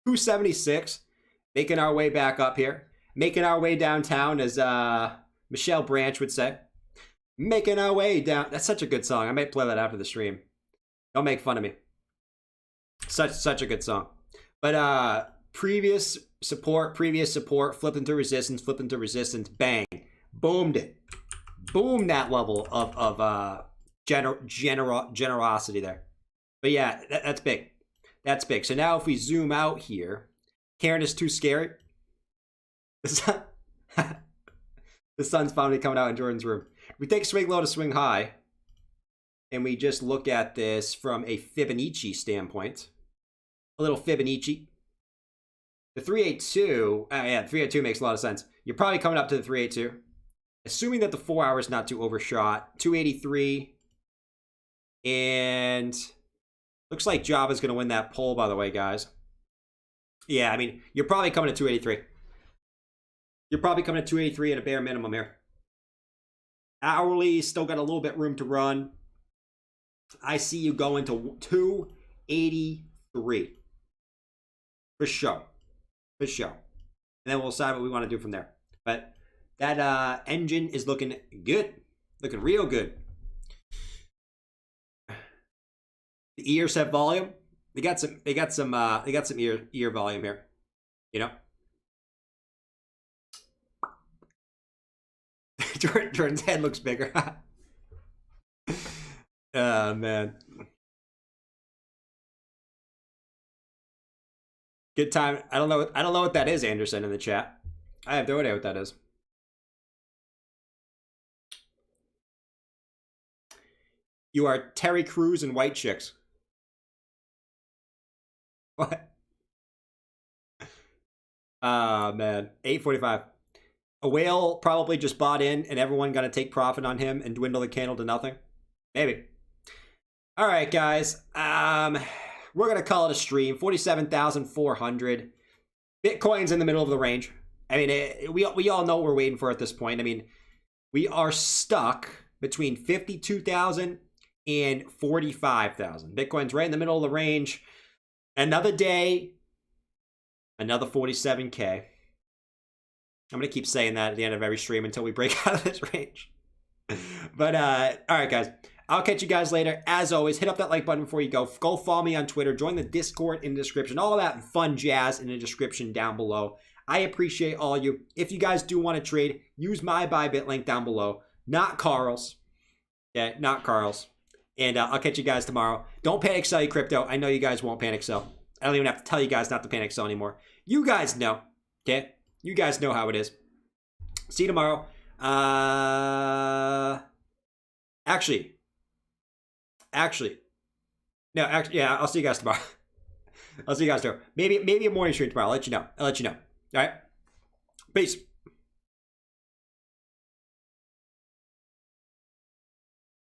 276. Making our way back up here. Making our way downtown, as Michelle Branch would say. Making our way down. That's such a good song. I might play that after the stream. Don't make fun of me. Such a good song. But previous support, flipped into resistance, bang. Boomed it. Boom, that level of generosity there. But yeah, that's big. That's big. So now if we zoom out here, Karen is too scary. The sun's finally coming out in Jordan's room. We take swing low to swing high, and we just look at this from a Fibonacci standpoint. A little Fibonacci. The 382, yeah, 382 makes a lot of sense. You're probably coming up to the 382. Assuming that the 4 hours not too overshot. 283. And looks like Java's going to win that poll, by the way, guys. Yeah, I mean, you're probably coming to 283. You're probably coming to 283 at a bare minimum here. Hourly, still got a little bit room to run. I see you going to 283. For sure. And then we'll decide what we want to do from there. But that engine is looking good. Looking real good. The ears have volume. They got some ear volume here. You know? Jordan's head looks bigger. Oh man. Good time. I don't know what that is, Anderson, in the chat. I have no idea what that is. You are Terry Crews and White Chicks. What? Man. 8:45. A whale probably just bought in and everyone gonna take profit on him and dwindle the candle to nothing? Maybe. All right, guys. We're gonna call it a stream. 47,400. Bitcoin's in the middle of the range. I mean, we all know what we're waiting for at this point. I mean, we are stuck between 52,000 and 45,000. Bitcoin's right in the middle of the range. Another day, another 47K. I'm going to keep saying that at the end of every stream until we break out of this range. But, all right, guys. I'll catch you guys later. As always, hit up that like button before you go. Go follow me on Twitter. Join the Discord in the description. All that fun jazz in the description down below. I appreciate all of you. If you guys do want to trade, use my Bybit link down below. Not Carl's. Okay, not Carl's. And I'll catch you guys tomorrow. Don't panic sell your crypto. I know you guys won't panic sell. I don't even have to tell you guys not to panic sell anymore. You guys know. Okay? You guys know how it is. See you tomorrow. Actually. Yeah, I'll see you guys tomorrow. I'll see you guys tomorrow. Maybe a morning stream tomorrow. I'll let you know. All right? Peace.